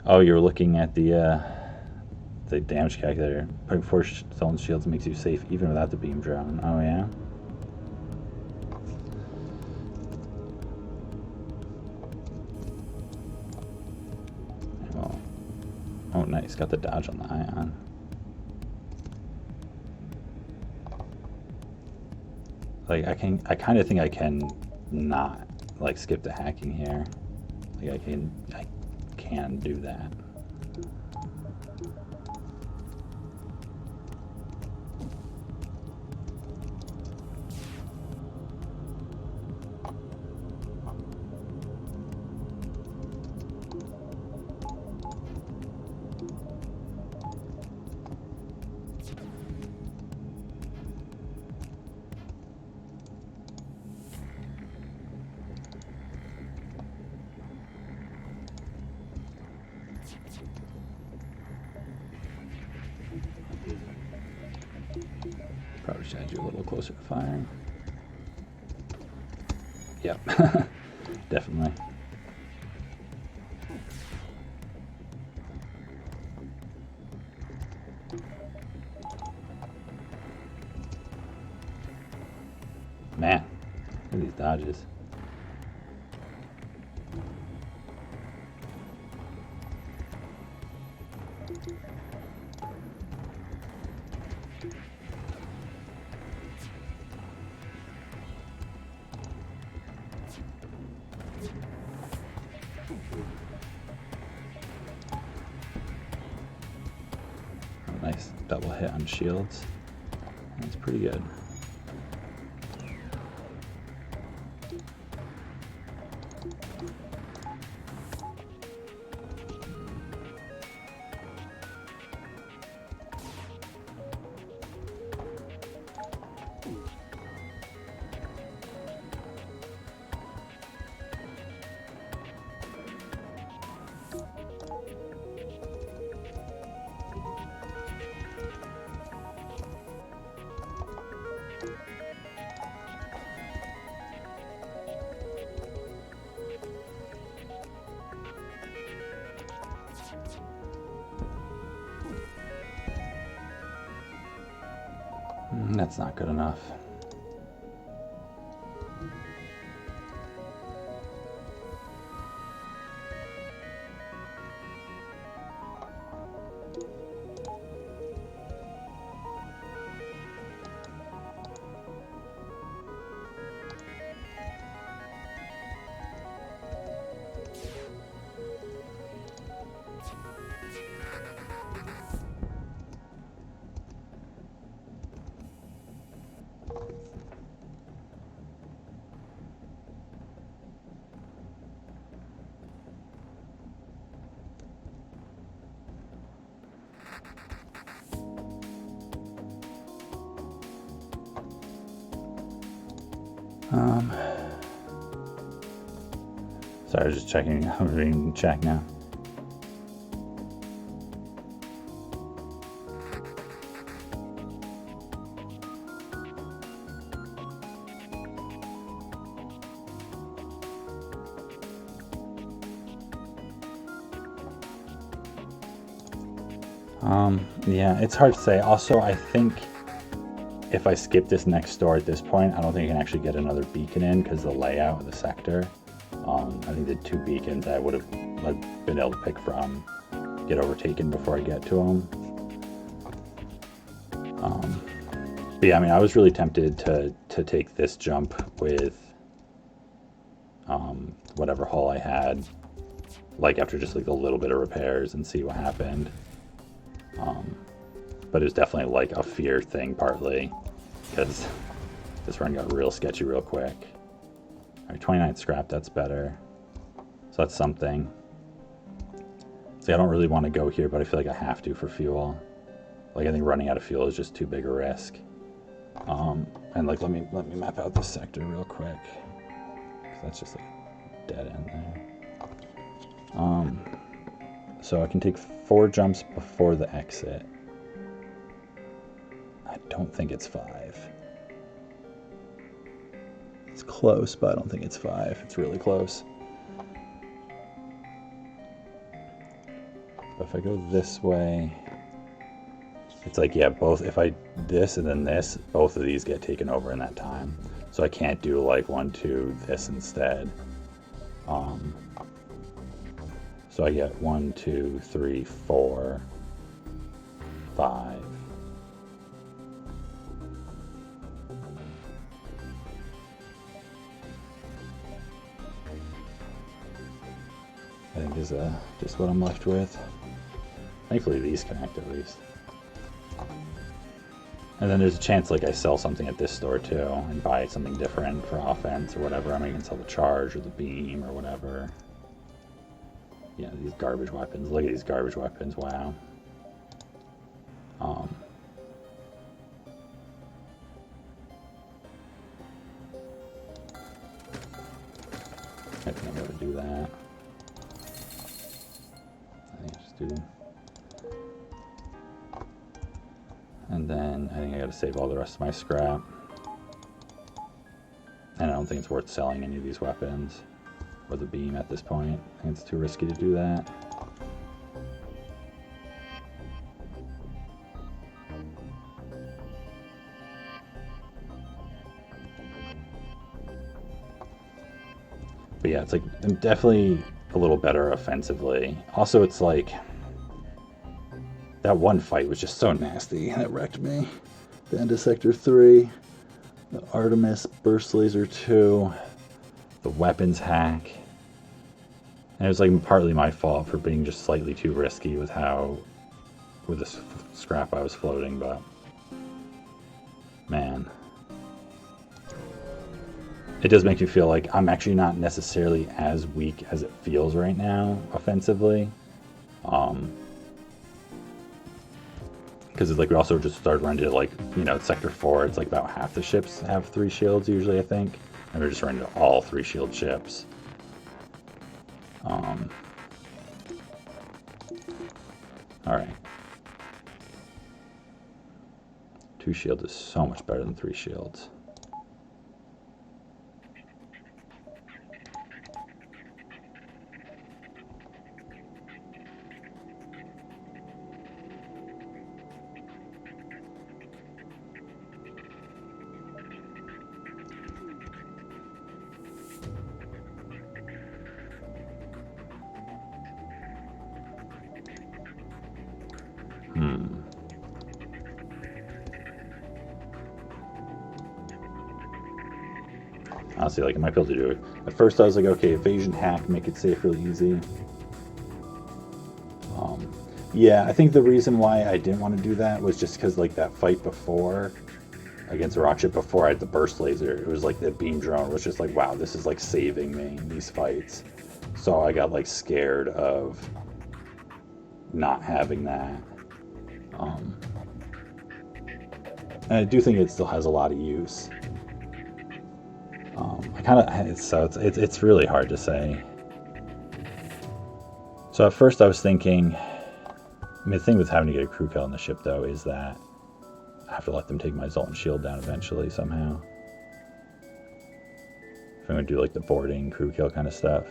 Oh, you're looking at the damage calculator. Putting 4 Zoltan shields makes you safe even without the beam drone. Oh yeah? Well, oh nice, got the dodge on the ion. Like I kind of think I can not like skip the hacking here. Like I can do that. Probably should add you a little closer to firing. Yep, definitely. Man, look at these dodges. Nice double hit on shields. That's pretty good. That's not good enough. Sorry, I was just checking. I'm reading check now. Yeah, it's hard to say. Also, I think if I skip this next door at this point, I don't think I can actually get another beacon in because the layout of the sector. I think the 2 beacons I would have been able to pick from get overtaken before I get to them. But yeah, I mean, I was really tempted to take this jump with whatever hull I had, like after just like a little bit of repairs and see what happened. But it was definitely like a fear thing partly, because this run got real sketchy real quick. Alright, 29 scrap, that's better. So that's something. See, I don't really want to go here, but I feel like I have to for fuel. Like, I think running out of fuel is just too big a risk. And like, let me map out this sector real quick, because that's just like dead end there. So I can take 4 jumps before the exit. I don't think it's 5. It's close, but I don't think it's 5. It's really close. But if I go this way, it's like, yeah, both, if I this and then this, both of these get taken over in that time. So I can't do like 1, 2, this instead. So I get 1, 2, 3, 4, 5. I think is just what I'm left with. Thankfully these connect at least. And then there's a chance like I sell something at this store too and buy something different for offense or whatever. I mean, I can sell the charge or the beam or whatever. Yeah, these garbage weapons. Look at these garbage weapons, wow. I think I'm going to do that. I think I just do. And then I think I got to save all the rest of my scrap. And I don't think it's worth selling any of these weapons or the beam at this point. I think it's too risky to do that. But yeah, it's like I'm definitely a little better offensively. Also, it's like that one fight was just so nasty. That wrecked me. The end of Sector 3, the Artemis Burst Laser 2, the weapons hack. And it was like partly my fault for being just slightly too risky with the scrap I was floating, but man. It does make you feel like I'm actually not necessarily as weak as it feels right now, offensively. Because it's like we also just started running to like, you know, Sector 4, it's like about half the ships have 3 shields usually, I think. And we're just running to all 3 shield ships. Alright. 2 shields is so much better than 3 shields. Honestly, like, I might be able to do it. At first I was like, okay, evasion hack, make it safe really easy. Yeah, I think the reason why I didn't want to do that was just because, like, that fight before, against the rocket before I had the burst laser, it was like the beam drone was just like, wow, this is like saving me in these fights. So I got like scared of not having that. And I do think it still has a lot of use. It's really hard to say. So at first I was thinking, I mean, the thing with having to get a crew kill on the ship though is that I have to let them take my Zoltan shield down eventually somehow. If I'm gonna do like the boarding, crew kill kind of stuff.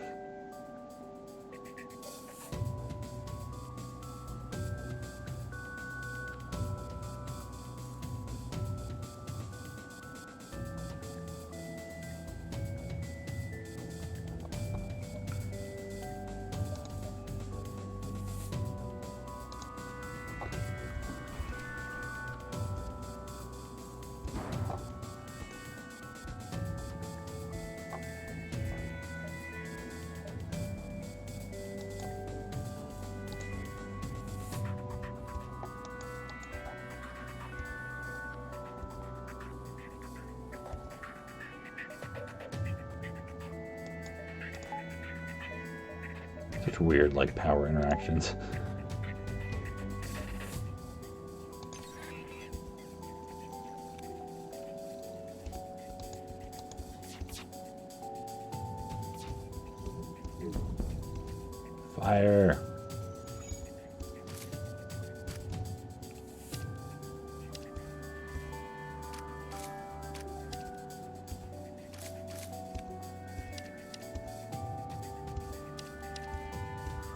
Such weird, like, power interactions. Fire.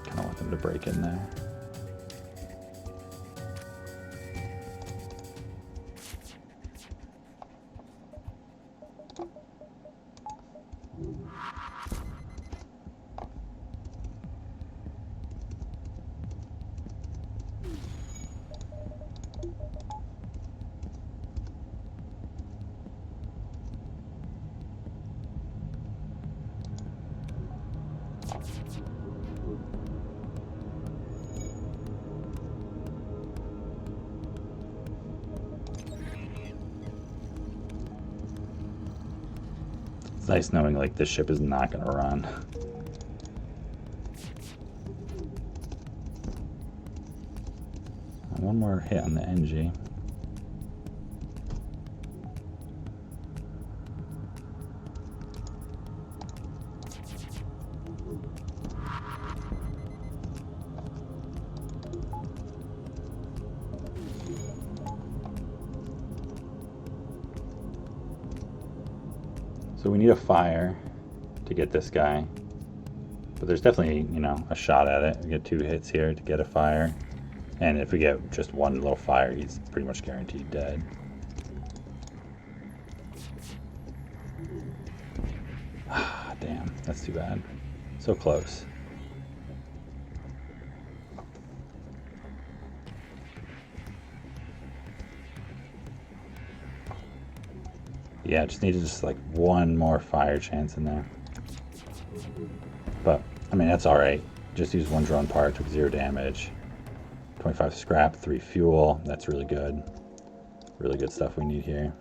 I want them to break in there. It's nice knowing like this ship is not going to run. One more hit on the NG. So we need a fire to get this guy. But there's definitely, you know, a shot at it. We get 2 hits here to get a fire. And if we get just one little fire, he's pretty much guaranteed dead. Ah, damn. That's too bad. So close. Yeah, just needed just like one more fire chance in there. But, I mean, that's alright. Just use one drone part, took 0 damage. 25 scrap, 3 fuel. That's really good. Really good stuff we need here.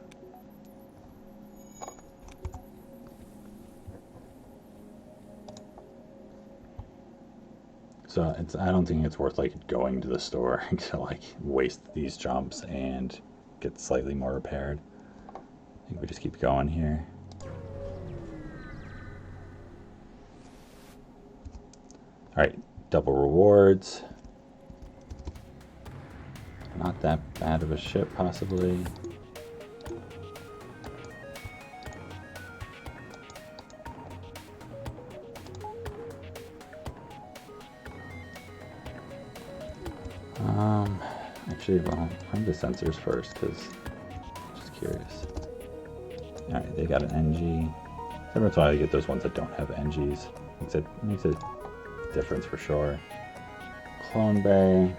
So I don't think it's worth like going to the store to like waste these jumps and get slightly more repaired. I think we just keep going here. Alright, double rewards. Not that bad of a ship, possibly. Actually, well, run the sensors first, because I'm just curious. Alright, they got an NG. Every once in a while you get those ones that don't have NGs. Makes a difference for sure. Clone Bay.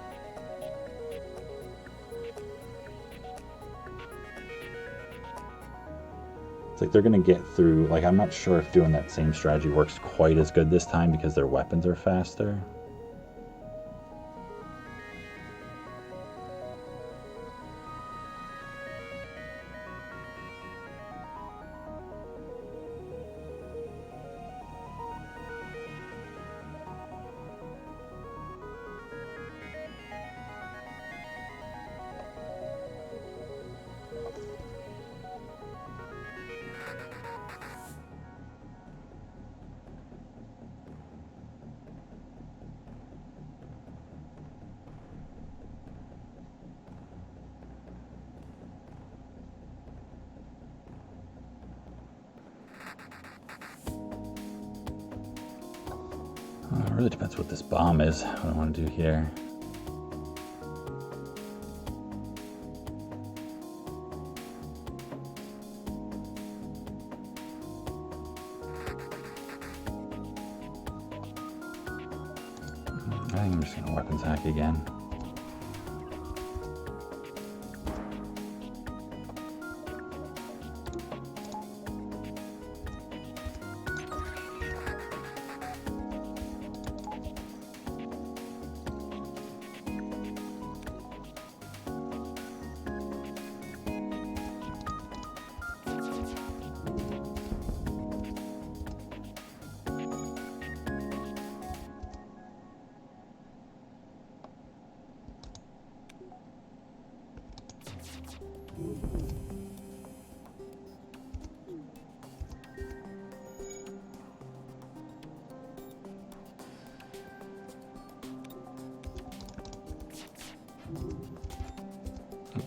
It's like they're going to get through, like I'm not sure if doing that same strategy works quite as good this time because their weapons are faster. It really depends what this bomb is, what I want to do here. I think I'm just going to weapons hack again.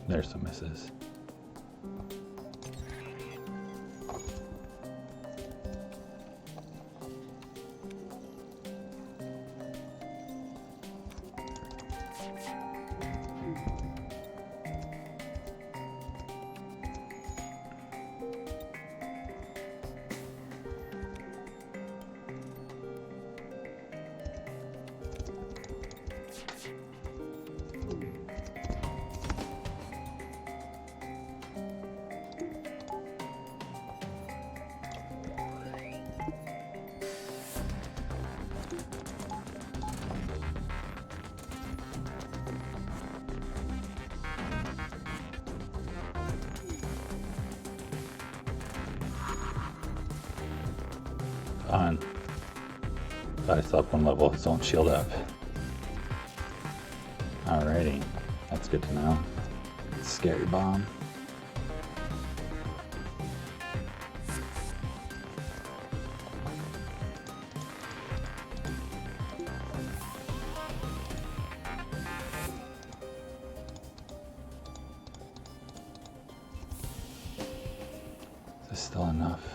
There's some misses. On. Thought I still have one level, so don't shield up. Alrighty, that's good to know. Scary bomb. Is this still enough?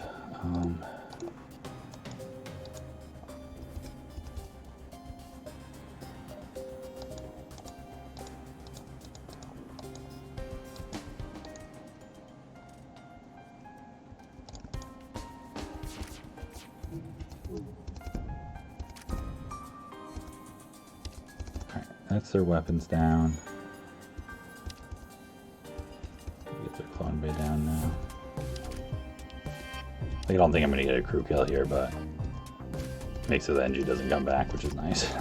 That's their weapons down. Get their clone bay down now. I don't think I'm going to get a crew kill here, but makes it the NG doesn't come back, which is nice.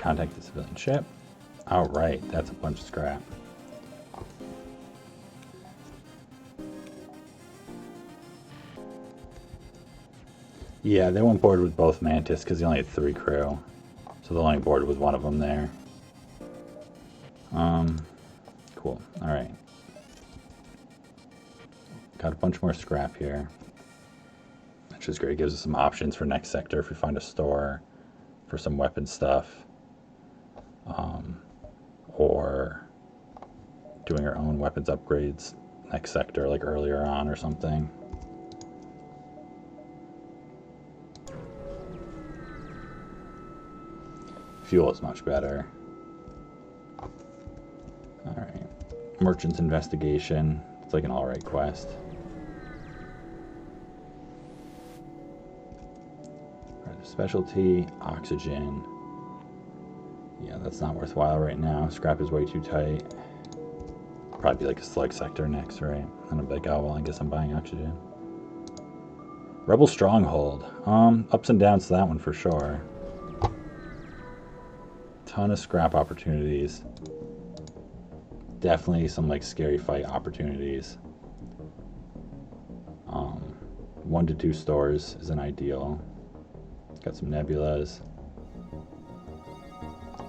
Contact the civilian ship. All right, that's a bunch of scrap. Yeah, they went board with both Mantis because they only had 3 crew. So they'll only board with one of them there. Cool. All right. Got a bunch more scrap here, which is great. It gives us some options for next sector if we find a store for some weapon stuff. Or doing our own weapons upgrades next sector, like earlier on or something. Fuel is much better. Alright. Merchant's Investigation. It's like an alright quest. Specialty, oxygen. Yeah, that's not worthwhile right now. Scrap is way too tight. Probably be like a slug sector next, right? And I'm like, oh, well, I guess I'm buying oxygen. Rebel Stronghold. Ups and downs to that one for sure. Ton of scrap opportunities. Definitely some like scary fight opportunities. 1 to 2 stores is an ideal. Got some nebulas.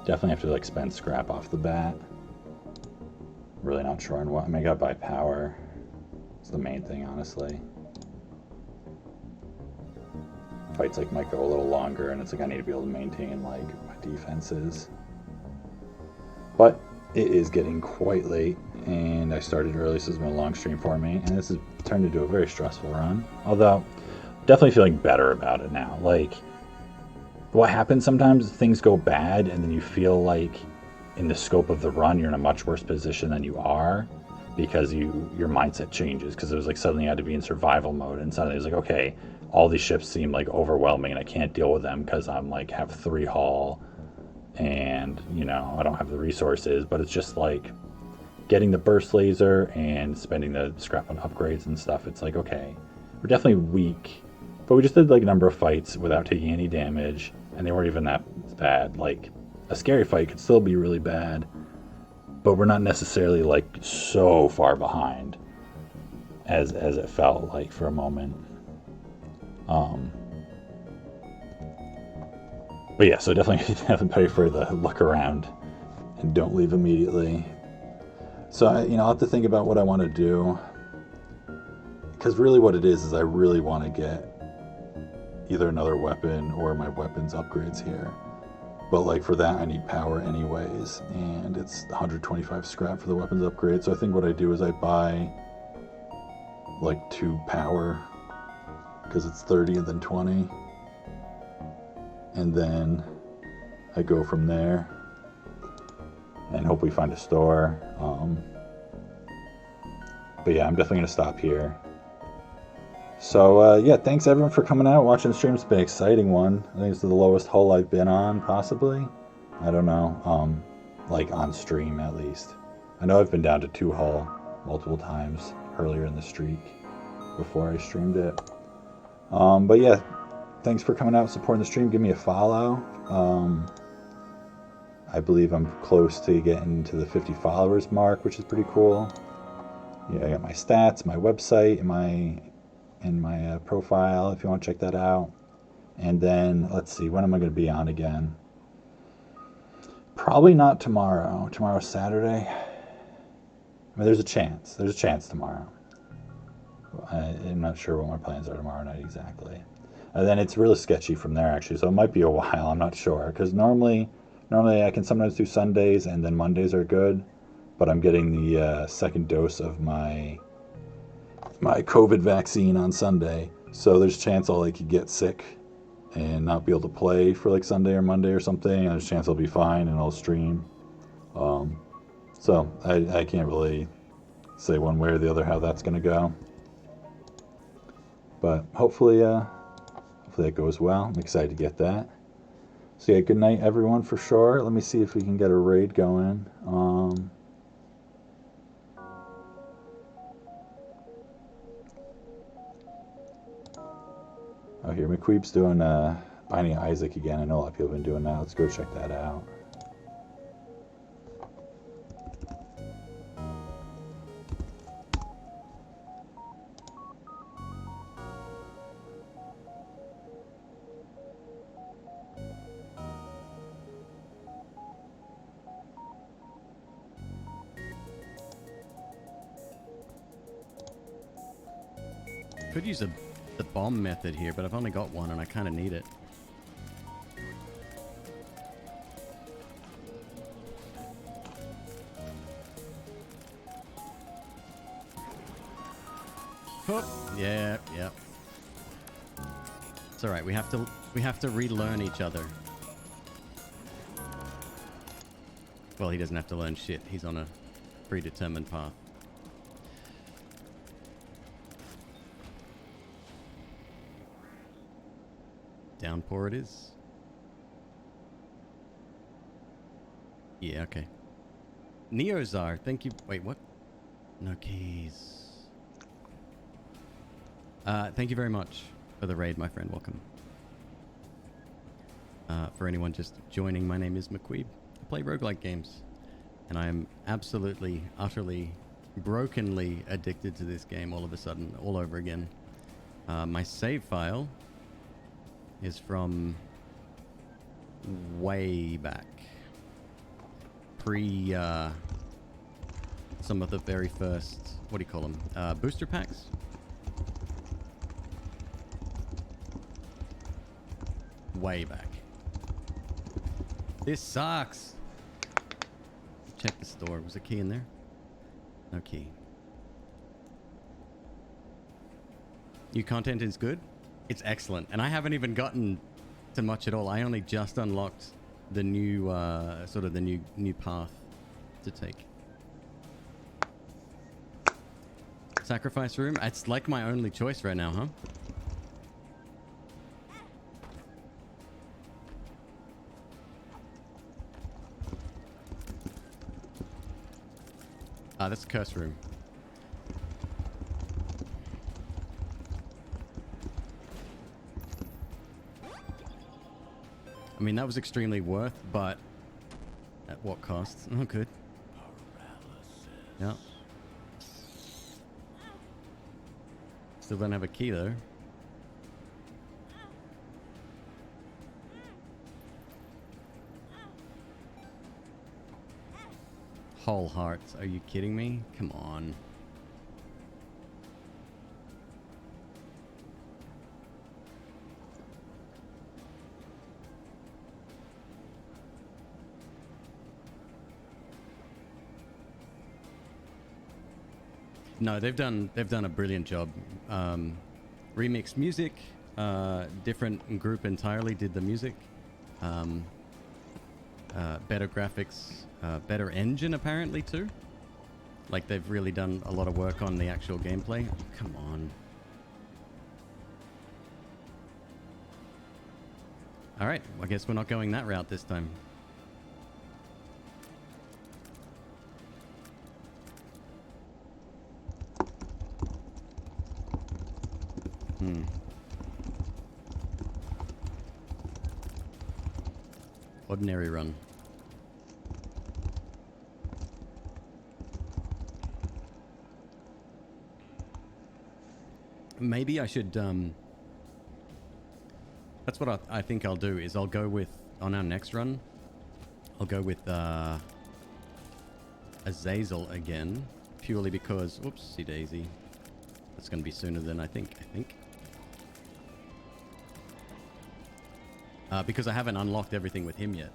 Definitely have to like spend scrap off the bat. Really not sure on what. I mean, I gotta buy power. It's the main thing, honestly. Fights like might go a little longer, and it's like I need to be able to maintain like my defenses. But it is getting quite late, and I started early, so this has been a long stream for me, and this has turned into a very stressful run. Although, definitely feeling better about it now. Like, what happens sometimes, things go bad, and then you feel like in the scope of the run, you're in a much worse position than you are because your mindset changes. Because it was like suddenly you had to be in survival mode, and suddenly it was like, okay, all these ships seem like overwhelming, and I can't deal with them because I'm like have 3 hull, and you know I don't have the resources. But it's just like getting the burst laser and spending the scrap on upgrades and stuff. It's like, okay, we're definitely weak, but we just did like a number of fights without taking any damage, and they weren't even that bad. Like, a scary fight could still be really bad, but we're not necessarily like so far behind as it felt like for a moment. But yeah, so definitely pay for the look around and don't leave immediately. So I'll have to think about what I want to do, because really what it is I really want to get either another weapon or my weapons upgrades here. But like for that I need power anyways, and it's 125 scrap for the weapons upgrade. So I think what I do is I buy like 2 power, because it's 30 and then 20, and then I go from there and hope we find a store. But yeah, I'm definitely gonna stop here. So yeah, thanks everyone for coming out, watching the stream. It's been an exciting one. I think it's the lowest hull I've been on, possibly. I don't know, like on stream at least. I know I've been down to 2 hull multiple times earlier in the streak before I streamed it. But yeah, thanks for coming out, supporting the stream. Give me a follow. I believe I'm close to getting to the 50 followers mark, which is pretty cool. Yeah, I got my stats, my website, and my profile if you want to check that out. And then let's see, when am I going to be on again? Probably not tomorrow. Tomorrow's Saturday. I mean, there's a chance tomorrow. I'm not sure what my plans are tomorrow night exactly. And then it's really sketchy from there, actually, so it might be a while. I'm not sure, because normally Normally I can sometimes do Sundays and then Mondays are good, but I'm getting the second dose of my COVID vaccine on Sunday, so there's a chance I'll like get sick and not be able to play for like Sunday or Monday or something, and there's a chance I'll be fine and I'll stream. So I can't really say one way or the other how that's gonna go, but hopefully that goes well. I'm excited to get that. So yeah, good night everyone for sure. Let me see if we can get a raid going. Oh, here, McQueeb's doing Binding of Isaac again. I know a lot of people have been doing that. Let's go check that out. Could use the bomb method here, but I've only got one and I kind of need it. Oh, yeah. It's all right. We have to relearn each other. Well, he doesn't have to learn shit. He's on a predetermined path. Downpour it is. Yeah, okay. Neozar, thank you. Wait, what? No keys. Thank you very much for the raid, my friend. Welcome. For anyone just joining, my name is McQueeb. I play roguelike games. And I am absolutely, utterly, brokenly addicted to this game all of a sudden, all over again. My save file is from way back. Pre some of the very first, what do you call them? Booster packs? Way back. This sucks. Check the store. Was a key in there? No key. New content is good. It's excellent. And I haven't even gotten to much at all. I only just unlocked the new, sort of the new path to take. Sacrifice room? It's like my only choice right now, huh? That's a curse room. I mean, that was extremely worth, but at what cost? Oh, good. Yeah. Still don't have a key, though. Whole hearts. Are you kidding me? Come on. No, they've done a brilliant job. Remixed music, different group entirely did the music. Better graphics, better engine apparently too. Like they've really done a lot of work on the actual gameplay. Come on. All right, I guess we're not going that route this time. Ordinary run. Maybe I should, that's what I think I'll do, is I'll go with, on our next run, I'll go with, Azazel again, purely because, whoopsie daisy, that's going to be sooner than I think. Because I haven't unlocked everything with him yet.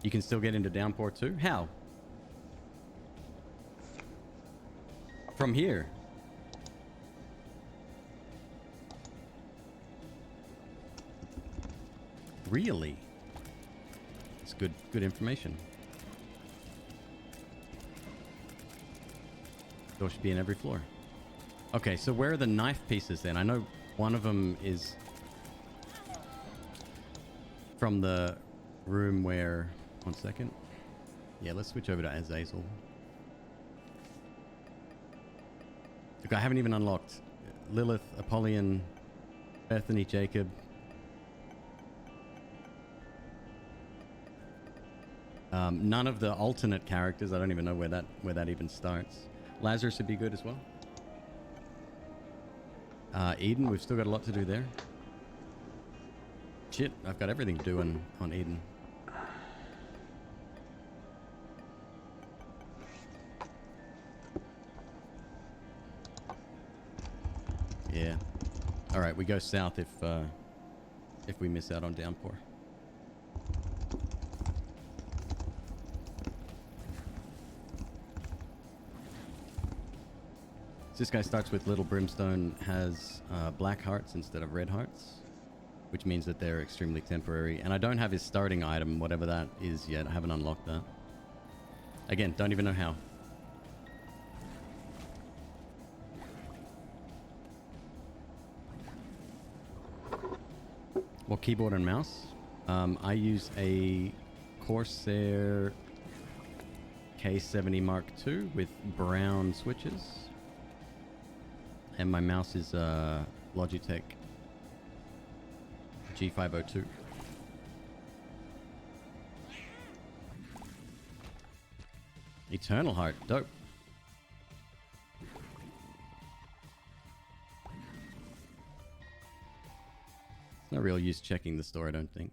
You can still get into Downpour too? How? From here? Really? It's good information. Door should be in every floor. Okay, so where are the knife pieces then? I know one of them is from the room where... One second. Yeah, let's switch over to Azazel. Look, I haven't even unlocked Lilith, Apollyon, Bethany, Jacob. None of the alternate characters. I don't even know where that even starts. Lazarus would be good as well. Eden, we've still got a lot to do there. Shit, I've got everything to do on Eden. Yeah. All right, we go south if we miss out on Downpour. This guy starts with Little Brimstone, has black hearts instead of red hearts, which means that they're extremely temporary. And I don't have his starting item, whatever that is yet. I haven't unlocked that. Again, don't even know how. Well, keyboard and mouse. I use a Corsair K70 Mark II with brown switches. And my mouse is Logitech G502. Eternal Heart, dope. No real use checking the store, I don't think.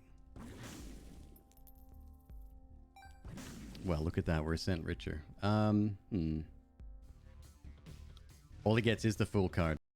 Well, look at that. We're a cent richer. All he gets is the Fool card.